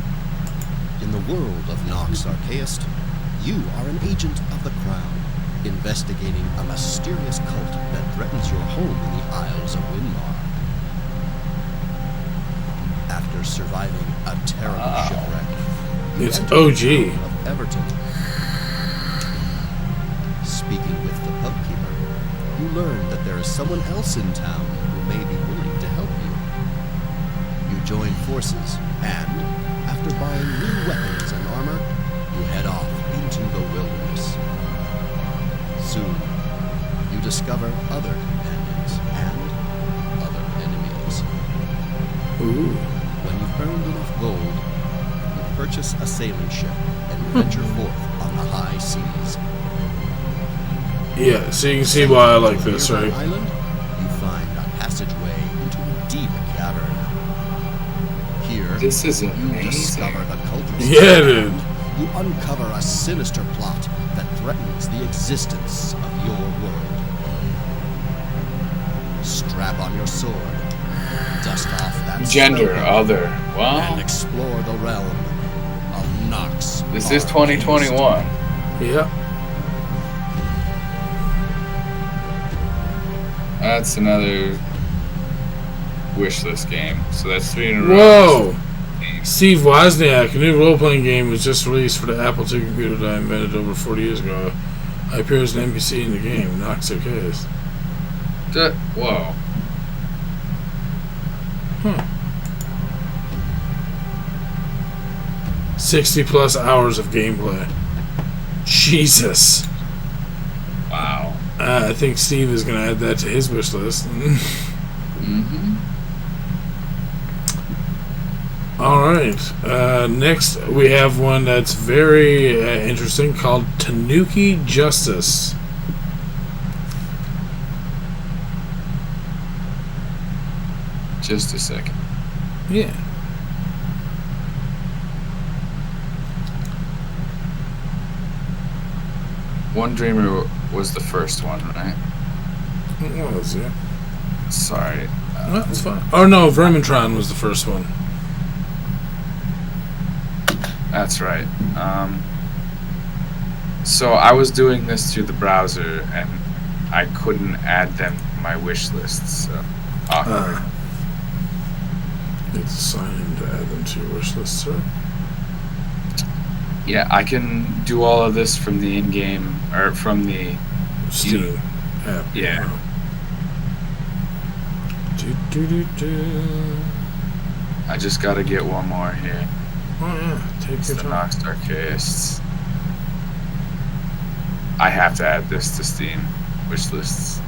In the world of Nox Archaeist, you are an agent of the Crown, investigating a mysterious cult that threatens your home in the Isles of Winmar. After surviving a terrible shipwreck, you It's enter OG. the town of Everton. Speaking with the pubkeeper, you learn that there is someone else in town who may be willing to help you. join forces, and, after buying new weapons and armor, you head off into the wilderness. Soon, you discover other companions and other enemies. Ooh. When you've earned enough gold, you purchase a sailing ship and venture forth on the high seas. Yeah, so you can see why I like this, On a right? island, you find a passageway into a deep cavern. Here, This is you amazing. discover the cultist. Yeah, dude. You uncover a sinister plot that threatens the existence of your world. Strap on your sword, dust off that Gender, spell, other. and Well, explore the realm of Nox. this is 2021. Yeah. That's another wish list game. So that's 3 in a row. Whoa! Steve Wozniak, a new role-playing game, was just released for the Apple II computer that I invented over 40 years ago. I appear as an NPC in the game, Nox or Kaze. Whoa. 60+ hours of gameplay. Jesus. Wow. I think Steve is going to add that to his wish list. Mm-hmm. Alright. Next, we have one that's very interesting called Tanuki Justice. Just a second. Yeah. One Dreamer was the first one, right? What was it? Sorry. No, it's fine. Oh no, Vermintron was the first one. That's right. So I was doing this through the browser, and I couldn't add them to my wish list. So awkward. Need to sign in to add them to your wish list, sir. Yeah, I can do all of this from the in-game or from the Steam app. Yeah. Do. I just got to get one more here. Oh yeah, take It's your the time. Nox Darkest. I have to add this to Steam wish lists.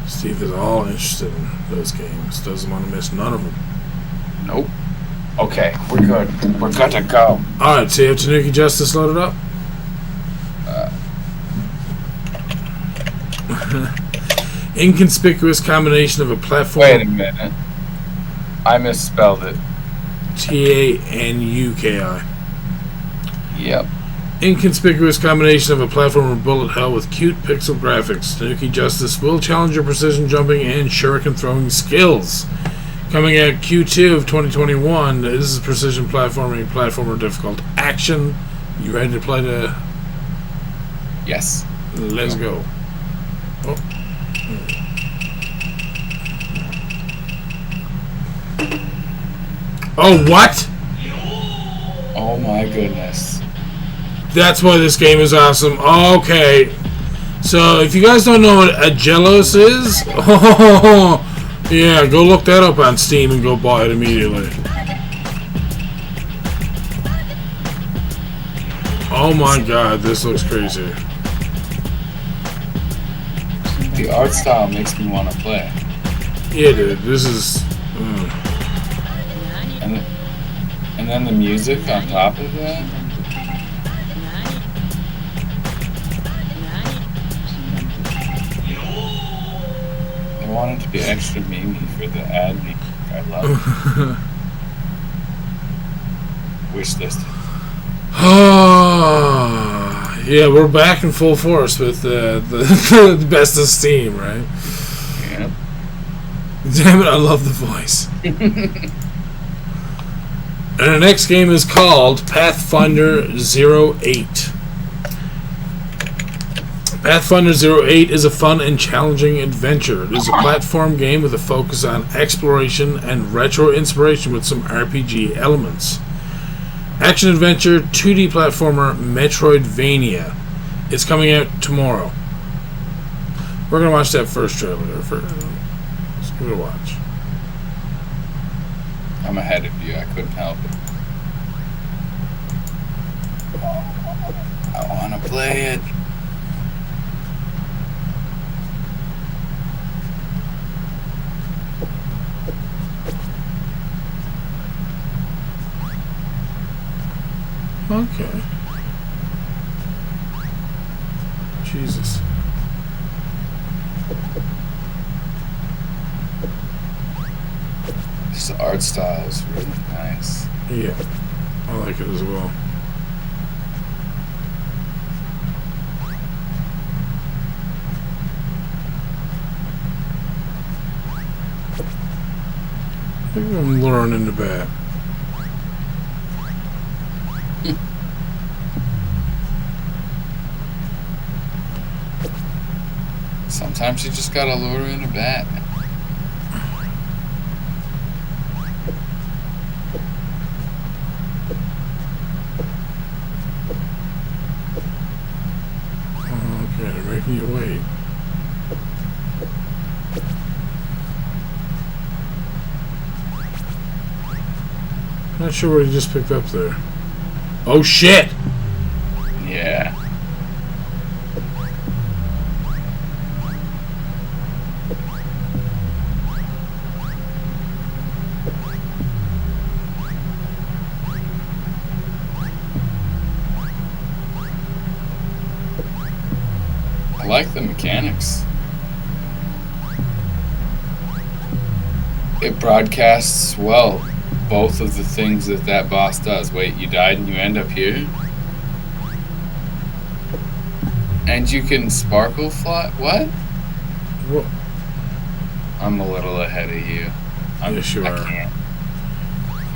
Steve is all interested in those games. Doesn't want to miss none of them. Nope. Okay, we're good. We're good to go. Alright, so you have Tanuki Justice loaded up? Inconspicuous combination of a platform. Wait a minute. I misspelled it. Tanuki. Yep. Inconspicuous combination of a platformer bullet hell with cute pixel graphics. Tanuki Justice will challenge your precision jumping and shuriken throwing skills. Coming out Q2 of 2021, this is precision platformer difficult action. You ready to play the... Yes. Let's go. Oh. Oh, what? Oh my goodness. That's why this game is awesome. Okay. So, if you guys don't know what a Jellos is, yeah, go look that up on Steam and go buy it immediately. Oh my god, this looks crazy. The art style makes me want to play. Yeah, dude, this is... And then the music on top of that. I wanted to be extra memey for the ad music. I love it. Wish list. Yeah, we're back in full force with the best of Steam, right? Yeah. Damn it, I love the voice. And the next game is called Pathfinder 08. Pathfinder 08 is a fun and challenging adventure. It is a platform game with a focus on exploration and retro inspiration with some RPG elements. Action-adventure, 2D platformer, Metroidvania. It's coming out tomorrow. We're going to watch that first trailer there first. Give it a watch. I'm ahead of you. I couldn't help it. I want to play it. Okay. Jesus. This art style is really nice. Yeah. I like it as well. I think I'm learning the bat. Sometimes you just gotta lure in a bat. Okay, they're making you wait. Not sure what he just picked up there. Oh shit! Yeah. I like the mechanics. It broadcasts well both of the things that boss does. Wait, you died and you end up here? And you can sparkle fly? What? What? I'm a little ahead of you. Yes, you I are. can't.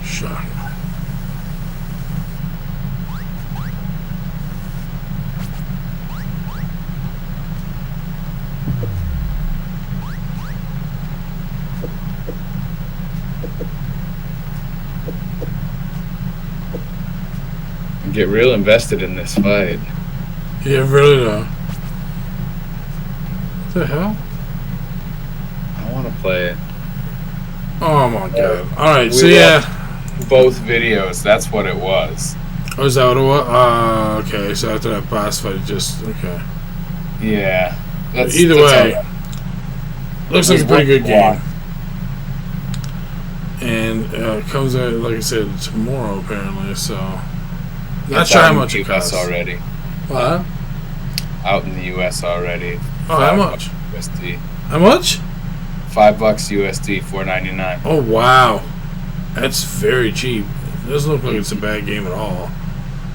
Shock. Get real invested in this fight. Yeah, really though. What the hell? I want to play it. Oh my god. Alright, We so yeah. watched both videos. That's what it was. Oh, is that what it was? Okay, so after that boss fight, just, okay. Yeah. Either way, looks like a pretty good game. And it comes out, like I said, tomorrow apparently, so. Not sure how much it costs already. What? Out in the US already. Oh, how much? USD. How much? $5 USD, $4.99. Oh, wow. That's very cheap. It doesn't look like it's a bad game at all.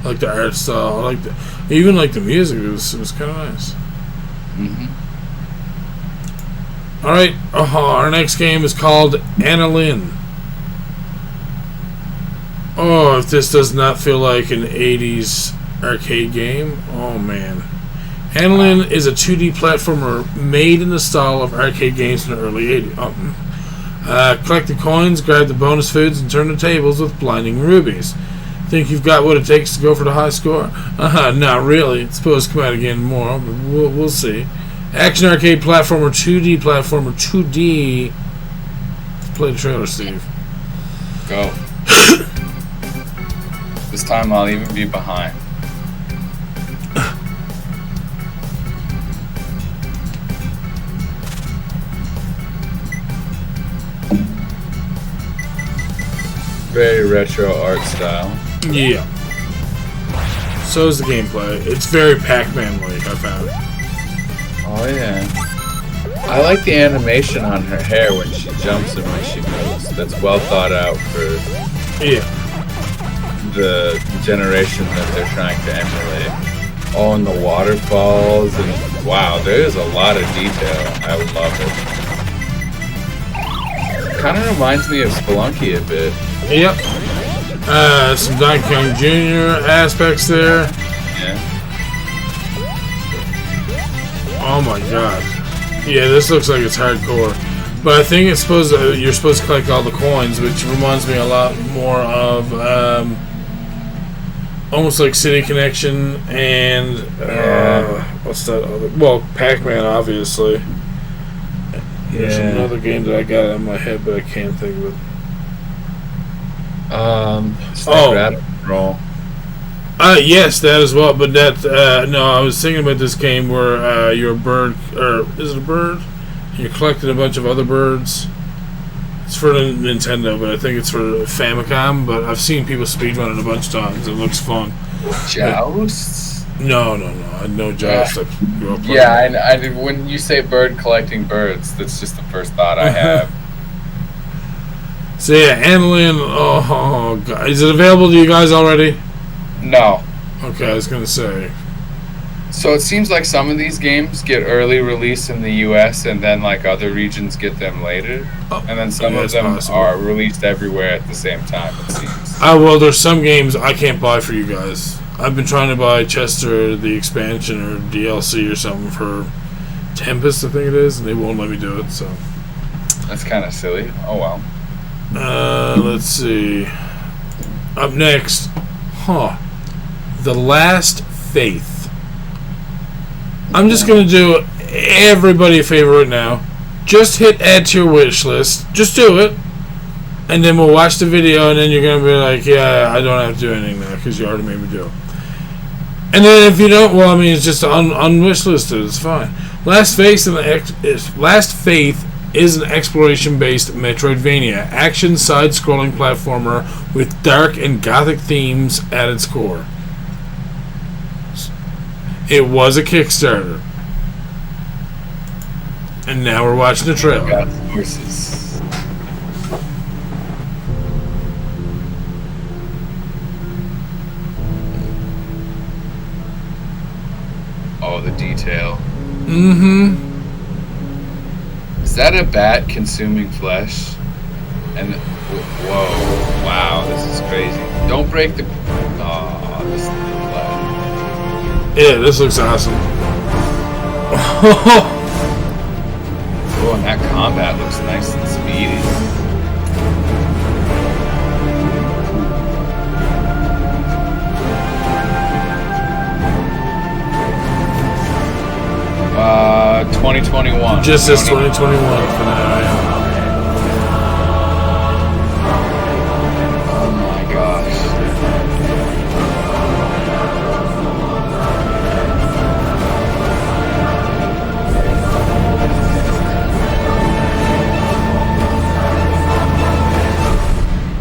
I like the art style. I like even like the music. It was kind of nice. All right. Our next game is called Annalyn. Oh, if this does not feel like an 80s arcade game, oh man. Handheld is a 2D platformer made in the style of arcade games in the early 80s. Collect the coins, grab the bonus foods, and turn the tables with blinding rubies. Think you've got what it takes to go for the high score? Not really. It's supposed to come out again tomorrow, but we'll see. Action arcade platformer, 2D platformer, 2D. Let's play the trailer, Steve. Go. This time I'll even be behind. Very retro art style. Yeah. So is the gameplay. It's very Pac-Man-like, I found. Oh yeah. I like the animation on her hair when she jumps and when she moves. That's well thought out for the generation that they're trying to emulate. Oh, and the waterfalls, and wow, there's a lot of detail. I love it. Kind of reminds me of Spelunky a bit. Yep. Some Donkey Kong Jr. aspects there. Yeah. Oh my god. Yeah, this looks like it's hardcore. But I think it's you're supposed to collect all the coins, which reminds me a lot more of almost like City Connection and what's that other? Well, Pac-Man, obviously. There's another game that I got in my head, but I can't think of it. Rabbit Roll. Yes, that as well. But that no, I was thinking about this game where you're a bird, or is it a bird? And you're collecting a bunch of other birds. It's for Nintendo, but I think it's for Famicom. But I've seen people speedrun it a bunch of times. It looks fun. Jousts? No. I know Joust. I when you say bird collecting birds, that's just the first thought I have. So yeah, Annalyn. Oh, God. Is it available to you guys already? No. Okay, I was gonna say. So it seems like some of these games get early release in the U.S. and then like other regions get them later, and then some of them are released everywhere at the same time. It seems. Well, there's some games I can't buy for you guys. I've been trying to buy Chester the expansion or DLC or something for Tempest, I think it is, and they won't let me do it. So that's kind of silly. Oh well. Let's see. Up next, The Last Faith. I'm just going to do everybody a favor right now. Just hit add to your wish list. Just do it. And then we'll watch the video, and then you're going to be like, yeah, I don't have to do anything now because you already made me do it. And then if you don't, well, I mean, it's just unwish listed. It's fine. Last Faith is an exploration-based Metroidvania, action side-scrolling platformer with dark and gothic themes at its core. It was a Kickstarter. And now we're watching the trailer. Got horses. Oh, the detail. Mm-hmm. Is that a bat consuming flesh? And whoa, wow, this is crazy. Don't break the. Oh, this is blood. Yeah, this looks awesome. Oh, and that combat looks nice and speedy. 2021. Just says 2021 for now, yeah. Oh my gosh.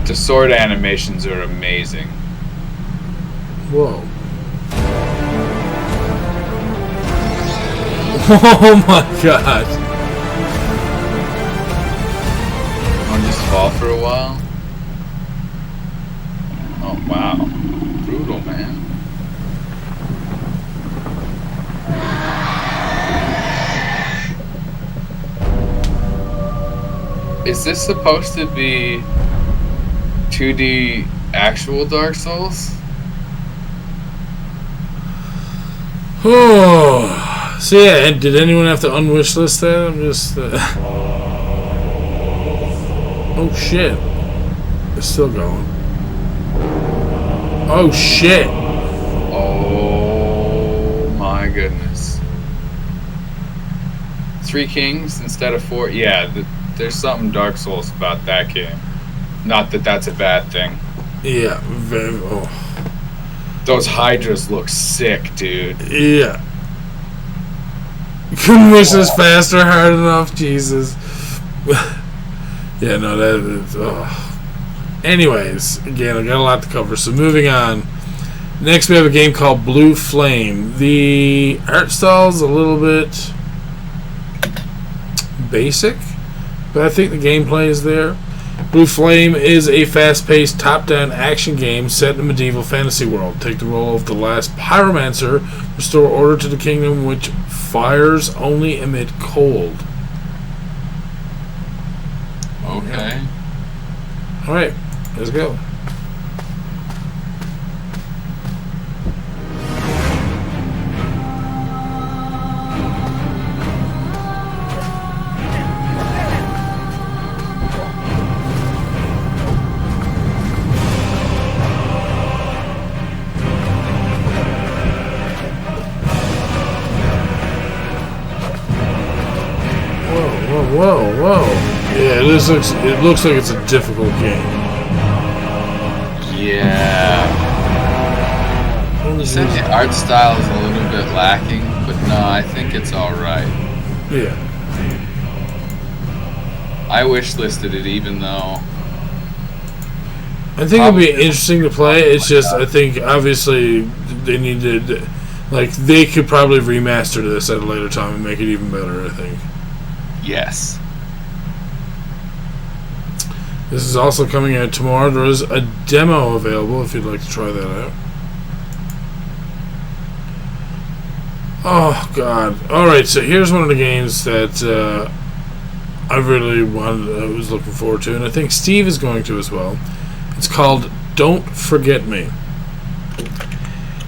The sword animations are amazing. Whoa. Oh my god. Want to just fall for a while? Oh wow. Brutal, man. Is this supposed to be 2D actual Dark Souls? Oh. So yeah, did anyone have to unwish list that? I'm just... Oh shit. It's still going. Oh shit. Oh my goodness. 3 kings instead of 4? Yeah, there's something Dark Souls about that game. Not that that's a bad thing. Yeah, very... Oh. Those Hydras look sick, dude. Yeah. Couldn't wish this fast or hard enough, Jesus. Yeah, no, that is... Oh. Anyways, again, I got a lot to cover, so moving on. Next, we have a game called Blue Flame. The art style's a little bit basic, but I think the gameplay is there. Blue Flame is a fast-paced, top-down action game set in a medieval fantasy world. Take the role of the last pyromancer, restore order to the kingdom, which fires only emit cold. Okay. Alright, let's go. Whoa. Yeah, it looks like it's a difficult game. Yeah. You said the art style is a little bit lacking, but no, I think it's alright. Yeah. I wish-listed it even though... I think it'd be interesting to play. It's just, I think, obviously, they need to... Like, they could probably remaster this at a later time and make it even better, I think. Yes. This is also coming out tomorrow. There is a demo available if you'd like to try that out. Oh, God. Alright, so here's one of the games that I really was looking forward to, and I think Steve is going to as well. It's called Don't Forget Me.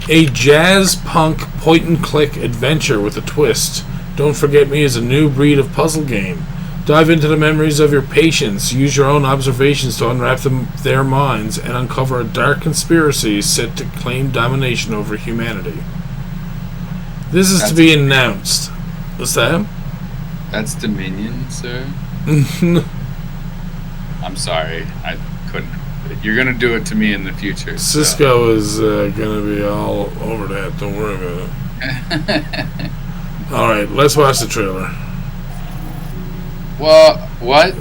A jazz punk point-and-click adventure with a twist. Don't Forget Me is a new breed of puzzle game. Dive into the memories of your patients, use your own observations to unwrap their minds, and uncover a dark conspiracy set to claim domination over humanity. This is to be announced. What's that? That's Dominion, sir? I'm sorry. I couldn't. You're going to do it to me in the future. Cisco is going to be all over that. Don't worry about it. Alright, let's watch the trailer. Well, what?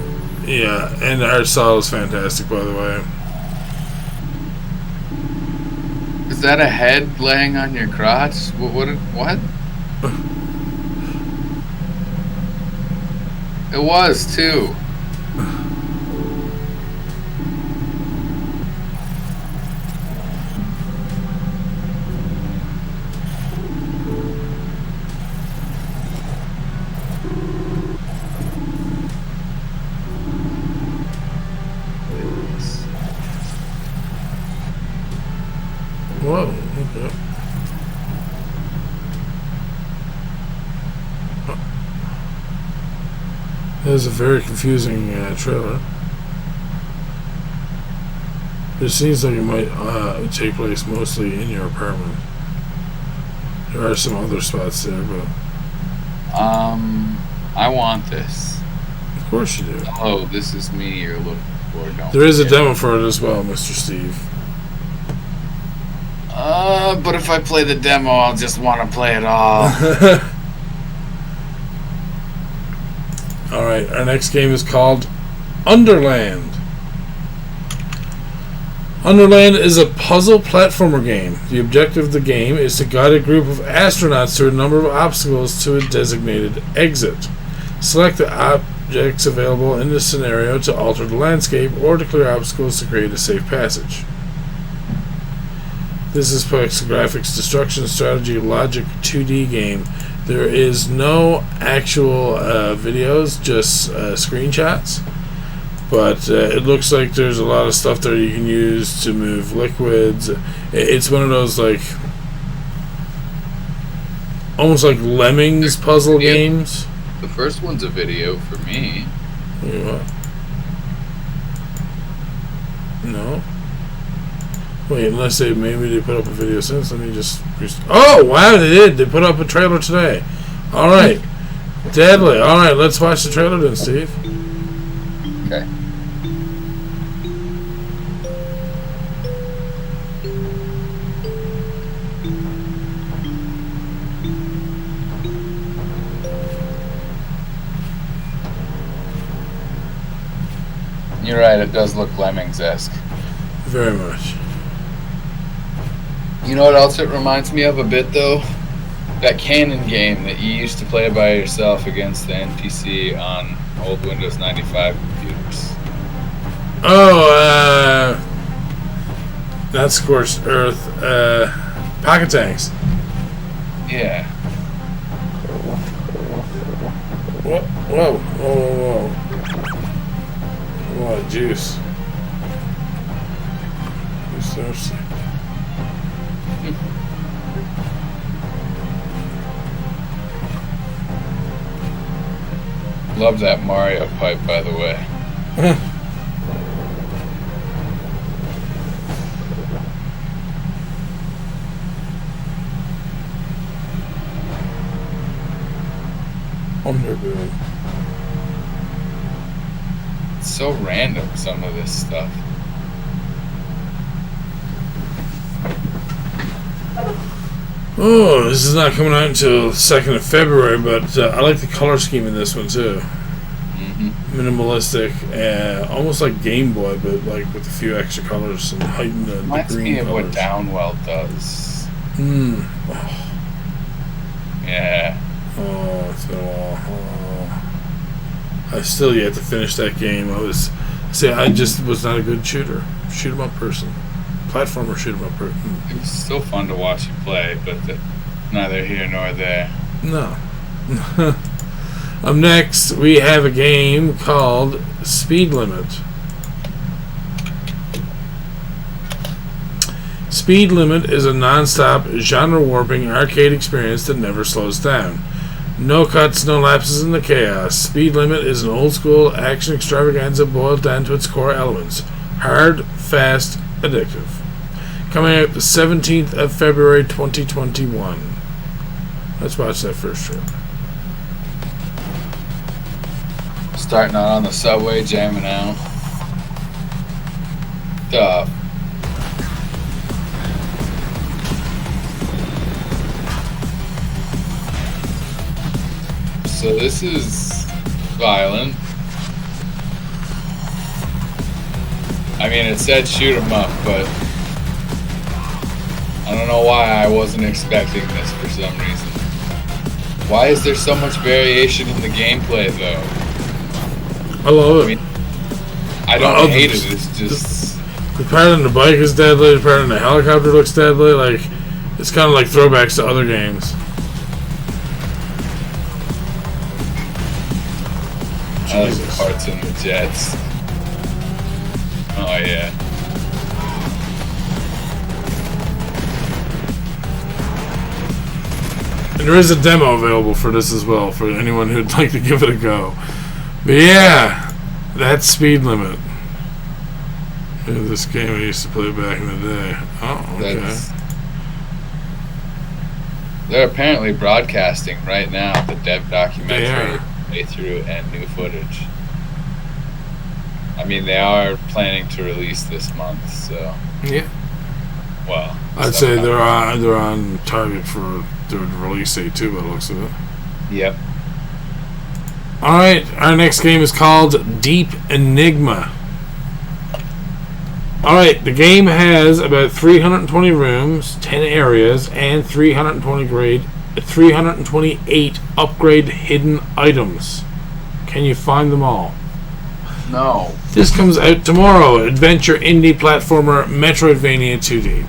Yeah, and the art style is fantastic, by the way. Is that a head laying on your crotch? What? It was, too. Whoa, okay. That is a very confusing trailer. It seems like it might take place mostly in your apartment. There are some other spots there, but... I want this. Of course you do. Oh, this is me you're looking for. There is a demo for it as well, Mr. Steve. But if I play the demo, I'll just want to play it all. Alright, our next game is called Underland. Underland is a puzzle platformer game. The objective of the game is to guide a group of astronauts through a number of obstacles to a designated exit. Select the objects available in this scenario to alter the landscape or to clear obstacles to create a safe passage. This is Pixel Graphics Destruction Strategy Logic 2D game. There is no actual videos, just screenshots. But it looks like there's a lot of stuff there you can use to move liquids. It's one of those, like, almost like Lemmings puzzle games. The first one's a video for me. Wait, what? No? Wait, unless maybe they put up a video since. Let me just... Oh, wow, they did. They put up a trailer today. Alright. Deadly. Alright, let's watch the trailer then, Steve. Okay. You're right, it does look Lemmings-esque. Very much. You know what else it reminds me of a bit, though? That Canon game that you used to play by yourself against the NPC on old Windows 95 computers. Oh, not Scorched Earth, Pocket Tanks. Yeah. Whoa. What juice. You're so sick. Love that Mario pipe, by the way. Underboob. It's so random, some of this stuff. Oh, this is not coming out until 2nd of February, but I like the color scheme in this one too. Minimalistic, almost like Game Boy, but like with a few extra colors and heightened the Reminds green me of colors. what Downwell does. Oh. Yeah. Oh, it's been a while. Oh. I still yet to finish that game. I just was not a good shooter. Shoot 'em up person. Platformer shoot 'em up person. It was so fun to watch you play, but neither here nor there. No. Up next, we have a game called Speed Limit. Speed Limit is a non-stop, genre-warping arcade experience that never slows down. No cuts, no lapses in the chaos. Speed Limit is an old-school action extravaganza boiled down to its core elements. Hard, fast, addictive. Coming out the 17th of February 2021. Let's watch that first trip. Starting out on the subway, jamming out. Duh. So this is violent. I mean, it said shoot 'em up, but I don't know why I wasn't expecting this for some reason. Why is there so much variation in the gameplay, though? I love it. I mean, I don't hate it. It's just the part on the bike is deadly. The part on the helicopter looks deadly. Like it's kind of like throwbacks to other games. I like the Jesus. parts in the jets. Oh yeah. And there is a demo available for this as well for anyone who'd like to give it a go. But yeah, that's Speed Limit. Yeah, this game I used to play back in the day. Oh, okay. They're apparently broadcasting right now the dev documentary They playthrough and new footage. I mean, they are planning to release this month, so Yeah. well. I'd say they're on target for the release date too, by the looks of it. Yep. Alright, our next game is called Deep Enigma. Alright, the game has about 320 rooms, 10 areas, and 328 upgrade hidden items. Can you find them all? No. This comes out tomorrow. Adventure indie platformer Metroidvania 2D.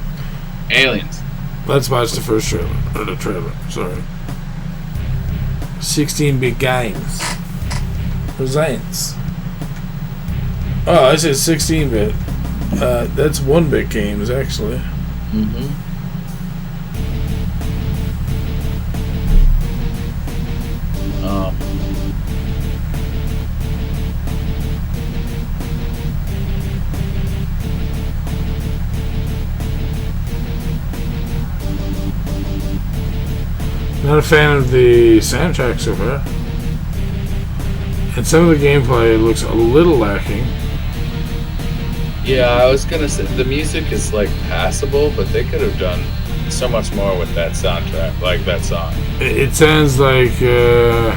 Aliens. Let's watch the first trailer. Or the trailer, sorry. 16-bit games. Presents. Oh, I said 16-bit. That's 1-bit games, actually. Mm-hmm. Not a fan of the soundtrack so far. And some of the gameplay looks a little lacking. Yeah, I was gonna say the music is like passable, but they could have done so much more with that soundtrack, like that song. It sounds like a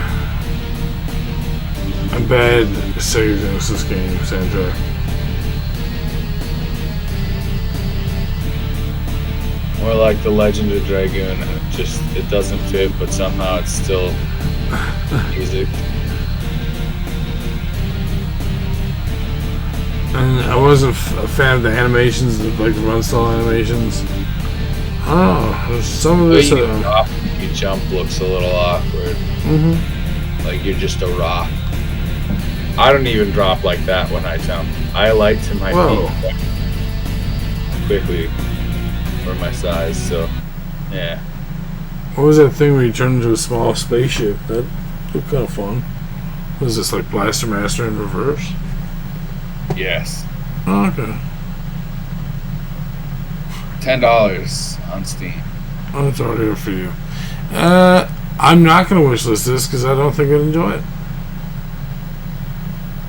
bad Sega Genesis game soundtrack. More like the Legend of Dragoon. It doesn't fit, but somehow it's still music. And I wasn't a fan of the animations, like the run style animations. Oh, some of The way this. you drop, you jump looks a little awkward. Mm-hmm. Like you're just a rock. I don't even drop like that when I jump. I like to my Whoa. feet quickly for my size. So, yeah. What was that thing where you turned into a small spaceship? That looked kind of fun. What is this, like Blaster Master in reverse? Yes. Oh, okay. $10 on Steam. Oh, it's already here for you. I'm not going to wishlist this because I don't think I'd enjoy it.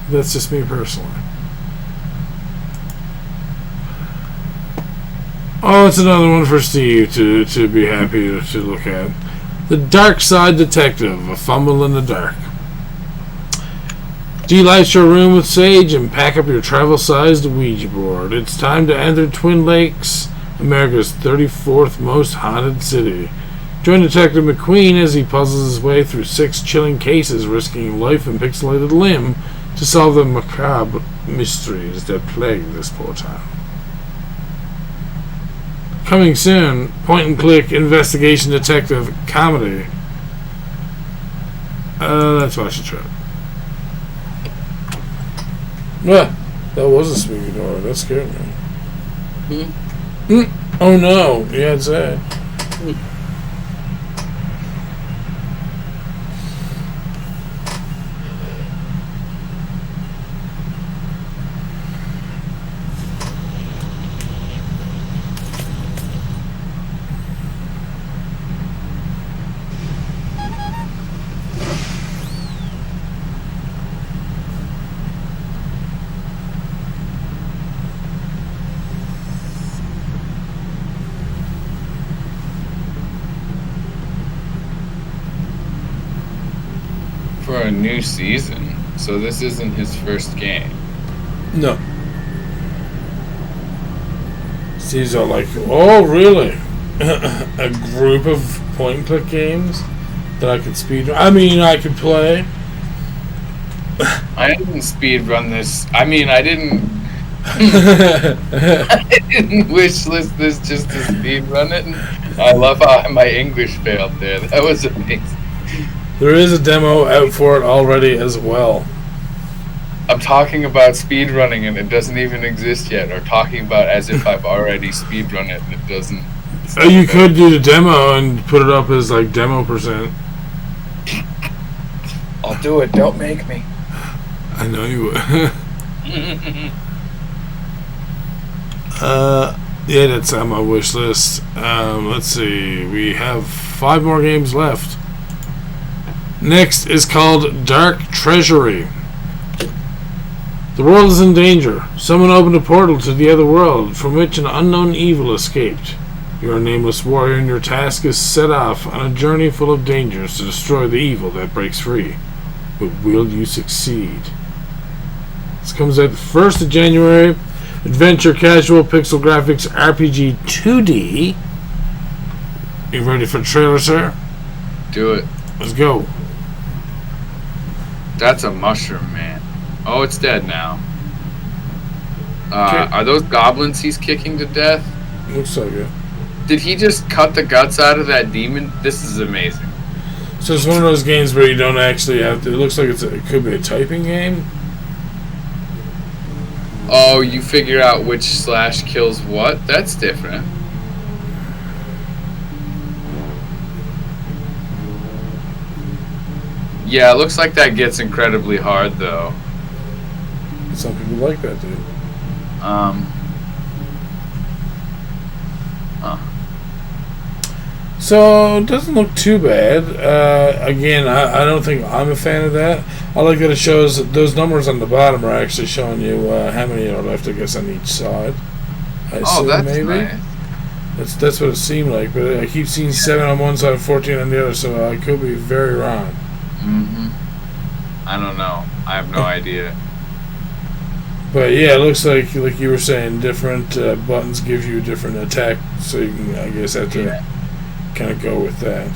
That's just me personally. Oh, it's another one for Steve to be happy to look at. The Dark Side Detective, a fumble in the dark. Delight your room with sage and pack up your travel-sized Ouija board. It's time to enter Twin Lakes, America's 34th most haunted city. Join Detective McQueen as he puzzles his way through 6 chilling cases, risking life and pixelated limb to solve the macabre mysteries that plague this poor town. Coming soon, point-and-click investigation detective comedy. Let's watch the trailer. Yeah, that was a squeaky door. That scared me. Oh no, yeah, it's that. For a new season, so this isn't his first game. No. Steve's all like, oh, really? A group of point-and-click games that I could speedrun? I mean, I could play. I didn't speedrun this. I mean, I didn't. I didn't wish list this just to speedrun it. I love how my English failed there. That was amazing. There is a demo out for it already as well. I'm talking about speedrunning and it doesn't even exist yet, or talking about as if I've already speedrun it and it doesn't. You could do the demo and put it up as like demo %. I'll do it. Don't make me. I know you would. Yeah, that's on my wish list. Let's see. We have 5 more games left. Next is called Dark Treasury. The world is in danger. Someone opened a portal to the other world from which an unknown evil escaped. You are a nameless warrior and your task is set off on a journey full of dangers to destroy the evil that breaks free. But will you succeed? This comes out the 1st of January. Adventure, casual, pixel graphics, RPG 2D. You ready for the trailer, sir? Do it. Let's go. That's a mushroom, man. Oh, it's dead now. Okay. Are those goblins he's kicking to death? Looks like it. Did he just cut the guts out of that demon? This is amazing. So it's one of those games where you don't actually have to. It looks like it could be a typing game. Oh, you figure out which slash kills what? That's different. Yeah, it looks like that gets incredibly hard, though. Some people like that, dude. So it doesn't look too bad. Again, I don't think I'm a fan of that. I like that it shows those numbers on the bottom are actually showing you how many are left, I guess, on each side. I assume, that's maybe. nice. That's what it seemed like, but I keep seeing 7 on one side and 14 on the other, so I could be very wrong. I don't know. I have no idea. But yeah, it looks like you were saying, different buttons give you different attack, so you can, I guess, have to kind of go with that.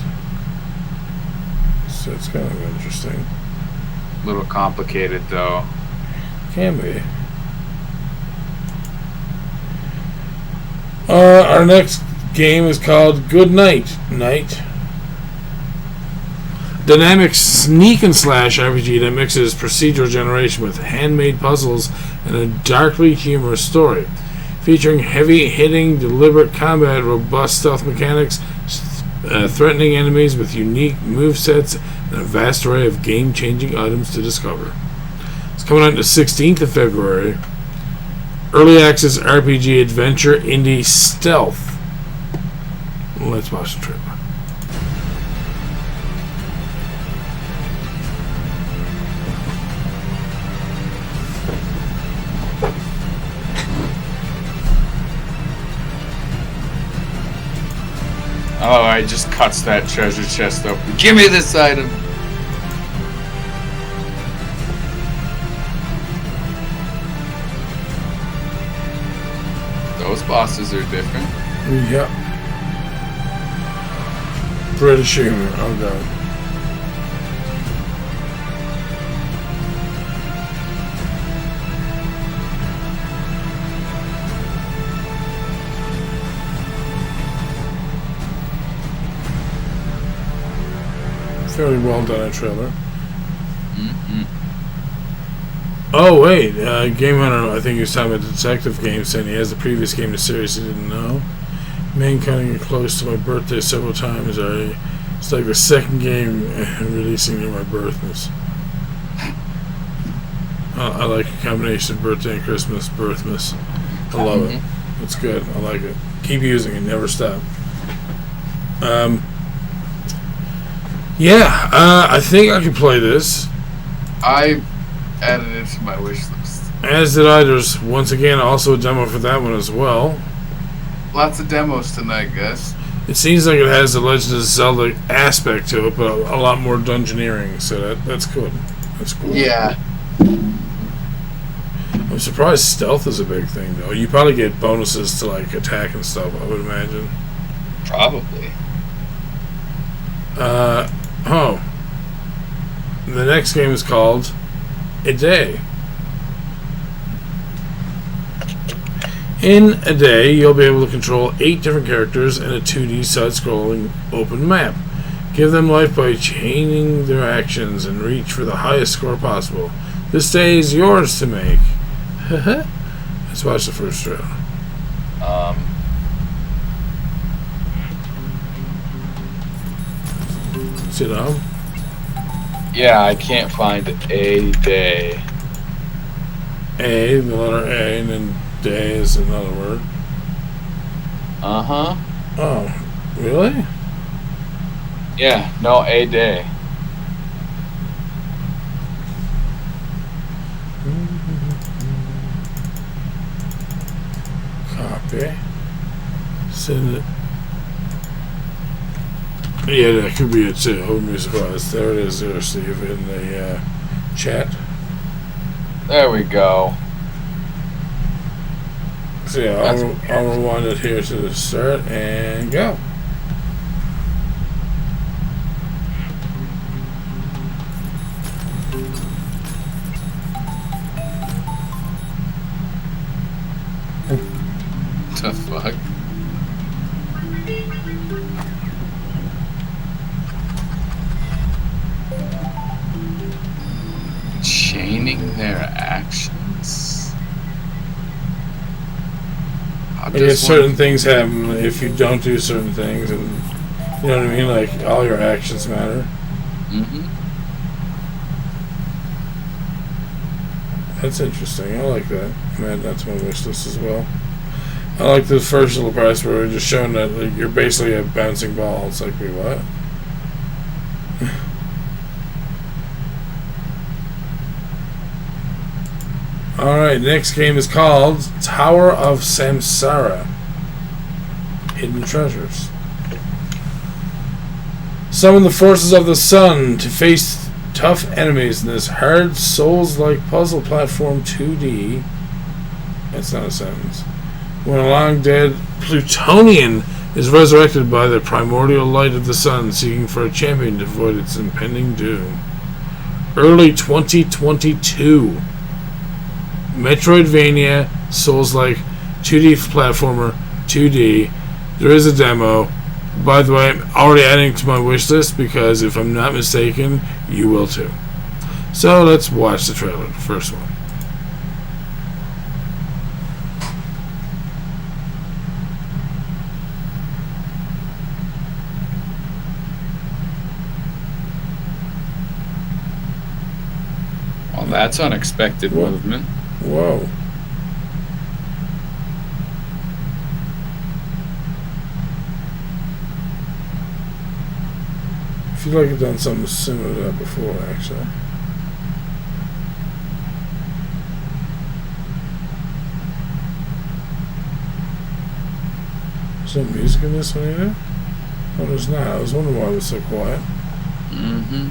So it's kind of interesting. A little complicated, though. Can be. Our next game is called Good Night. Dynamic sneak and slash RPG that mixes procedural generation with handmade puzzles and a darkly humorous story. Featuring heavy-hitting, deliberate combat, robust stealth mechanics, threatening enemies with unique movesets, and a vast array of game-changing items to discover. It's coming out on the 16th of February. Early access RPG adventure indie stealth. Let's watch the trailer. Alright, just cuts that treasure chest open. Give me this item! Those bosses are different. Yep. British humor. Oh god. Fairly well done, trailer. Oh wait, Game Hunter, I think he was talking about the detective game, saying he has the previous game in the series he didn't know. Mankind get close to my birthday several times. It's like the second game releasing near my birthmas. I like a combination of birthday and Christmas, birthmas. I love it. It's good. I like it. Keep using it. Never stop. Yeah, I think I can play this. I added it to my wish list. As did I. There's, once again, also a demo for that one as well. Lots of demos tonight, guys. It seems like it has the Legend of Zelda aspect to it, but a lot more dungeoneering, so that's good. That's cool. Yeah. I'm surprised stealth is a big thing, though. You probably get bonuses to, like, attack and stuff, I would imagine. Probably. Oh. The next game is called A Day. In A Day, you'll be able to control 8 different characters in a 2D side-scrolling open map. Give them life by chaining their actions and reach for the highest score possible. This day is yours to make. Let's watch the first trailer. Sit down. Yeah, I can't find A Day. A, the letter A, and then day is another word. Uh-huh. Oh, really? Yeah, no, A Day. Copy. Send it. Yeah, that could be it too. I wouldn't be surprised. There it is there, Steve, in the chat. There we go. So yeah, I'll rewind it here to the start and go. The fuck? Chaining their actions. I guess certain things happen if you don't do certain things, and you know what I mean? Like, all your actions matter. That's interesting. I like that. I'm adding that to my wish list as well. I like the first little price where we're just showing that like, you're basically a bouncing ball. It's like, wait, what? Alright, next game is called Tower of Samsara. Hidden Treasures. Summon the forces of the sun to face tough enemies in this hard Souls-like puzzle platform 2D. That's not a sentence. When a long-dead Plutonian is resurrected by the primordial light of the sun, seeking for a champion to avoid its impending doom. Early 2022. Metroidvania, Souls-like, 2D platformer, 2D. There is a demo. By the way, I'm already adding to my wish list because if I'm not mistaken, you will too. So let's watch the trailer, the first one. Well, that's unexpected movement. Whoa. I feel like I've done something similar to that before, actually. Is there music in this one either? Oh, there's not. I was wondering why it was so quiet. Mm-hmm.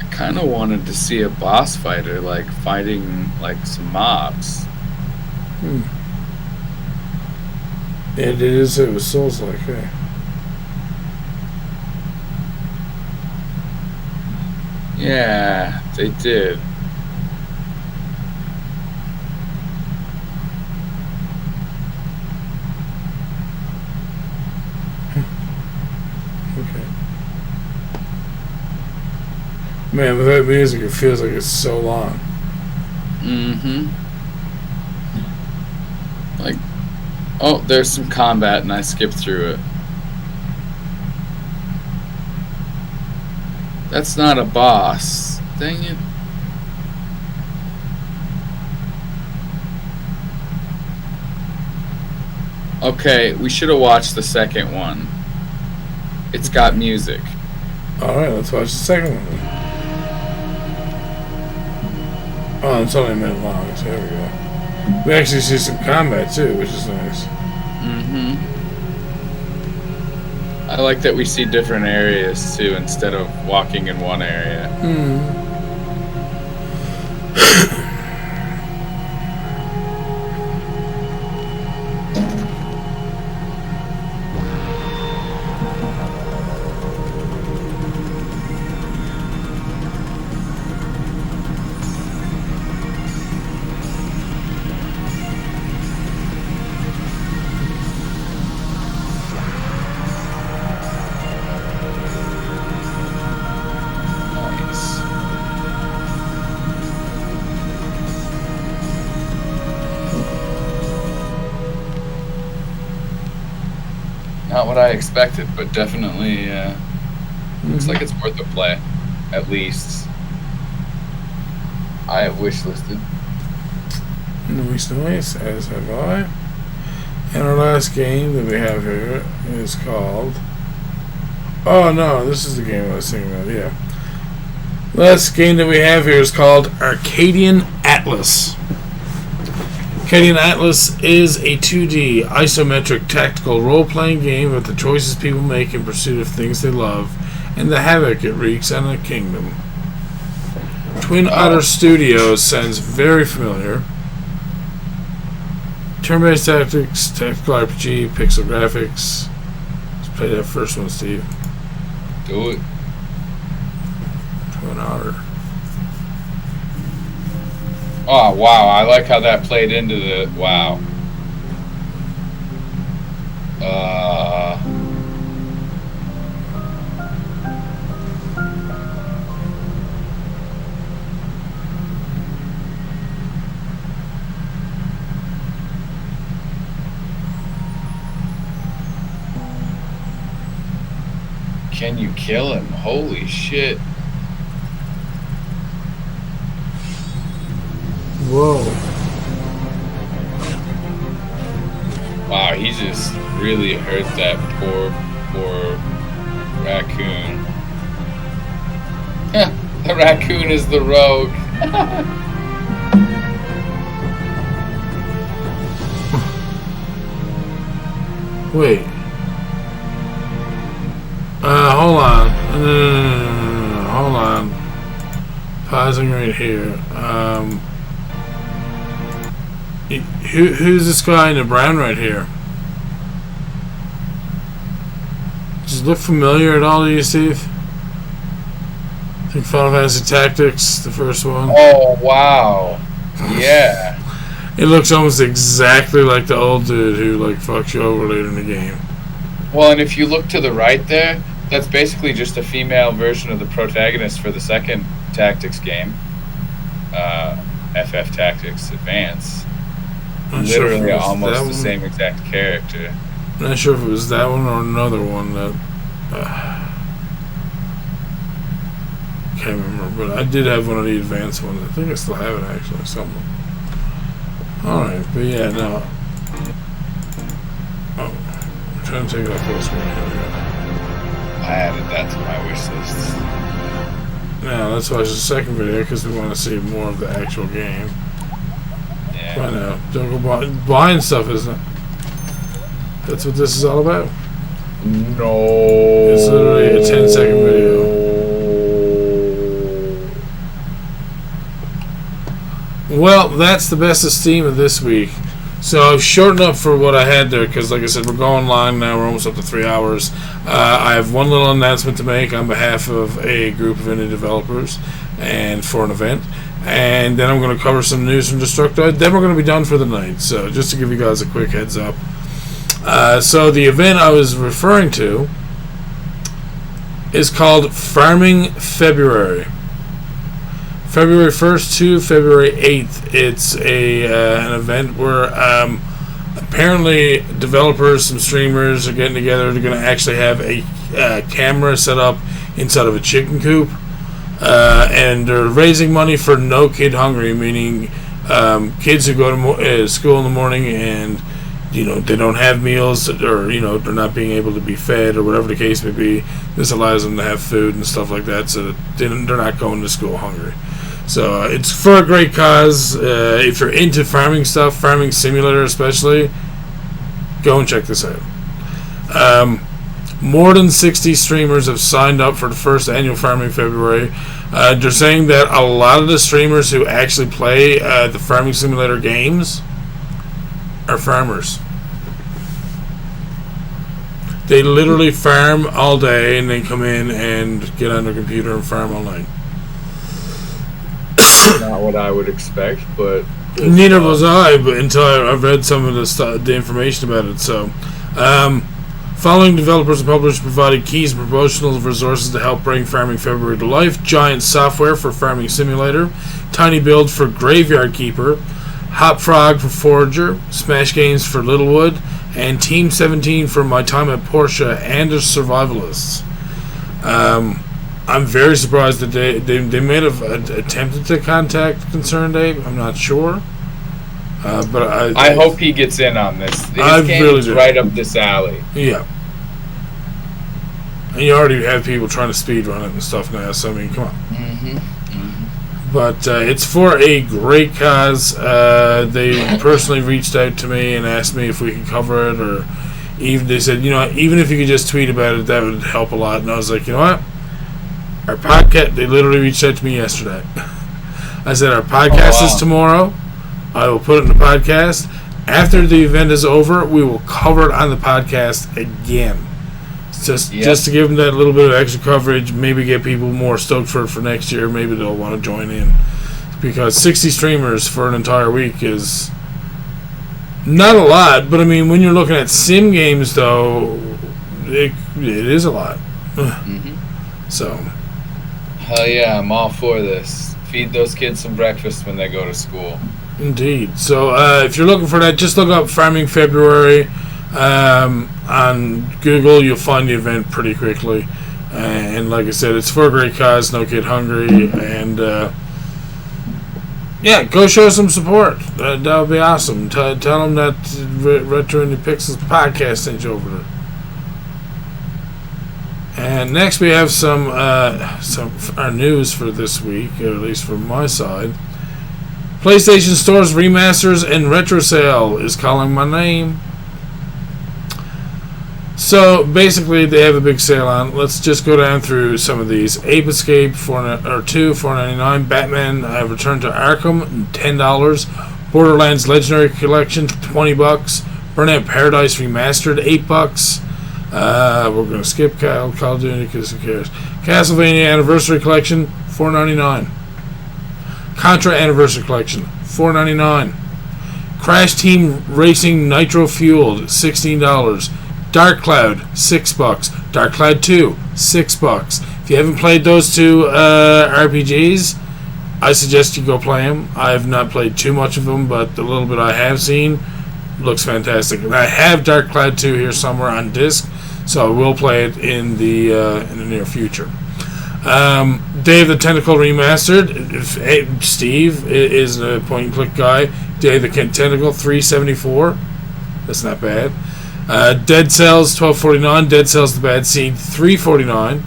Kind of wanted to see a boss fighter, like fighting like some mobs. And it was Souls-like, hey. Yeah, they did. Okay. Man, with that music, it feels like it's so long. Mm-hmm. Like, oh, there's some combat, and I skipped through it. That's not a boss. Dang it. Okay, we should have watched the second one. It's got music. Alright, let's watch the second one. Oh, it's only a minute long, so there we go. We actually see some combat too, which is nice. Mm-hmm. I like that we see different areas too, instead of walking in one area. Not what I expected, but definitely looks like it's worth a play, at least. I have wishlisted. Nice, as have I. And our last game that we have here is called... Oh no, this is the game I was thinking about, yeah. Last game that we have here is called Arcadian Atlas. Arcadian Atlas is a 2D isometric tactical role-playing game with the choices people make in pursuit of things they love and the havoc it wreaks on a kingdom. Twin Otter Studios sounds very familiar. Turn-based tactics, tactical RPG, pixel graphics. Let's play that first one, Steve. Do it. Twin Otter. Oh, wow. I like how that played into the... Wow. Can you kill him? Holy shit. Whoa. Wow, he just really hurt that poor raccoon. The raccoon is the rogue. Wait. Hold on. No. Hold on. Pausing right here. Who's this guy in the brown right here? Does it look familiar at all to you, Steve? I think Final Fantasy Tactics, the first one. Oh, wow. Yeah. It looks almost exactly like the old dude who like fucks you over later in the game. Well, and if you look to the right there, that's basically just a female version of the protagonist for the second Tactics game. FF Tactics Advance. Literally almost the same exact character. I'm not sure if it was that one or another one that... can't remember, but I did have one of the advanced ones. I think I still have it actually somewhere. Alright, but yeah, no. Oh, trying to take it off this one. Here we go. I added that to my wish list. Now, let's watch the second video because we want to see more of the actual game. Yeah. Right now, don't go buying stuff, isn't it? That's what this is all about. No. It's literally a 10-second video. Well, that's the best of Steam of this week. So I've shortened up for what I had there because, like I said, we're going long now. We're almost up to 3 hours. I have one little announcement to make on behalf of a group of indie developers and for an event. And then I'm going to cover some news from Destructoid. Then we're going to be done for the night. So just to give you guys a quick heads up. So the event I was referring to is called Farming February. February 1st to February 8th. It's an event where apparently developers, some streamers are getting together. They're going to actually have a camera set up inside of a chicken coop. And they're raising money for No Kid Hungry, meaning kids who go to school in the morning and they don't have meals, or they're not being able to be fed, or whatever the case may be. This allows them to have food and stuff like that, so that they're not going to school hungry. So it's for a great cause. If you're into farming stuff, farming simulator especially, go and check this out. More than 60 streamers have signed up for the first annual Farming February. They're saying that a lot of the streamers who actually play the farming simulator games are farmers. They literally farm all day and then come in and get on their computer and farm all night. Not what I would expect, but neither was I, but until I've read some of the information about it. So, following developers and publishers provided keys and promotional resources to help bring Farming February to life. Giant Software for Farming Simulator, Tiny Build for Graveyard Keeper, Hop Frog for Forager, Smash Games for Littlewood, and Team 17 for My Time at Porsche and the Survivalists. I'm very surprised that they may have attempted to contact Concerned Ape. I'm not sure. But I hope he gets in on this. His game really is right up this alley. Yeah. And you already have people trying to speedrun it and stuff now, so I mean, come on. But it's for a great cause. They personally reached out to me and asked me if we could cover it, or even they said, even if you could just tweet about it, that would help a lot. And I was like, you know what? Our podcast, they literally reached out to me yesterday. I said, our podcast is tomorrow. I will put it in the podcast. After the event is over, we will cover it on the podcast again. Just to give them that little bit of extra coverage, maybe get people more stoked for it for next year. Maybe they'll want to join in. Because 60 streamers for an entire week is not a lot. But, I mean, when you're looking at sim games, though, it is a lot. So. Hell yeah, I'm all for this. Feed those kids some breakfast when they go to school. Indeed. So if you're looking for that, just look up Farming February on Google. You'll find the event pretty quickly. And like I said, it's for a great cause, No Kid Hungry. And go show some support. That would be awesome. Tell them that Retro Indie Pixels podcast sent you over there. And next we have some our news for this week, or at least from my side. PlayStation Store's Remasters and Retro Sale is calling my name. So basically, they have a big sale on. Let's just go down through some of these. Ape Escape $4.99. Batman Return to Arkham $10. Borderlands Legendary Collection $20. Burnout Paradise Remastered $8. We're going to skip Call of Duty because who cares. Castlevania Anniversary Collection $4.99. Contra Anniversary Collection $4.99. Crash Team Racing Nitro Fueled $16. Dark Cloud $6. Dark Cloud 2 $6. If you haven't played those two RPGs, I suggest you go play them. I have not played too much of them, but the little bit I have seen looks fantastic. And I have Dark Cloud 2 here somewhere on disc, so I will play it in the near future. Day of the Tentacle Remastered. Steve is a point-and-click guy. Day of the Tentacle $3.74. That's not bad. Dead Cells $12.49. Dead Cells: The Bad Seed $3.49.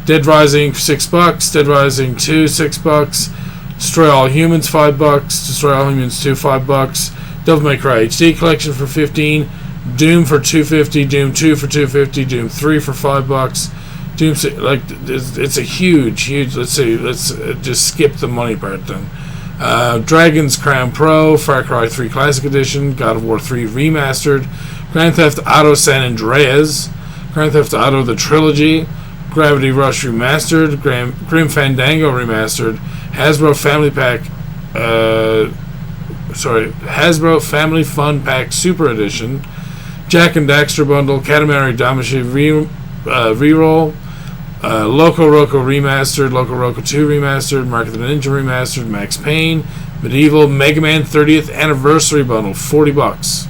Dead Rising $6. Dead Rising 2 $6. Destroy All Humans $5. Destroy All Humans 2 $5. Devil May Cry HD Collection for $15. Doom for $2.50. Doom 2 for $2.50. Doom 3 for $5. Doom, like, it's a huge. Let's see. Let's just skip the money part then. Dragon's Crown Pro, Far Cry 3 Classic Edition, God of War 3 Remastered, Grand Theft Auto San Andreas, Grand Theft Auto The Trilogy, Gravity Rush Remastered, Grim Fandango Remastered, Hasbro Family Fun Pack Super Edition, Jak and Daxter Bundle, Katamari Damacy Reroll, Loco Roco Remastered, Loco Roco 2 Remastered, Mark of the Ninja Remastered, Max Payne, Medieval, Mega Man 30th Anniversary Bundle, $40.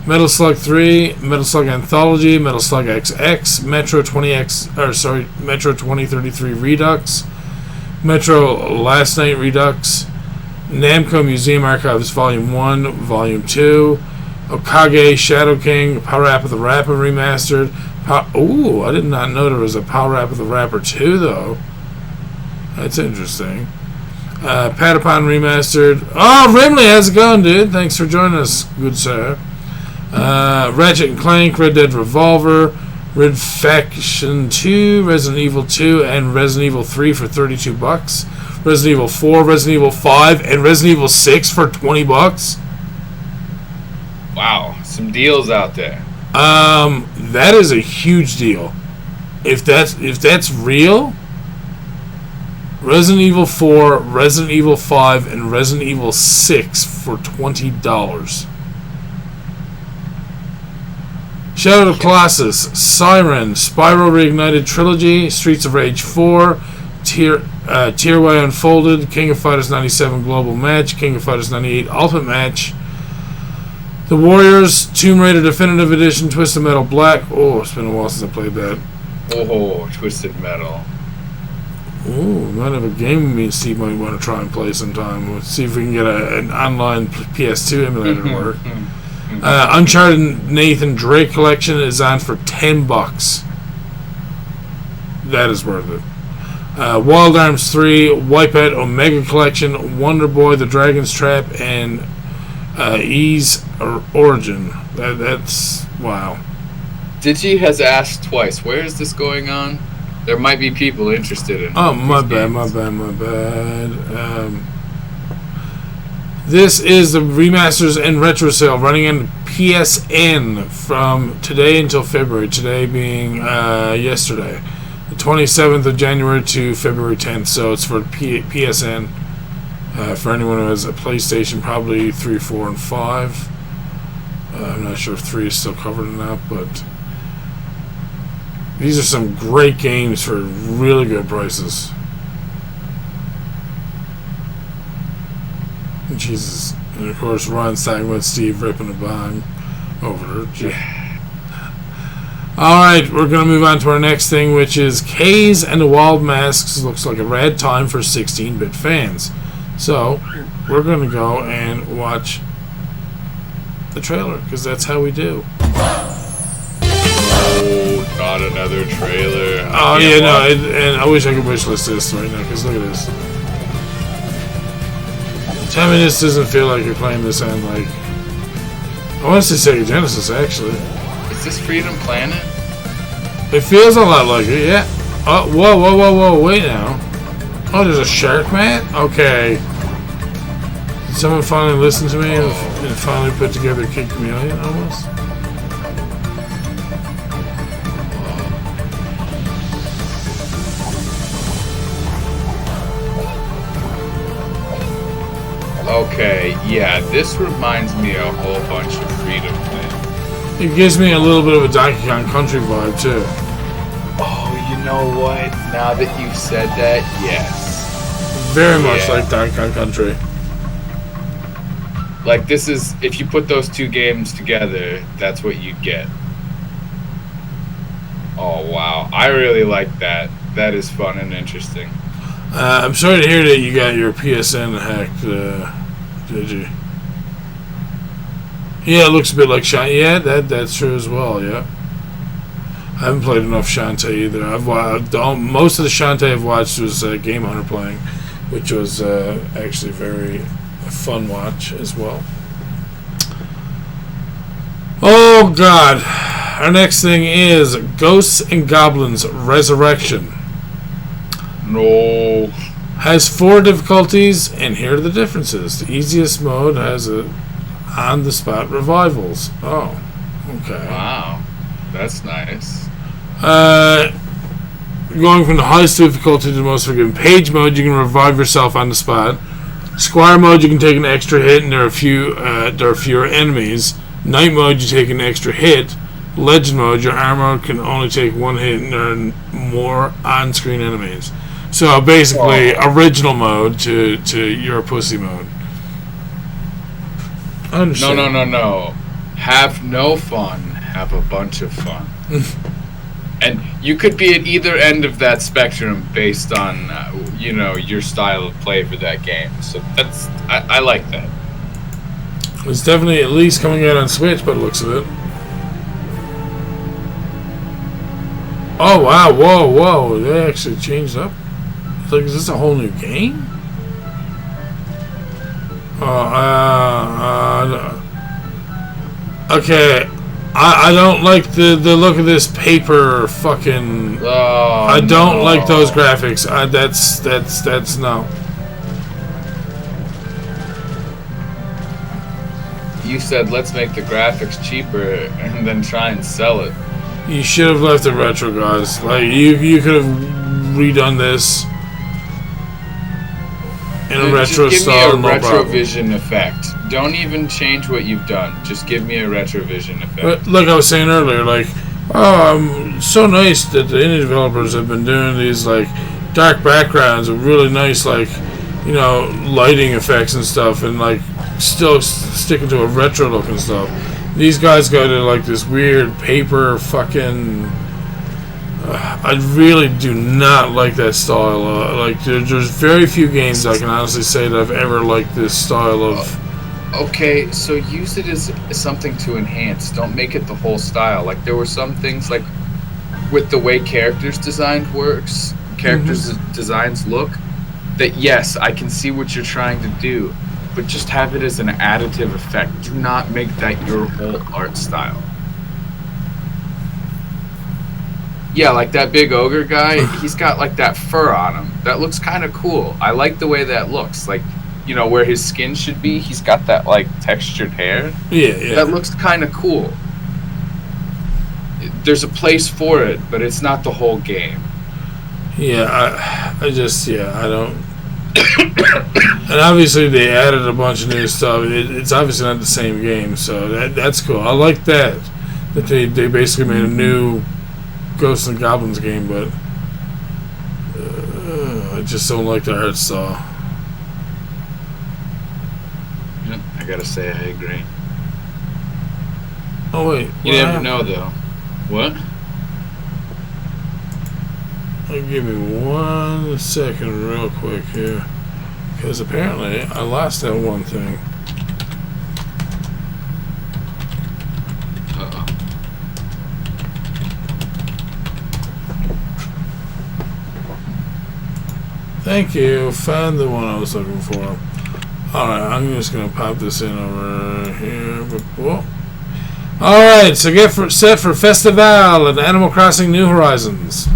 Metal Slug 3, Metal Slug Anthology, Metal Slug XX, Metro 2033 Redux, Metro Last Night Redux, Namco Museum Archives Volume 1, Volume 2, Okage Shadow King, Power Rap of the Rapper Remastered. Ooh, I did not know there was a Power Rap of the Rapper 2, though. That's interesting. Patapon Remastered. Oh, Rimley, how's it going, dude? Thanks for joining us, good sir. Ratchet and Clank, Red Dead Revolver, Red Faction 2, Resident Evil 2, and Resident Evil 3 for $32. Resident Evil 4, Resident Evil 5, and Resident Evil 6 for $20. Wow, some deals out there. That is a huge deal. If that's real, Resident Evil 4, Resident Evil 5, and Resident Evil 6 for $20. Shadow of the Colossus, Siren, Spyro Reignited Trilogy, Streets of Rage 4, Tierway Unfolded, King of Fighters 97 Global Match, King of Fighters 98 Ultimate Match, The Warriors, Tomb Raider Definitive Edition, Twisted Metal Black. Oh, it's been a while since I played that. Oh, Twisted Metal. Ooh, might have a game me and Steve might want to try and play sometime. Let's see if we can get an online PS2 emulator to work. Uncharted Nathan Drake Collection is on for $10. That is worth it. Wild Arms 3, Wipeout Omega Collection, Wonder Boy, The Dragon's Trap, and Ease Origin. That's wow. Digi has asked twice, where is this going on? There might be people interested in. Oh, my bad. This is the Remasters and Retro Sale running in PSN from today until February. Today being yesterday, the 27th of January to February 10th. So it's for PSN. For anyone who has a PlayStation, probably 3, 4, and 5. I'm not sure if 3 is still covered or not, but these are some great games for really good prices. Jesus. And of course, Ron's talking about Steve ripping a bong over there. Alright, we're going to move on to our next thing, which is Kaze and the Wild Masks. Looks like a rad time for 16-bit fans. So, we're going to go and watch the trailer, because that's how we do. Oh, not another trailer. Oh, yeah, no, and I wish I could wishlist this right now, because look at this. Tell me this doesn't feel like you're playing this on, like... I want to say Sega Genesis, actually. Is this Freedom Planet? It feels a lot like it, yeah. Oh, whoa, wait now. Oh, there's a shark man? Okay. Did someone finally listen to me and finally put together Kid Chameleon, almost? Okay, yeah, this reminds me a whole bunch of Freedom Planet. It gives me a little bit of a Donkey Kong Country vibe, too. Oh, you know what? Now that you've said that, yes. Very much like Donkey Kong Country. Like, this is, if you put those two games together, that's what you get. Oh, wow. I really like that. That is fun and interesting. I'm sorry to hear that you got your PSN hacked, did you? Yeah, it looks a bit like Shantae. Yeah, that's true as well. Yeah, I haven't played enough Shantae either. Most of the Shantae I've watched was Game Hunter playing, which was actually very fun watch as well. Oh God! Our next thing is Ghosts and Goblins Resurrection. No. Has 4 difficulties, and here are the differences. The easiest mode has on-the-spot revivals. Oh, okay. Wow, that's nice. Going from the highest difficulty to the most forgiving. Page mode, you can revive yourself on the spot. Squire mode, you can take an extra hit, and there are fewer enemies. Night mode, you take an extra hit. Legend mode, your armor can only take 1 hit, and there are more on-screen enemies. So basically, original mode to your pussy mode. No. Have no fun. Have a bunch of fun. And you could be at either end of that spectrum based on, your style of play for that game. So I like that. It's definitely at least coming out on Switch, by the looks of it. Oh wow! Whoa! They actually changed up. Like, is this a whole new game? Okay. I don't like the look of this paper fucking. I don't like those graphics. That's no. You said let's make the graphics cheaper and then try and sell it. You should have left it retro, guys. Like you could have redone this in a retro style. Just give me a retrovision effect. Don't even change what you've done. Just give me a retrovision effect. But like I was saying earlier, like, so nice that the indie developers have been doing these like dark backgrounds with really nice lighting effects and stuff, and like still sticking to a retro look and stuff. These guys go to like this weird paper fucking. I really do not like that style. There's very few games I can honestly say that I've ever liked this style of. Okay, so use it as something to enhance. Don't make it the whole style. Like there were some things like with the way characters' designs look. That yes, I can see what you're trying to do, but just have it as an additive effect. Do not make that your whole art style. Yeah, like that big ogre guy, he's got like that fur on him. That looks kind of cool. I like the way that looks. Like, where his skin should be, he's got that like textured hair. Yeah. That looks kind of cool. There's a place for it, but it's not the whole game. Yeah, I don't. And obviously they added a bunch of new stuff. It's obviously not the same game, so that's cool. I like that they basically made a new Ghosts and Goblins game, but I just don't like the art style. I gotta say, I agree. Oh wait, you never know though. What? Give me 1 second, real quick here, because apparently I lost that one thing. Thank you. Found the one I was looking for. Alright, I'm just going to pop this in over here. Alright, so get set for Festivale and Animal Crossing New Horizons.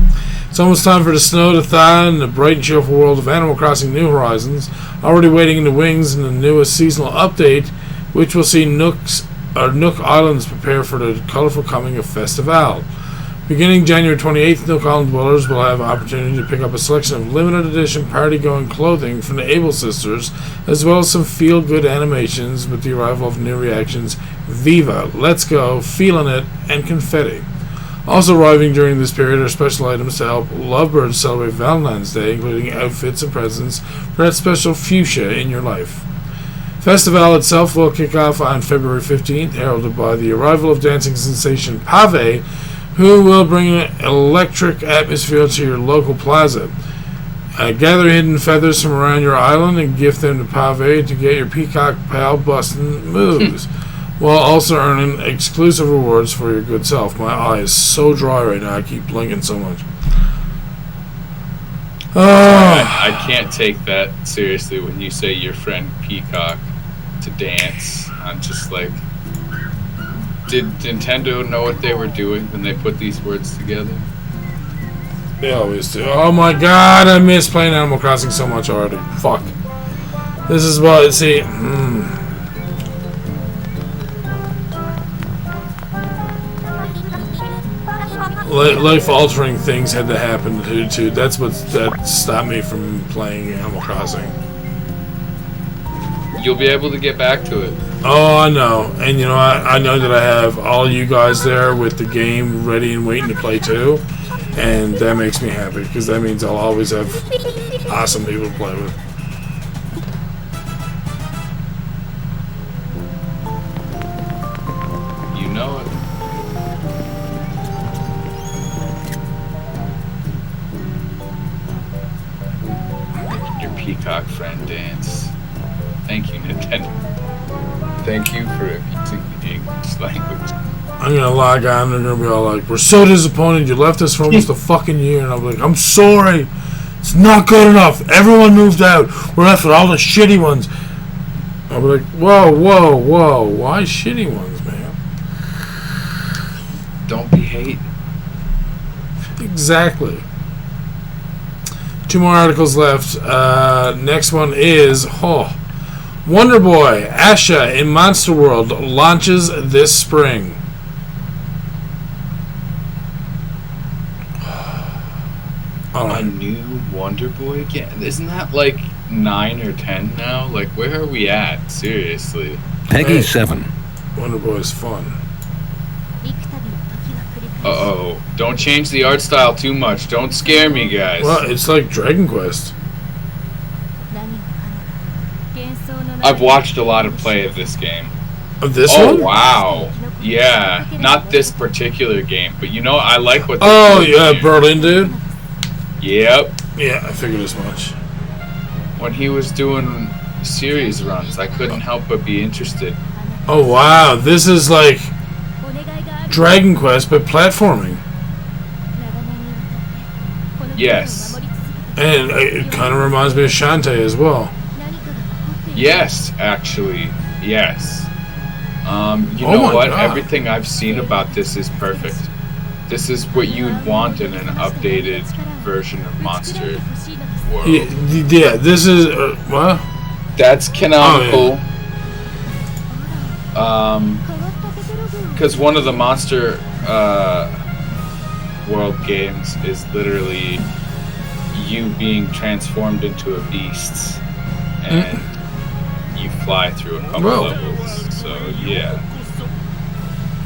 It's almost time for the snow to thaw in the bright and cheerful world of Animal Crossing New Horizons. Already waiting in the wings in the newest seasonal update, which will see Nook Islands prepare for the colorful coming of Festivale. Beginning January 28th, Nook Island dwellers will have an opportunity to pick up a selection of limited edition party-going clothing from the Able Sisters, as well as some feel-good animations with the arrival of new reactions Viva, Let's Go, Feelin' It, and Confetti. Also arriving during this period are special items to help lovebirds celebrate Valentine's Day, including outfits and presents for that special fuchsia in your life. Festivale itself will kick off on February 15th, heralded by the arrival of dancing sensation Pave, who will bring an electric atmosphere to your local plaza. Gather hidden feathers from around your island and gift them to Pave to get your peacock pal bustin' moves. while also earning exclusive rewards for your good self. My eye is so dry right now. I keep blinking so much. I can't take that seriously when you say your friend Peacock to dance. I'm just like, did Nintendo know what they were doing when they put these words together? They always do. Oh my god, I miss playing Animal Crossing so much already. Fuck. This is what, see, life-altering things had to happen to that stopped me from playing Animal Crossing. You'll be able to get back to it. Oh, I know. And you know, I know that I have all you guys there with the game ready and waiting to play too. And that makes me happy, because that means I'll always have awesome people to play with. You know it. Making your Peacock friend dance. Thank you, Nintendo. Thank you for using the English language. I'm gonna log on, they're gonna be all like, we're so disappointed, you left us for almost a fucking year. And I'm like, I'm sorry, it's not good enough, everyone moved out, we're left with all the shitty ones. I'll be like, whoa, why shitty ones, man? Don't be hating. Exactly. 2 more articles left. Next one is Wonder Boy Asha in Monster World launches this spring. A new Wonder Boy game? Isn't that like 9 or 10 now? Like, where are we at? Seriously. Peggy 7. Wonder Boy is fun. Uh-oh. Don't change the art style too much. Don't scare me, guys. Well, it's like Dragon Quest. I've watched a lot of play of this game. Of this one? one? Oh, wow. Yeah. Not this particular game, but you know, I like what Oh, yeah, Berlin dude? Yep. Yeah, I figured as much. When he was doing series runs, I couldn't help but be interested. Oh, wow. This is like Dragon Quest, but platforming. Yes. And it kind of reminds me of Shantae as well. Yes, actually. Yes. You know what? God. Everything I've seen about this is perfect. This is what you'd want in an updated version of Monster World. Yeah, this is... what? That's canonical. Oh, Because one of the Monster World games is literally you being transformed into a beast. And you fly through a couple levels. So, yeah.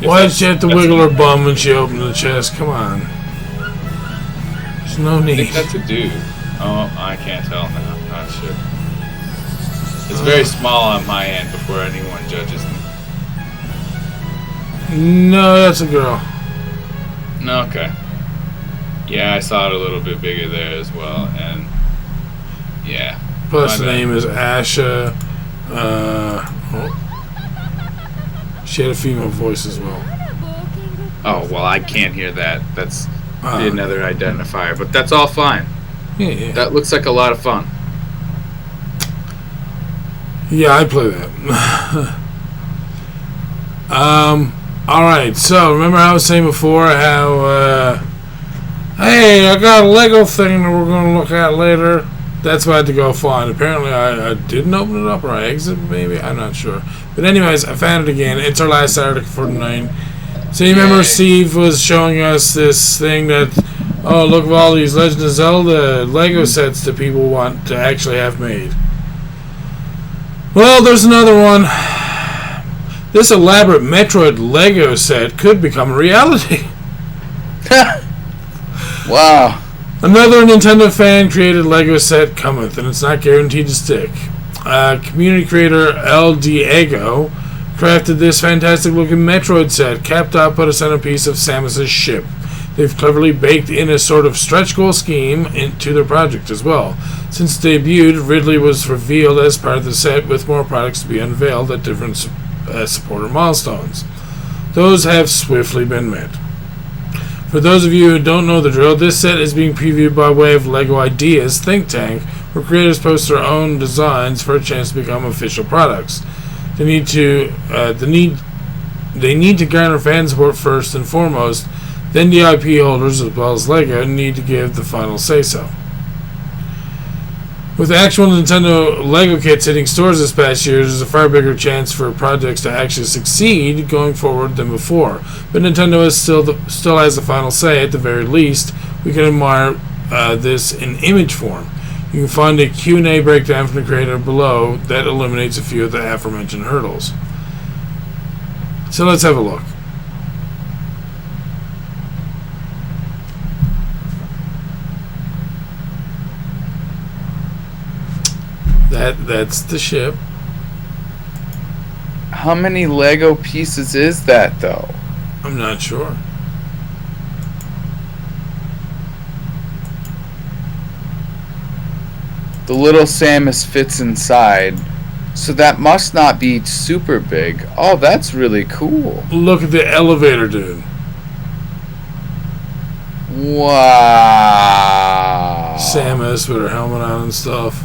Why did she have to wiggle her bum when she opened the chest? Come on. There's no I need. think that's a dude. Oh, I can't tell now. I'm not sure. It's very small on my end before anyone judges me. No, that's a girl. No, okay. Yeah, I saw it a little bit bigger there as well, and yeah. Plus the name is Asha. She had a female voice as well. Oh, well, I can't hear that. That's another identifier, but that's all fine. Yeah. That looks like a lot of fun. Yeah, I'd play that. Alright, so remember how I was saying before how, hey, I got a Lego thing that we're going to look at later. That's why I had to go find. Apparently, I didn't open it up, or I exited, maybe? I'm not sure. But anyways, I found it again. It's our last article for tonight. So you remember Steve was showing us this thing that, oh, look at all these Legend of Zelda Lego sets that people want to actually have made. Well, there's another one. This elaborate Metroid Lego set could become a reality. Wow. Another Nintendo fan-created Lego set cometh, and it's not guaranteed to stick. Community creator El Diego crafted this fantastic-looking Metroid set, capped off by the centerpiece of Samus's ship. They've cleverly baked in a sort of stretch goal scheme into their project as well. Since debuted, Ridley was revealed as part of the set, with more products to be unveiled at different supporter milestones. Those have swiftly been met. For those of you who don't know the drill, this set is being previewed by way of LEGO Ideas think tank, where creators post their own designs for a chance to become official products. They need to garner fan support first and foremost, then the IP holders as well as LEGO need to give the final say-so. With actual Nintendo LEGO kits hitting stores this past year, there's a far bigger chance for projects to actually succeed going forward than before. But Nintendo still has the final say. At the very least, we can admire this in image form. You can find a Q&A breakdown from the creator below that eliminates a few of the aforementioned hurdles. So let's have a look. That's the ship. How many Lego pieces is that, though? I'm not sure. The little Samus fits inside, so that must not be super big. Oh, that's really cool. Look at the elevator, dude. Wow. Samus with her helmet on and stuff.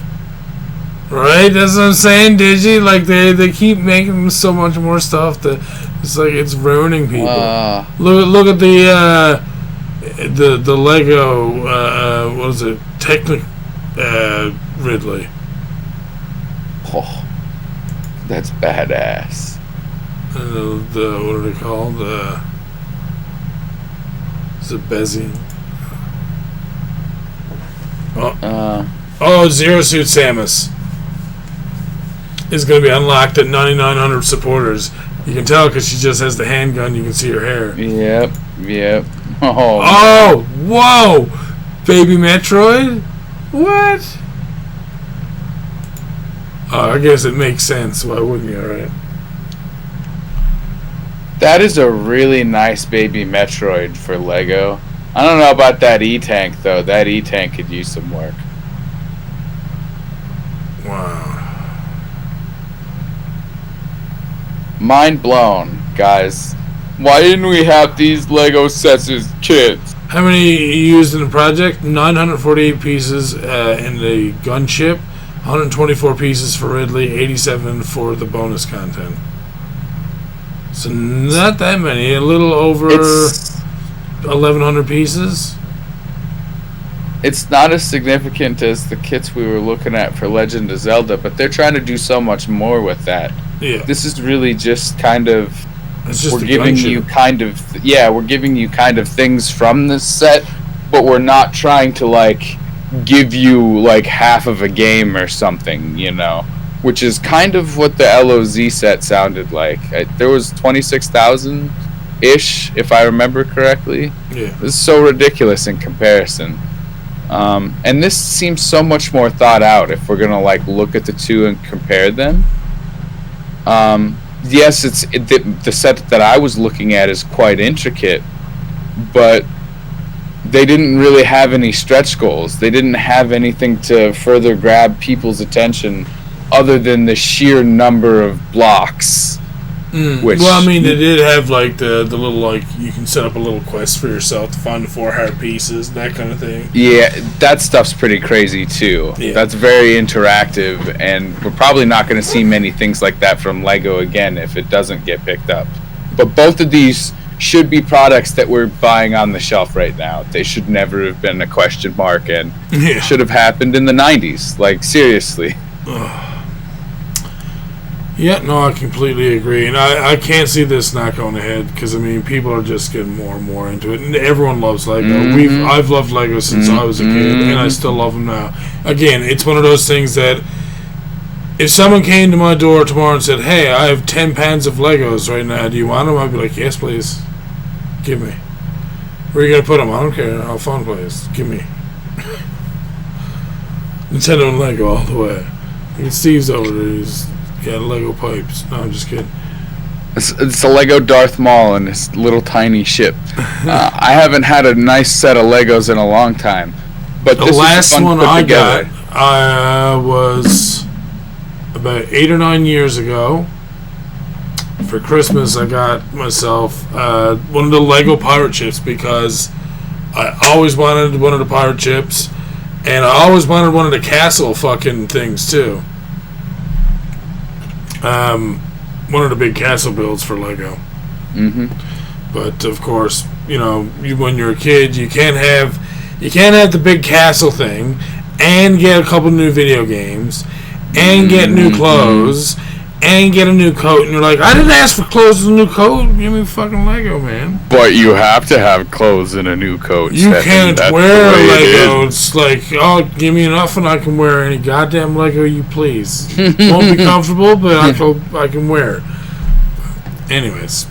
Right? That's what I'm saying, Digi. Like, they keep making so much more stuff that it's like it's ruining people. Look at the Lego, what is it? Technic Ridley. Oh, that's badass. The what are they called? Is it Bezian? Zero Suit Samus is going to be unlocked at 9,900 supporters. You can tell because she just has the handgun. You can see her hair. Yep. Oh, whoa! Baby Metroid? What? Oh, I guess it makes sense. Why wouldn't you, right? That is a really nice baby Metroid for Lego. I don't know about that E-Tank, though. That E-Tank could use some work. Wow. Mind blown, guys. Why didn't we have these Lego sets as kids? How many you used in the project? 948 pieces in the gunship, 124 pieces for Ridley, 87 for the bonus content. So not that many, a little over 1,100 pieces. It's not as significant as the kits we were looking at for Legend of Zelda, but they're trying to do so much more with that. Yeah. This is really just kind of we're giving you kind of things from this set, but we're not trying to like give you like half of a game or something, you know, which is kind of what the LOZ set sounded like. There was 26,000 ish, if I remember correctly. Yeah. This is so ridiculous in comparison. And this seems so much more thought out if we're gonna like look at the two and compare them. Yes, the set that I was looking at is quite intricate, but they didn't really have any stretch goals. They didn't have anything to further grab people's attention other than the sheer number of blocks. Which, well, I mean, they did have like the little, like, you can set up a little quest for yourself to find the 4 hard pieces, that kind of thing. Yeah, that stuff's pretty crazy too. Yeah. That's very interactive, and we're probably not going to see many things like that from LEGO again if it doesn't get picked up. But both of these should be products that we're buying on the shelf right now. They should never have been a question mark, and should have happened in the 90s. Like, seriously. Yeah, no, I completely agree, and I can't see this not going ahead because I mean people are just getting more and more into it, and everyone loves Lego. I've loved Lego since I was a kid, and I still love them now. Again, it's one of those things that if someone came to my door tomorrow and said, "Hey, I have 10 pounds of Legos right now. Do you want them?" I'd be like, "Yes, please. Give me. Where are you gonna put them? I don't care. I'll find a place. Give me." Nintendo and Lego all the way. And Steve's over there. He's got Lego pipes. No, I'm just kidding. It's a Lego Darth Maul and his little tiny ship. I haven't had a nice set of Legos in a long time. But the this last one I together. got was about 8 or 9 years ago. for Christmas, I got myself one of the Lego pirate ships because I always wanted one of the pirate ships, and I always wanted one of the castle fucking things too. One of the big castle builds for Lego. Mm-hmm. But of course, when you're a kid, you can't have the big castle thing, and get a couple new video games, and get new clothes, and get a new coat, and you're like, I didn't ask for clothes and a new coat. Give me fucking Lego, man. But you have to have clothes and a new coat. You can't wear Lego. It's like, oh, give me enough and I can wear any goddamn Lego you please. Won't be comfortable, but I can wear it. Anyways,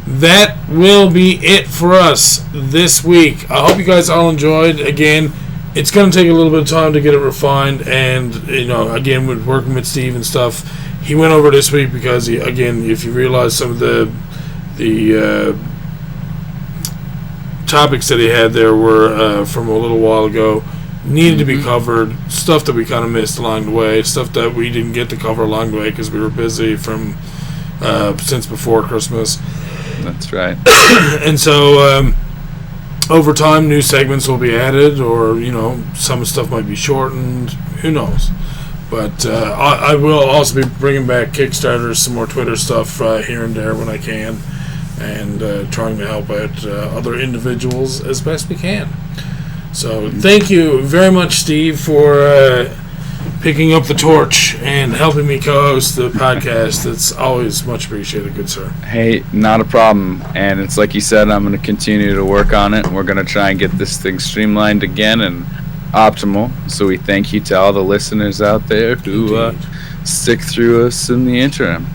that will be it for us this week. I hope you guys all enjoyed. Again, it's going to take a little bit of time to get it refined, and again, with working with Steve and stuff, he went over this week because if you realize some of the topics that he had there were from a little while ago, needed to be covered, stuff that we kind of missed along the way, stuff that we didn't get to cover along the way because we were busy from since before Christmas. That's right. And so over time, new segments will be added, or some stuff might be shortened. Who knows? But I will also be bringing back Kickstarters, some more Twitter stuff here and there when I can, and trying to help out other individuals as best we can. So thank you very much, Steve, for picking up the torch and helping me co-host the podcast. It's always much appreciated, good sir. Hey, not a problem. And it's like you said, I'm going to continue to work on it. We're going to try and get this thing streamlined again and optimal. So we thank you to all the listeners out there who stick through us in the interim.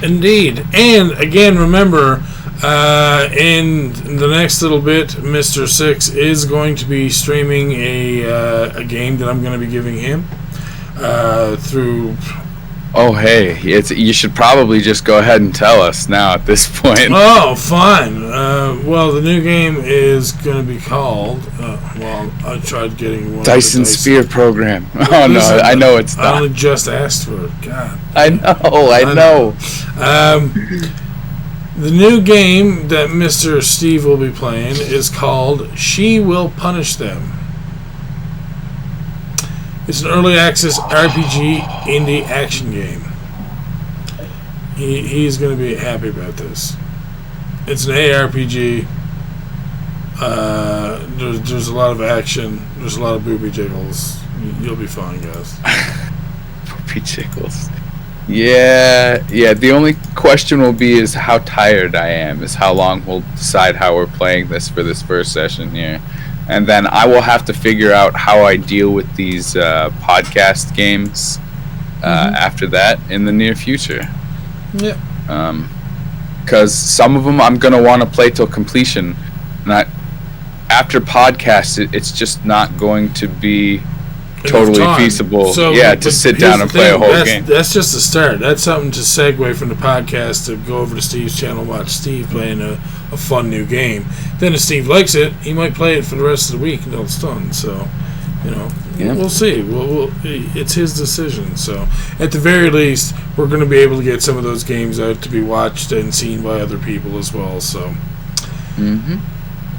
Indeed. And again, remember, in the next little bit, Mr. Six is going to be streaming a game that I'm going to be giving him through. Oh, hey, you should probably just go ahead and tell us now at this point. Oh, fine. Well, the new game is going to be called, I tried getting one. Dyson Sphere Program. Oh, no, I know it's not. I only just asked for it. God. I know. The new game that Mr. Steve will be playing is called She Will Punish Them. It's an early access RPG indie action game. He's going to be happy about this. It's an ARPG. There's a lot of action. There's a lot of booby jiggles. You'll be fine, guys. Booby jiggles. Yeah. The only question will be is how tired I am. Is how long we'll decide how we're playing this for this first session here. And then I will have to figure out how I deal with these podcast games after that in the near future. Yeah. Because some of them I'm going to want to play till completion. After podcasts, it's just not going to be totally feasible to sit down and play a whole game. That's just the start. That's something to segue from the podcast to go over to Steve's channel and watch Steve playing a fun new game. Then if Steve likes it, he might play it for the rest of the week until it's done. So, we'll see. It's his decision. So, at the very least, we're going to be able to get some of those games out to be watched and seen by other people as well. So,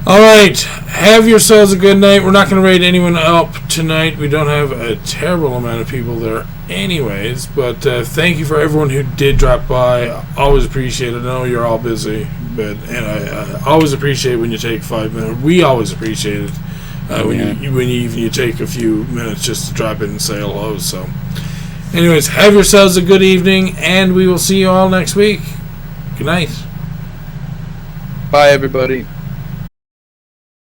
All right, have yourselves a good night. We're not going to raid anyone up tonight. We don't have a terrible amount of people there anyways, but thank you for everyone who did drop by. Always appreciate it. I know you're all busy, and I always appreciate when you take 5 minutes. We always appreciate it when you take a few minutes just to drop in and say hello. So anyways, have yourselves a good evening, and we will see you all next week. Good night. Bye, everybody.